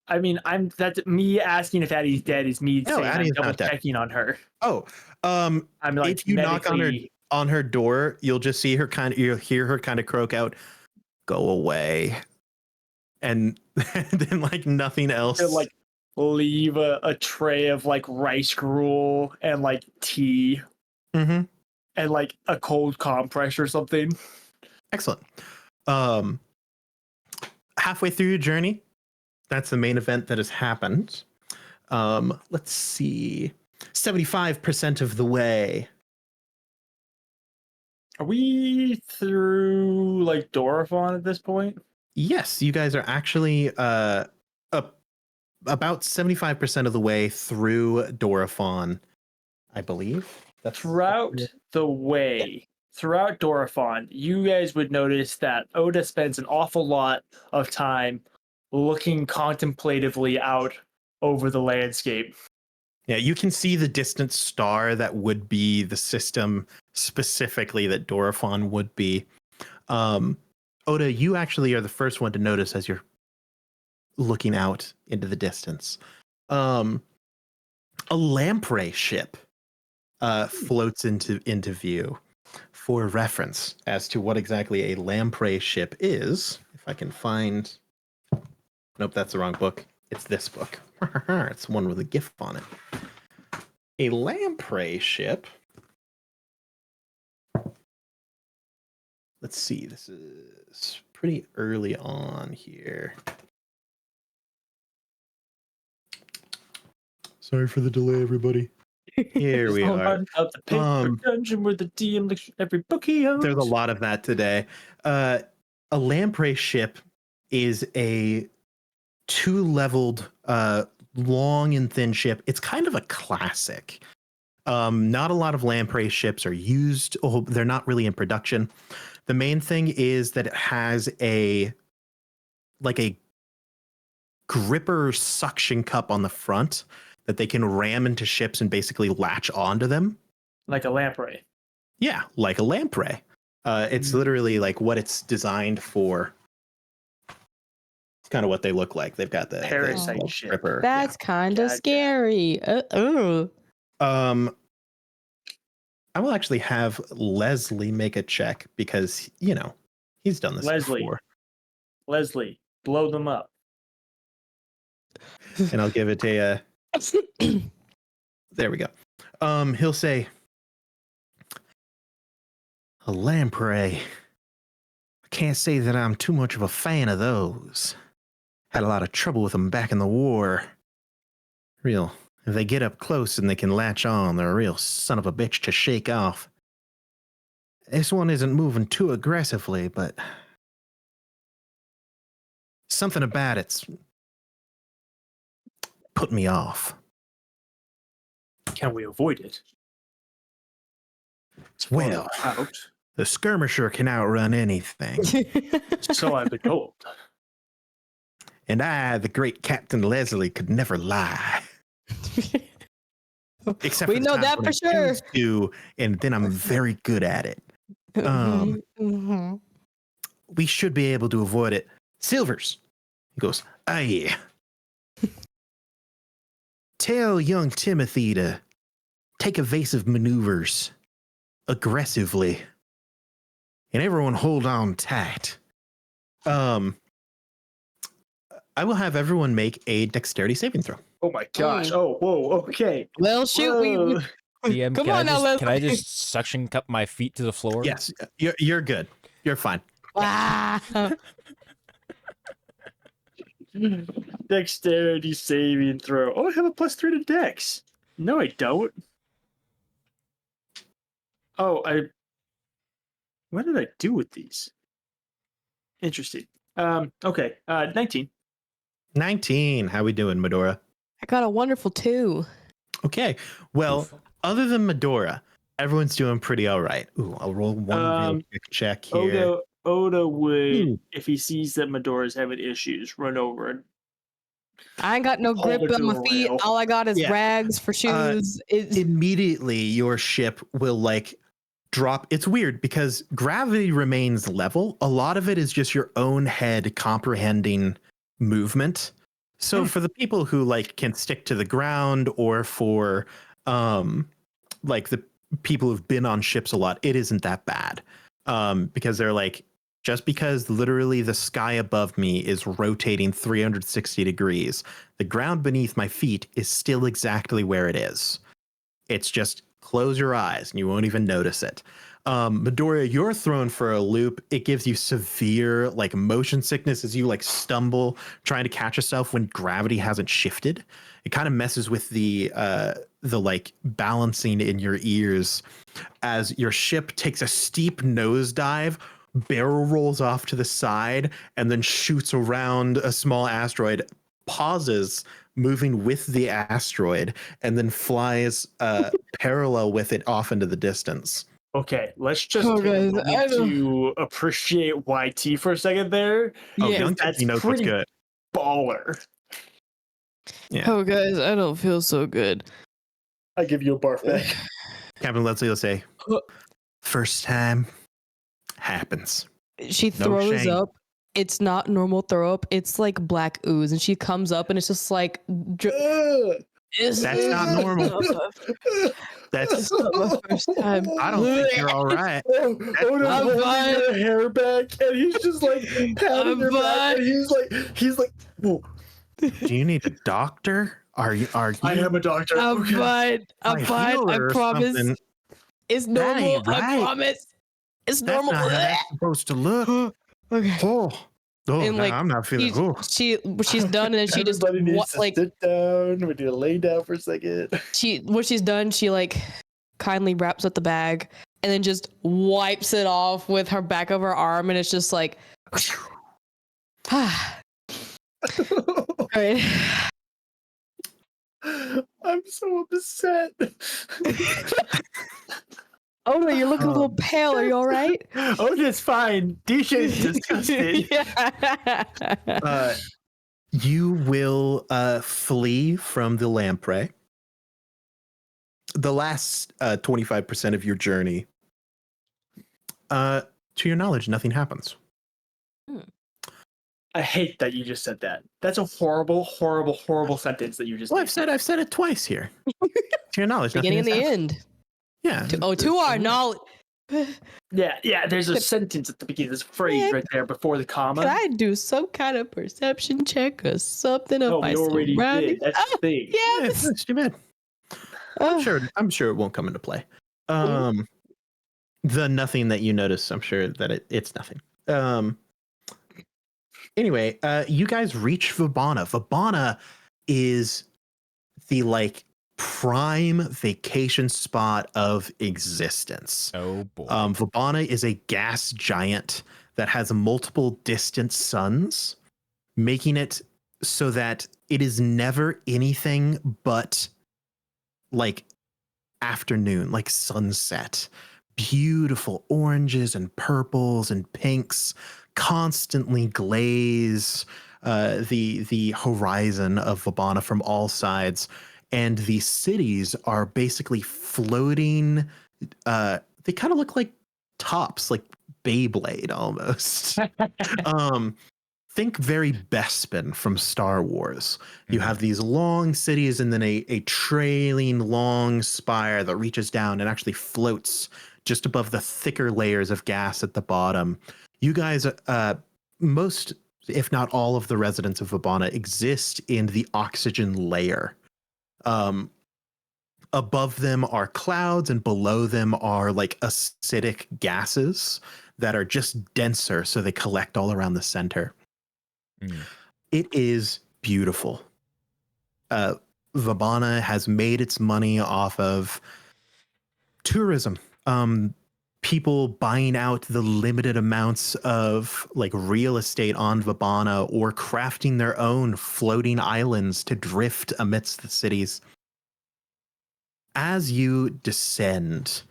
I mean, that's me asking if Addie's dead is me No, saying Addie's I'm double not dead. checking on her. Oh, I'm like, if you knock on her medically- on her door, you'll just see her you'll hear her kind of croak out, "Go away," and then like nothing else. to like leave a tray of like rice gruel and like tea Mm-hmm. and like a cold compress or something. Excellent. Halfway through your journey, that's the main event that has happened. Let's see, 75% of the way. Are we through like Dorifon at this point? Yes, you guys are actually about 75% of the way through Dorifon, I believe. That's Throughout the way, throughout Dorifon, you guys would notice that Oda spends an awful lot of time looking contemplatively out over the landscape. Yeah, you can see the distant star that would be the system specifically that Dorifon would be. Oda, you actually are the first one to notice as you're looking out into the distance. A lamprey ship floats into view. For reference as to what exactly a lamprey ship is, if I can find... Nope, that's the wrong book. It's this book. It's one with a GIF on it. A lamprey ship. Let's see. This is pretty early on here. Sorry for the delay, everybody. Here we are. Out the pit dungeon where the DM looks every book he owns. There's a lot of that today. A lamprey ship is a two-leveled long and thin ship. It's kind of a classic. Not a lot of lamprey ships are used. Oh, they're not really in production. The main thing is that it has a gripper suction cup on the front that they can ram into ships and basically latch onto them. Like a lamprey. Yeah, like a lamprey. It's literally like what it's designed for. It's kind of what they look like. They've got the Parasite little ship. gripper. That's kind of Gotcha. scary. I will actually have Leslie make a check because, he's done this Leslie. before. Leslie, blow them up. And I'll give it a there we go. He'll say, a lamprey. I can't say that I'm too much of a fan of those. Had a lot of trouble with them back in the war. If they get up close and they can latch on, they're a real son of a bitch to shake off. This one isn't moving too aggressively, but something about it's put me off. Can we avoid it? Well, Out. the skirmisher can outrun anything. So I've been told. And I, the great Captain Leslie, could never lie. Except We for the know times that when for I sure. choose to, and then I'm very good at it. Mhm. We should be able to avoid it. Silvers. He goes, aye. Tell young Timothy to take evasive maneuvers aggressively. And everyone hold on tight. I will have everyone make a dexterity saving throw. Oh my gosh. Oh, whoa. Okay. Well, shoot, we Whoa. DM, Come can I on now, just, can I Leslie. just suction cup my feet to the floor? Yes, you're good. You're fine. wow. Dexterity saving throw. Oh, I have a +3 to dex. No, I don't. Oh, what did I do with these? Interesting. Okay. 19. 19. How we doing, Medora? I got a wonderful 2. Okay. Well, other than Medora, everyone's doing pretty all right. Ooh, I'll roll one real quick check here. Oda would, Ooh. if he sees that Medora's having issues, run over and I ain't got no Hold grip her on to my the feet. rail. All I got is Yeah. rags for shoes. Immediately, your ship will drop. It's weird because gravity remains level. A lot of it is just your own head comprehending movement. So for the people who can stick to the ground, or for the people who've been on ships a lot, it isn't that bad. Because they're just because literally the sky above me is rotating 360 degrees, the ground beneath my feet is still exactly where it is. It's just close your eyes and you won't even notice it. Medora, you're thrown for a loop. It gives you severe motion sickness as you stumble trying to catch yourself when gravity hasn't shifted. It kind of messes with the balancing in your ears as your ship takes a steep nosedive, barrel rolls off to the side, and then shoots around a small asteroid, pauses, moving with the asteroid, and then flies parallel with it off into the distance. Okay, let's just Oh, take a guys, I moment don't- to appreciate YT for a second there. Oh, Yeah. young That's Timothy knows what's pretty good. baller. Yeah. Oh, guys, I don't feel so good. I give you a barf back. Captain Leslie will say, first time happens. She No throws shame. up. It's not normal throw up. It's like black ooze, and she comes up, and it's just like. That's not normal. That's It's not my first time. I don't think you're all right. Oda's I'm holding fine. her hair back, and he's just patting I'm her back, fine. and he's like, "Whoa, Do you need a doctor? Are you I am a doctor." I'm Okay. fine. I'm my fine. I healer or promise. something? It's That normal. ain't I right. promise. It's That's normal. not how that's supposed to look. Okay. Oh, And, no, I'm not feeling. She's done, and then she just Everybody needs to like sit down. We need to lay down for a second. when she's done, she kindly wraps up the bag and then just wipes it off with her back of her arm, and it's just like, all right. I'm so upset. Oh no, you're looking a little pale. Are you all right? Oh, that's fine. Disha is disgusted. Yeah. You will flee from the lamprey. The last 25% of your journey, to your knowledge, nothing happens. I hate that you just said that. That's a horrible, horrible, horrible sentence that you just Well, made. I've said it twice here. To your knowledge, Beginning and nothing the has happened. end. Yeah. To our knowledge. Yeah, there's a sentence at the beginning, there's a phrase right there before the comma. Can I do some kind of perception check or something of No, my we already surroundings? did. That's the thing. Yeah. Yeah, it's too bad. I'm sure it won't come into play. The nothing that you notice, I'm sure that it's nothing. Anyway, you guys reach Vabana. Vabana is the like prime vacation spot of existence. Oh boy. Vabana is a gas giant that has multiple distant suns, making it so that it is never anything but like afternoon, like sunset. Beautiful oranges and purples and pinks constantly glaze the horizon of Vabana from all sides, and the cities are basically floating. They kind of look like tops, like Beyblade almost. Think very Bespin from Star Wars. You have these long cities and then a trailing long spire that reaches down and actually floats just above the thicker layers of gas at the bottom. You guys, most, if not all of the residents of Vabana exist in the oxygen layer. Above them are clouds and below them are like acidic gases that are just denser, so they collect all around the center. It is beautiful. Vabana has made its money off of tourism. People buying out the limited amounts of like real estate on Vabana or crafting their own floating islands to drift amidst the cities. As you descend,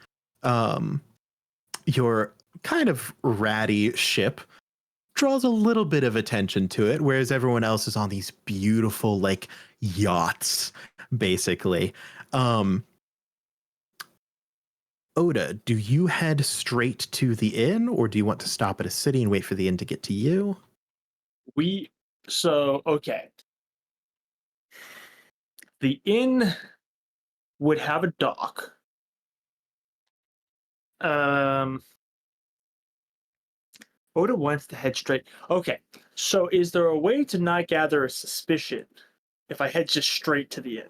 your kind of ratty ship draws a little bit of attention to it, whereas everyone else is on these beautiful like yachts, basically. Oda, do you head straight to the inn, or do you want to stop at a city and wait for the inn to get to you? Okay. The inn would have a dock. Oda wants to head straight. Okay, so is there a way to not gather a suspicion if I head just straight to the inn?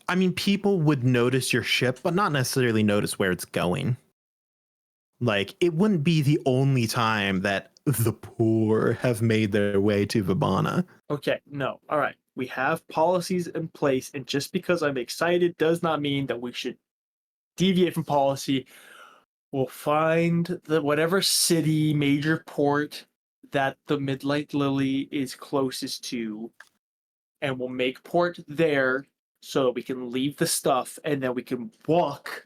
I mean, people would notice your ship, but not necessarily notice where it's going. Like, it wouldn't be the only time that the poor have made their way to Vabana. Okay, no. All right. We have policies in place, and just because I'm excited does not mean that we should deviate from policy. We'll find the whatever city, major port that the Midnight Lily is closest to, and we'll make port there so we can leave the stuff, and then we can walk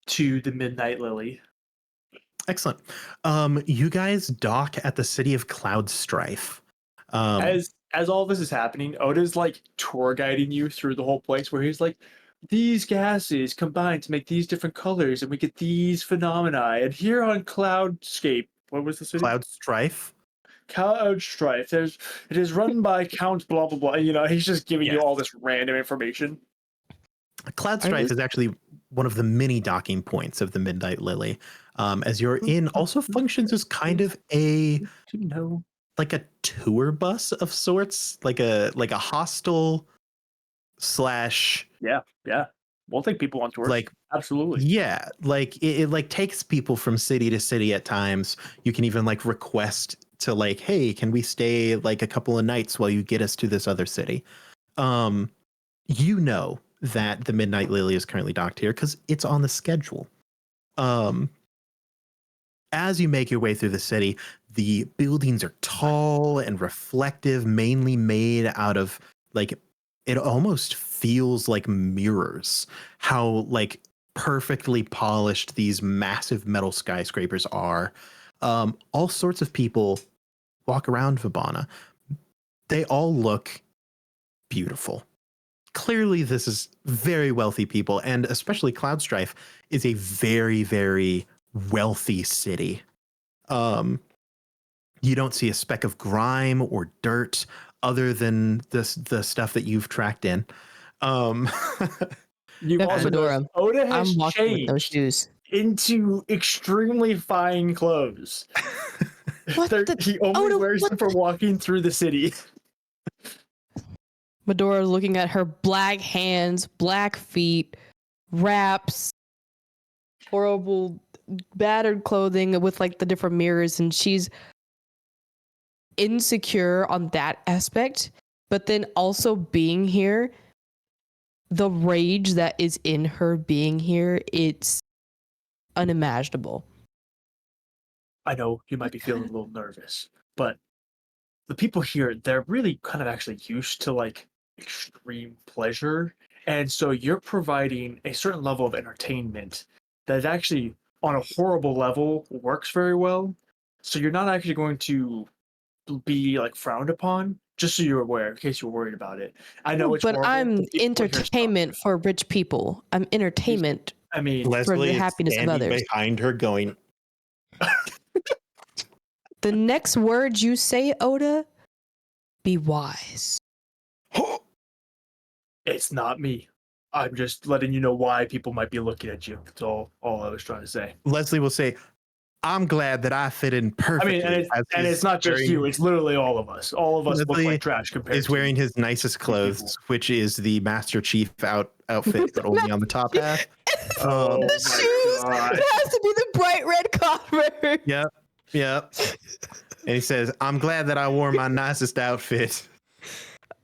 to the Midnight Lily. Excellent. You guys dock at the city of Cloudstrife. As all this is happening, Oda's like tour guiding you through the whole place, where he's like, these gases combine to make these different colors, and we get these phenomena. And here on Cloudscape, what was the city? Cloudstrife. Cloudstrife. It is run by Count blah blah blah. You know, he's just giving you all this random information. Cloudstrife is actually one of the many docking points of the Midnight Lily. As your inn also functions as kind of like a tour bus of sorts, like a hostel slash. Yeah. We'll take people on tours. Like, absolutely. Yeah, like it like takes people from city to city at times. You can even like request to like, hey, can we stay like a couple of nights while you get us to this other city? You know that the Midnight Lily is currently docked here because it's on the schedule. as you make your way through the city, the buildings are tall and reflective, mainly made out of like, it almost feels like mirrors. How like perfectly polished these massive metal skyscrapers are. All sorts of people walk around Vibana. They all look beautiful. Clearly, this is very wealthy people, and especially Cloudstrife is a very, very wealthy city. You don't see a speck of grime or dirt other than the stuff that you've tracked in. You That's also Fedora. notice Oda has I'm walking with those changed shoes. into extremely fine clothes. What the- He only Oda, wears what them for walking through the city. Medora looking at her black hands, black feet, wraps, horrible, battered clothing with like the different mirrors, and she's insecure on that aspect. But then also being here, the rage that is in her being here, it's unimaginable. I know you might be feeling a little nervous, but the people here, they're really kind of actually used to like extreme pleasure. And so you're providing a certain level of entertainment that actually, on a horrible level, works very well. So you're not actually going to be like frowned upon, just so you're aware, in case you're worried about it. I know it's But horrible. I'm but people here entertainment suffer. for rich people. I'm entertainment. I mean, Leslie the is happiness of standing others. behind her, going, The next words you say, Oda, be wise. it's not me. I'm just letting you know why people might be looking at you. That's all I was trying to say. Leslie will say, "I'm glad that I fit in I perfectly." mean, and it's not just you. It's literally all of us. All of us look Leslie like trash compared is to wearing his nicest clothes, people. which is the Master Chief outfit, but only on the top half. Oh Um, my shoes. God. It has to be the bright red Converse. Yep. And he says, "I'm glad that I wore my nicest outfit.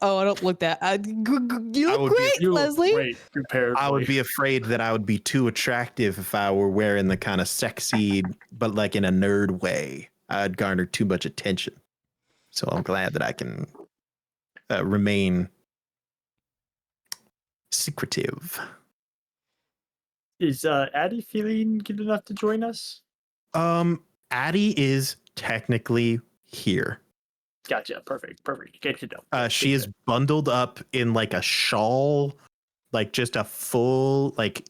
Oh, I don't look that. You I look would be- great, You look Leslie. great compared. I would be afraid that I would be too attractive if I were wearing the kind of sexy, but like in a nerd way. I'd garner too much attention. So I'm glad that I can remain secretive." Is Addie feeling good enough to join us? Addie is technically here. Gotcha. Perfect. Good to know. She is bundled up in like a shawl, like just a full like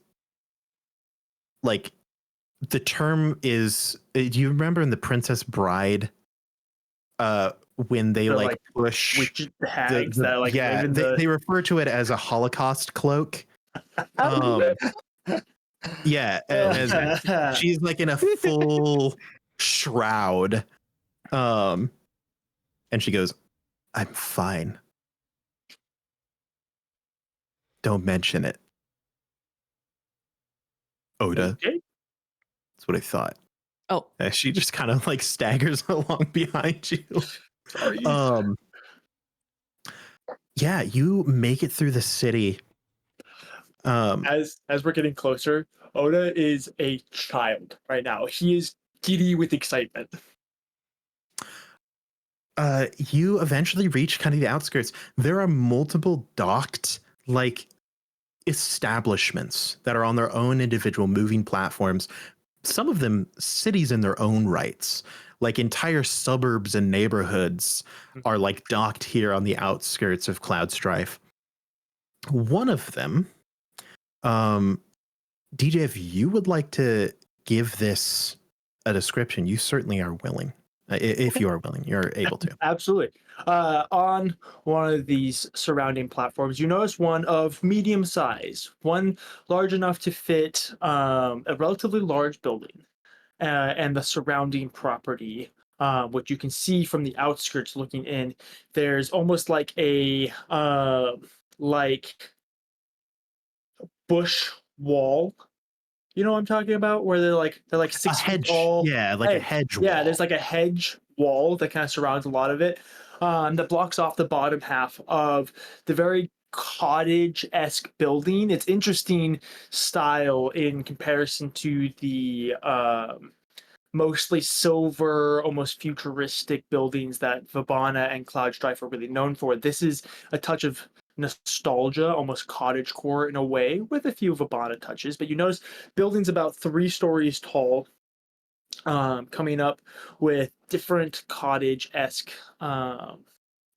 the term is. Do you remember in The Princess Bride? When they The, like push Witch hags that like yeah, live in they refer to it as a Holocaust cloak. Yeah, as she's like in a full shroud. And she goes, "I'm fine. Don't mention it." Oda. Okay. That's what I thought. Oh. She just kind of like staggers along behind you. Sorry. Yeah, you make it through the city. As we're getting closer, Oda is a child right now. He is giddy with excitement. You eventually reach kind of the outskirts. There are multiple docked like establishments that are on their own individual moving platforms. Some of them cities in their own rights, like entire suburbs and neighborhoods are like docked here on the outskirts of Cloudstrife. One of them, DJ, if you would like to give this a description, you certainly are willing. If you are willing, you're able to. Absolutely. On one of these surrounding platforms, you notice one of medium size, one large enough to fit a relatively large building and the surrounding property, which you can see from the outskirts looking in. There's almost like a bush wall. You know what I'm talking about? Where they're like 6 feet tall. Yeah, like a hedge wall. Yeah, there's like a hedge wall that kind of surrounds a lot of it, that blocks off the bottom half of the very cottage-esque building. It's interesting style in comparison to the mostly silver, almost futuristic buildings that Vabana and Cloudstrife are really known for. This is a touch of nostalgia, almost cottagecore in a way, with a few Vabana touches. But you notice buildings about 3 stories tall, coming up with different cottage-esque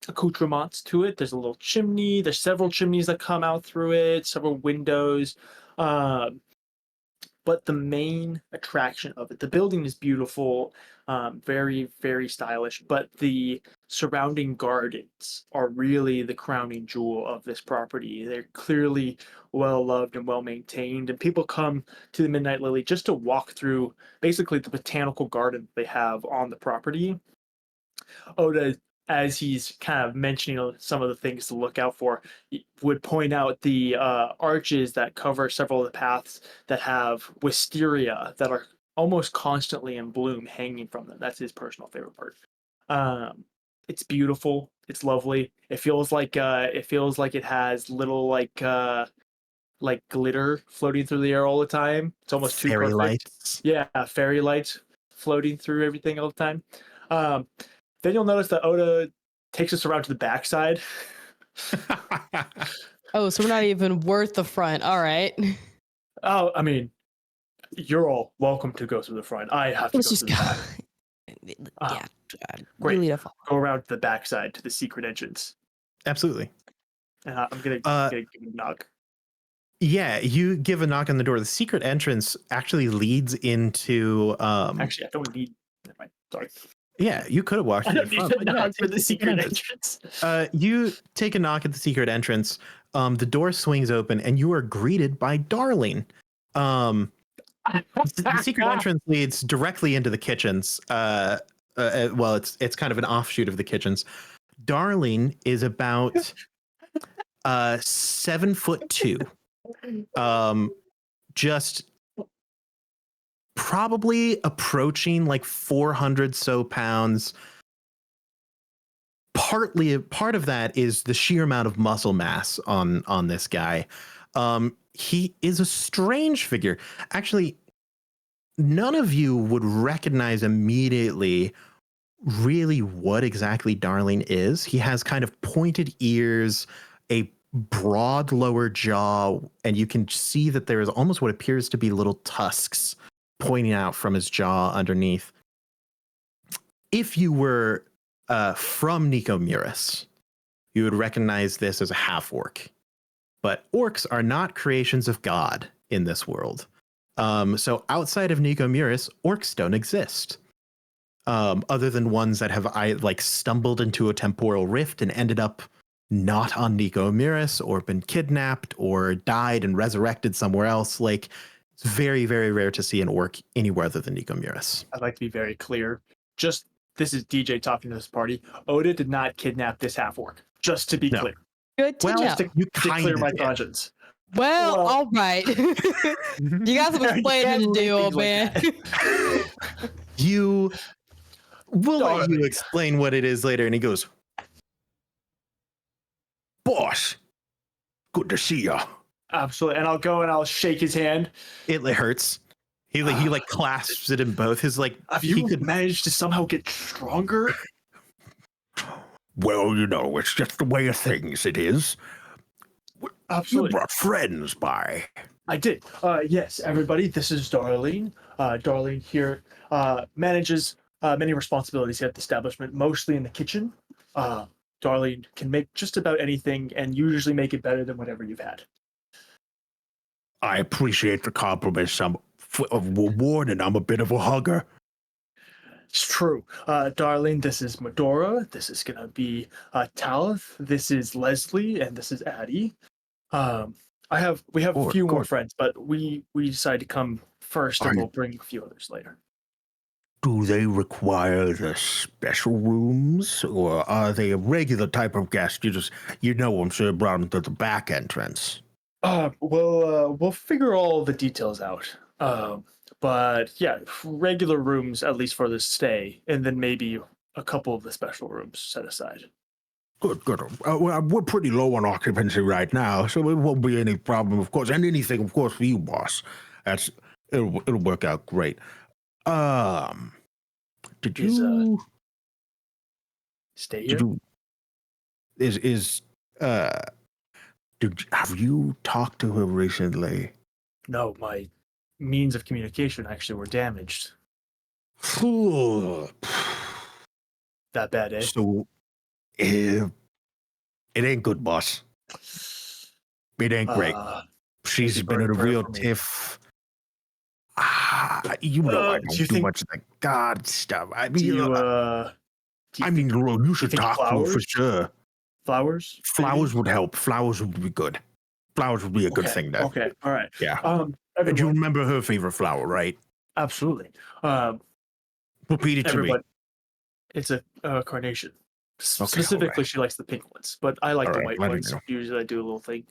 accoutrements to it. There's a little chimney. There's several chimneys that come out through it, several windows. But the main attraction of it, the building is beautiful, very, very stylish, but the surrounding gardens are really the crowning jewel of this property. They're clearly well loved and well maintained, and people come to the Midnight Lily just to walk through basically the botanical garden they have on the property. Oda, as he's kind of mentioning some of the things to look out for, would point out the arches that cover several of the paths that have wisteria that are almost constantly in bloom hanging from them. That's his personal favorite part. It's beautiful. It's lovely. It feels like it has little like glitter floating through the air all the time. It's almost too Fairy perfect. lights. Yeah, fairy lights floating through everything all the time. Then you'll notice that Oda takes us around to the backside. Oh, so we're not even worth the front. All right. Oh, I mean, you're all welcome to go through the front. I have to Let's go just through go. the back. Yeah. Great. Really tough. Go around to the backside to the secret entrance. Absolutely. And I'm gonna give it a knock. Yeah, you give a knock on the door. The secret entrance actually leads into. Actually, I don't need. Never mind. Sorry. Yeah, you could have walked I through don't the need front. to but yeah, knock for take the secret entrance. You take a knock at the secret entrance. The door swings open, and you are greeted by Darling. The secret entrance leads directly into the kitchens. Well, it's kind of an offshoot of the kitchens. Darling is about 7'2". Just probably approaching like 400 so pounds. Part of that is the sheer amount of muscle mass on this guy. He is a strange figure. Actually, none of you would recognize immediately really what exactly Darling is. He has kind of pointed ears, a broad lower jaw, and you can see that there is almost what appears to be little tusks pointing out from his jaw underneath. If you were from Nico Muris, you would recognize this as a half-orc. But orcs are not creations of God in this world. So outside of Nico Muris, orcs don't exist. Other than ones that have stumbled into a temporal rift and ended up not on Nico Muris, or been kidnapped, or died and resurrected somewhere else. Like, it's very, very rare to see an orc anywhere other than Nico Muris. I'd like to be very clear. Just this is DJ talking to this party. Oda did not kidnap this half orc. Just to be No. clear. Good to know. You To clear kind my of conscience. Well, Well- all right. You got some You explaining can't to look do, at old things man. like we'll let Darling. you explain what it is later. And he goes, "Boss, good to see ya." Absolutely. And I'll go and I'll shake his hand. It hurts. He clasps it in both. His Have he you could. managed to somehow get stronger? Well, it's just the way of things, it is. You Absolutely. brought friends by. I did. Yes, everybody, this is Darlene. Darlene here manages many responsibilities here at the establishment, mostly in the kitchen. Darlene can make just about anything and usually make it better than whatever you've had. I appreciate the compliments. I'm of reward, and I'm a bit of a hugger. It's true. Darlene, this is Medora. This is going to be Talith. This is Leslie, and this is Addie. We have a few more Good. friends, but we decided to come first, and we'll bring a few others later. Do they require the special rooms, or are they a regular type of guest? I'm sure brought them to the back entrance. We'll figure all the details out. But yeah, regular rooms at least for the stay, and then maybe a couple of the special rooms set aside. Good. Well, we're pretty low on occupancy right now, so it won't be any problem, of course. And anything, of course, for you, boss. It'll work out great. Did Is, you Stay here. did you have you talked to her recently? No, my means of communication actually were damaged. So That bad, eh? it ain't good, boss. It ain't great. She's you been burn in a prayer real for me. tiff. You know I do don't you do think- much of the God stuff. I Do mean, you, you should think talk to her for flowers? sure. flowers? Flowers would help. Flowers would be good. Flowers would be a good Okay, thing there. Okay, all right. Yeah. And you Everyone, remember her favorite flower, right? absolutely. Repeat it to me. Everybody, it's a carnation. Okay, Specifically, alright. she likes the pink ones, but I like the Alright, white let me ones. know. Usually, I do a little thing.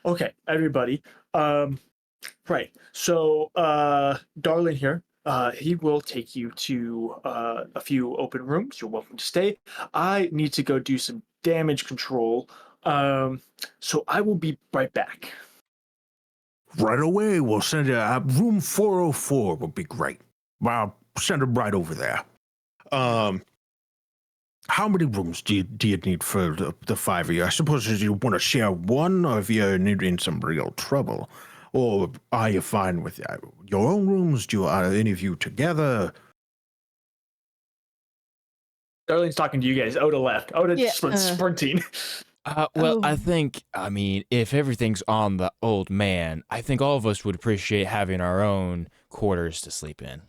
Okay, everybody. Right. So, Darling here. He will take you to a few open rooms. You're welcome to stay. I need to go do some damage control. So I will be right back. Right away, we'll send you room 404 would be great. I'll send her right over there. How many rooms do you need for the five of you? I suppose you want to share one, or if you're in some real trouble, or are you fine with your own rooms? Are any of you together? Darling's talking to you guys. Oda left. Oda Yeah, just went sprinting. Well, I Oh. think, I mean, if everything's on the old man, I think all of us would appreciate having our own quarters to sleep in.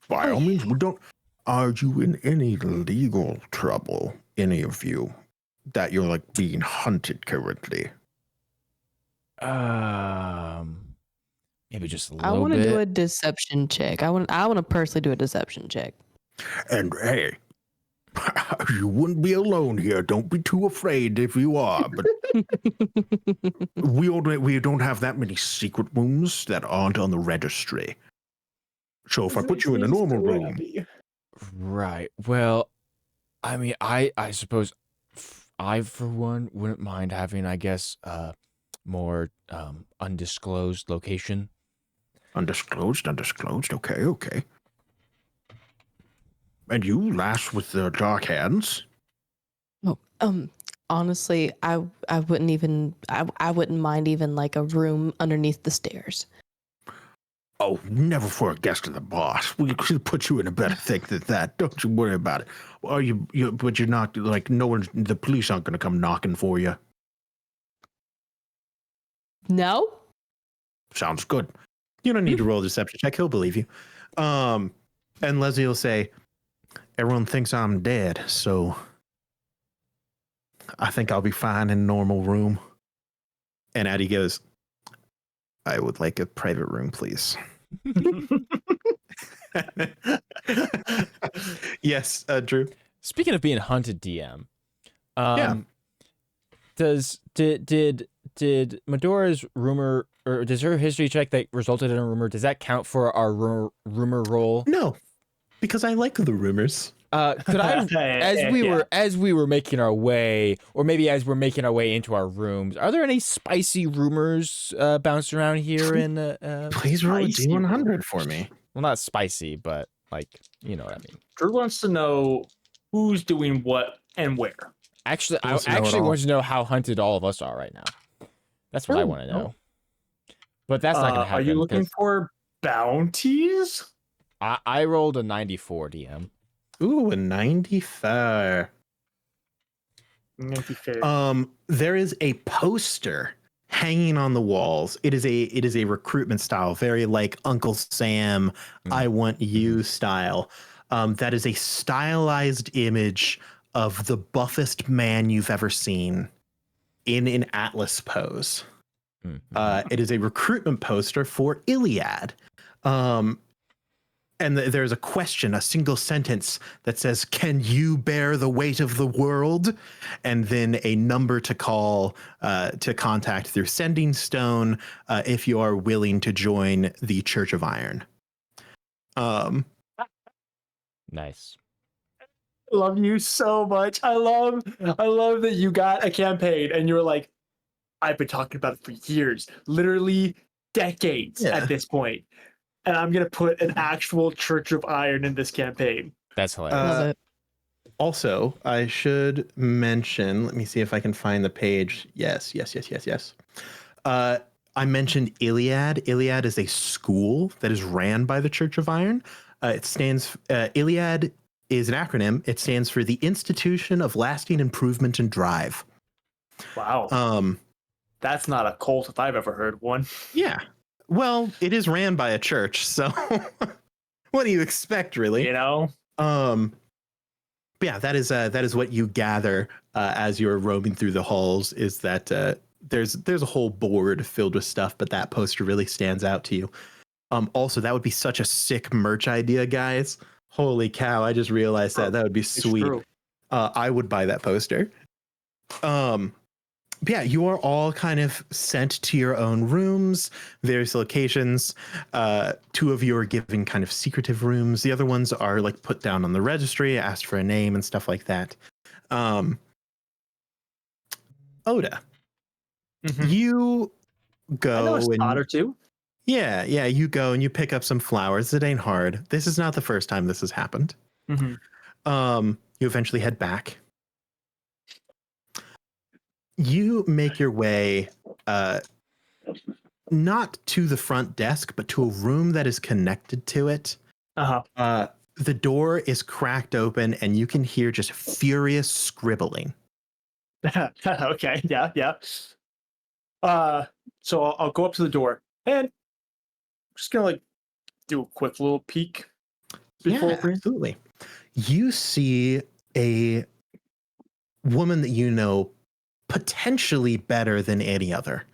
By all means, we don't. Are you in any legal trouble, any of you, that you're like being hunted currently? Maybe just a I little want to bit. do a deception check. I want to personally do a deception check. And hey, you wouldn't be alone here. Don't be too afraid if you are. But we don't have that many secret rooms that aren't on the registry. So if I put you in a normal room, Right. Well, I mean, I suppose I, for one, wouldn't mind having, I guess, more undisclosed location. undisclosed. Okay. And you last with the dark hands. Oh, honestly, I wouldn't even I wouldn't mind even like a room underneath the stairs. Oh, never for a guest of the boss. We could put you in a better thing than that. Don't you worry about it. Are but you're not like no one. The police aren't going to come knocking for you. No? Sounds good. You don't need to roll a deception check. He'll believe you. And Leslie will say, everyone thinks I'm dead, so I think I'll be fine in a normal room. And Addie goes, I would like a private room, please. Yes, Drew. Speaking of being hunted, DM, Yeah. did Medora's rumor, or does her history check that resulted in a rumor, does that count for our rumor roll? No, because I like the rumors. Could I, as we were making our way, or maybe as we're making our way into our rooms, are there any spicy rumors bouncing around here in Please roll a Spicy D100 for me. well, not spicy, but like, you know what I mean. Drew wants to know who's doing what and where. Actually, He I wants to know it actually all. want to know how hunted all of us are right now. That's what I Oh, want to know. But that's not gonna happen. Are you looking 'cause for bounties? I rolled a 94 DM. Ooh, a 95. There is a poster hanging on the walls. It is a recruitment style, very like Uncle Sam, I want you style. That is a stylized image of the buffest man you've ever seen in an Atlas pose. It is a recruitment poster for Iliad. And there's a question, a single sentence that says, "Can you bear the weight of the world?" And then a number to call to contact through Sending Stone if you are willing to join the Church of Iron. Nice. Love you so much. I love that you got a campaign and you were like, I've been talking about it for years, literally decades Yeah. at this point. and I'm gonna put an actual Church of Iron in this campaign. That's hilarious. Love it. Also, I should mention, let me see if I can find the page. Yes. I mentioned Iliad. Iliad is a school that is ran by the Church of Iron. Iliad is an acronym. It stands for the Institution of Lasting Improvement and Drive. Wow, that's not a cult if I've ever heard one. Yeah. Well, it is ran by a church, so what do you expect, really? You know, But yeah, that is what you gather as you're roaming through the halls. Is that there's a whole board filled with stuff, but that poster really stands out to you. Also, that would be such a sick merch idea, guys. Holy cow! I just realized that would be it's sweet. true. I would buy that poster. But yeah, you are all kind of sent to your own rooms, various locations. Two of you are given kind of secretive rooms. The other ones are like put down on the registry, asked for a name and stuff like that. Oda, Mhm. you I go know a and spot or two. yeah, you go and you pick up some flowers. It ain't hard. This is not the first time this has happened. Mhm. You eventually head back. You make your way not to the front desk, but to a room that is connected to it. Uh-huh. The door is cracked open and you can hear just furious scribbling. Okay. Yeah. So I'll go up to the door and I'm just gonna like do a quick little peek before Yeah, opening. absolutely. You see a woman that you know potentially better than any other.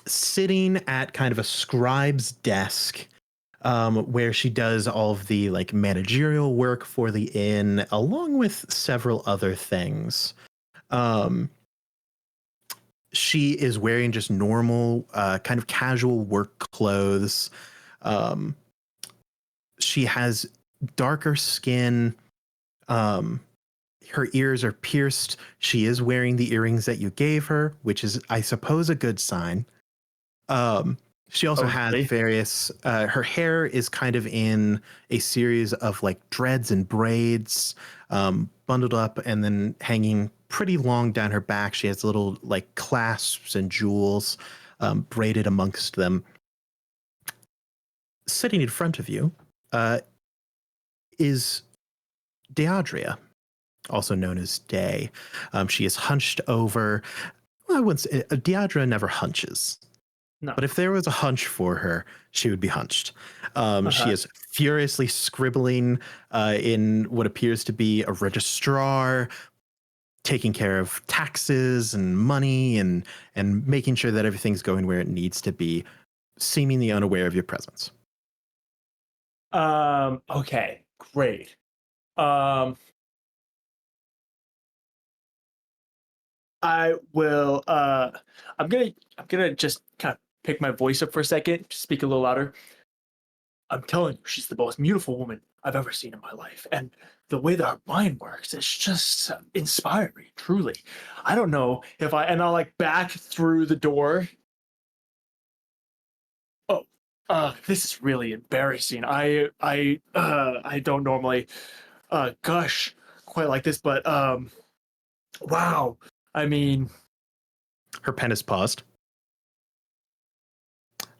Sitting at kind of a scribe's desk, where she does all of the like managerial work for the inn, along with several other things. She is wearing just normal, kind of casual work clothes. She has darker skin. Her ears are pierced. She is wearing the earrings that you gave her, which is, I suppose, a good sign. She also has Okay. various, her hair is kind of in a series of like dreads and braids, bundled up and then hanging pretty long down her back. She has little like clasps and jewels, braided amongst them. Sitting in front of you, is Deadria, also known as Day. She is hunched over. Well, I wouldn't say Deadria never hunches. No. But if there was a hunch for her, she would be hunched. She Uh-huh. is furiously scribbling in what appears to be a registrar, taking care of taxes and money and making sure that everything's going where it needs to be, seemingly unaware of your presence. Okay, great. I will I'm gonna just kind of pick my voice up for a second, just speak a little louder. I'm telling you, she's the most beautiful woman I've ever seen in my life. And the way that her mind works, it's just inspiring, truly. I don't know if and I'll like back through the door. Oh, this is really embarrassing. I don't normally gush quite like this, but wow. I mean, Her pen is paused.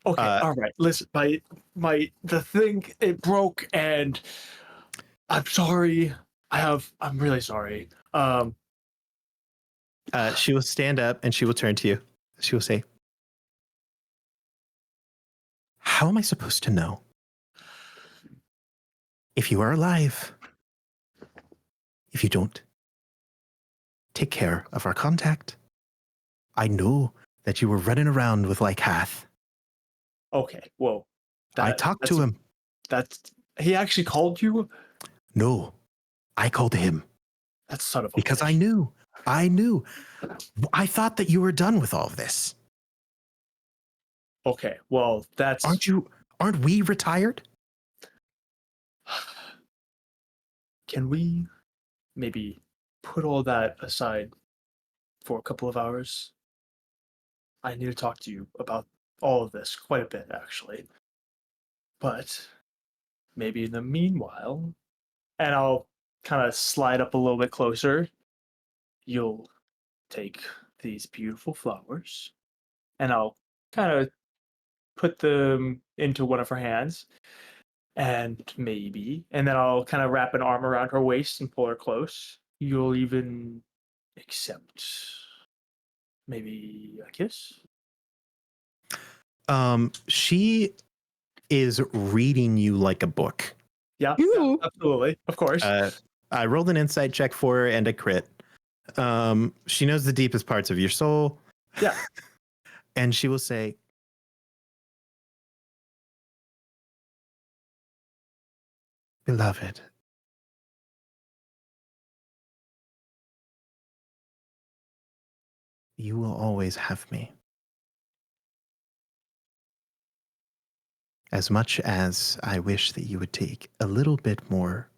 okay, all right. Listen, the thing, it broke, and I'm sorry. I'm really sorry. She will stand up and she will turn to you. She will say, "How am I supposed to know if you are alive if you don't take care of our contact? I know that you were running around with Lycath. Okay, whoa. I talked to him. That's he actually called you. No, I called him That's son of a because bitch. I knew. I thought that you were done with all of this. Okay, well, that's Aren't we retired? Can we maybe put all that aside for a couple of hours? I need to talk to you about all of this quite a bit, actually. But maybe in the meanwhile, and I'll kind of slide up a little bit closer, you'll take these beautiful flowers, and I'll kind of put them into one of her hands, and then I'll kind of wrap an arm around her waist and pull her close. You'll even accept maybe a kiss. She is reading you like a book. Yeah, Ooh. absolutely, of course. I rolled an insight check for her and a crit. She knows the deepest parts of your soul. Yeah. And she will say, beloved, you will always have me. As much as I wish that you would take a little bit more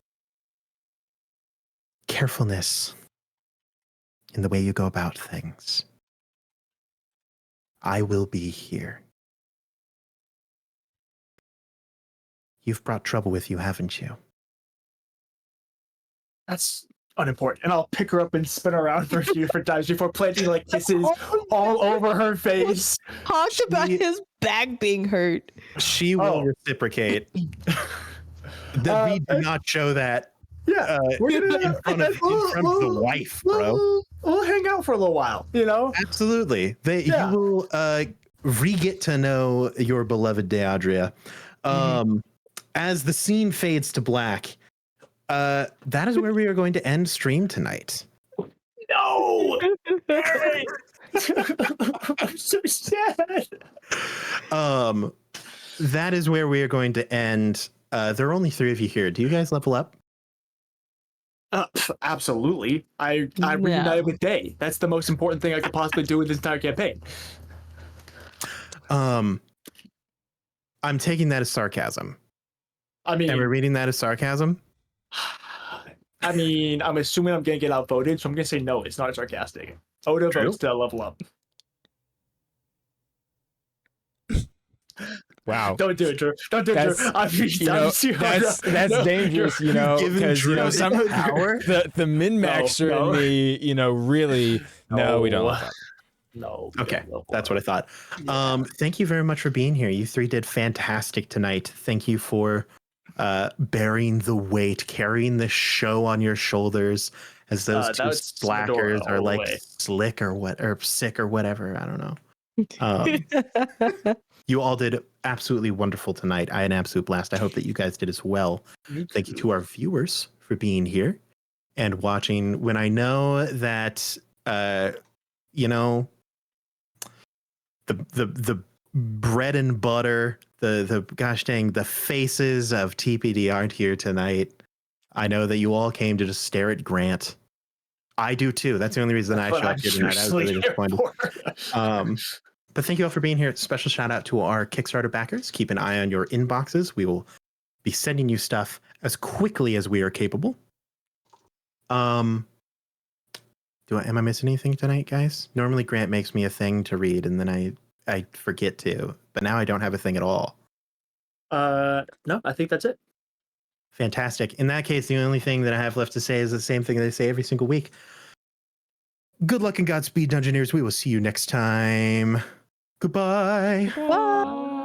carefulness in the way you go about things, I will be here. You've brought trouble with you, haven't you? That's unimportant. And I'll pick her up and spin her around for a few different times before planting like kisses all over her face. Talked about his back being hurt. She will Oh. reciprocate. We do not show that Yeah, we're gonna in front of the wife, bro. We'll hang out for a little while, you know? Absolutely. Yeah. You will re-get to know your beloved Deadria. As the scene fades to black, that is where we are going to end stream tonight. No! Eric! I'm so sad. That is where we are going to end. There are only 3 of you here. Do you guys level up? Absolutely. I No. reunited with Day. That's the most important thing I could possibly do with this entire campaign. I'm taking that as sarcasm. I mean, And we're reading that as sarcasm? I'm assuming I'm gonna get outvoted, so I'm gonna say no. It's not sarcastic. Oda True. votes to level up. Wow. Don't do it, Drew. Don't do it, Drew. That's dangerous, Giving because Drew some power? the min maxer No. in me, really. No, we don't. No. Like that. No. Okay, that's what I thought. Thank you very much for being here. You 3 did fantastic tonight. Thank you for bearing the weight, carrying the show on your shoulders as those 2 that's slackers Medora are all the like way. slick or sick or whatever. I don't know. You all did absolutely wonderful tonight. I had an absolute blast. I hope that you guys did as well. Thank you to our viewers for being here and watching. When I know that, the bread and butter, the gosh dang, the faces of TPD aren't here tonight. I know that you all came to just stare at Grant. I do too. That's the only reason I showed up here tonight. I was really disappointed. But thank you all for being here. Special shout out to our Kickstarter backers. Keep an eye on your inboxes. We will be sending you stuff as quickly as we are capable. Am I missing anything tonight, guys? Normally Grant makes me a thing to read and then I forget to, but now I don't have a thing at all. No, I think that's it. Fantastic. In that case, the only thing that I have left to say is the same thing that I say every single week. Good luck and Godspeed, Dungeoneers. We will see you next time. Goodbye. Bye.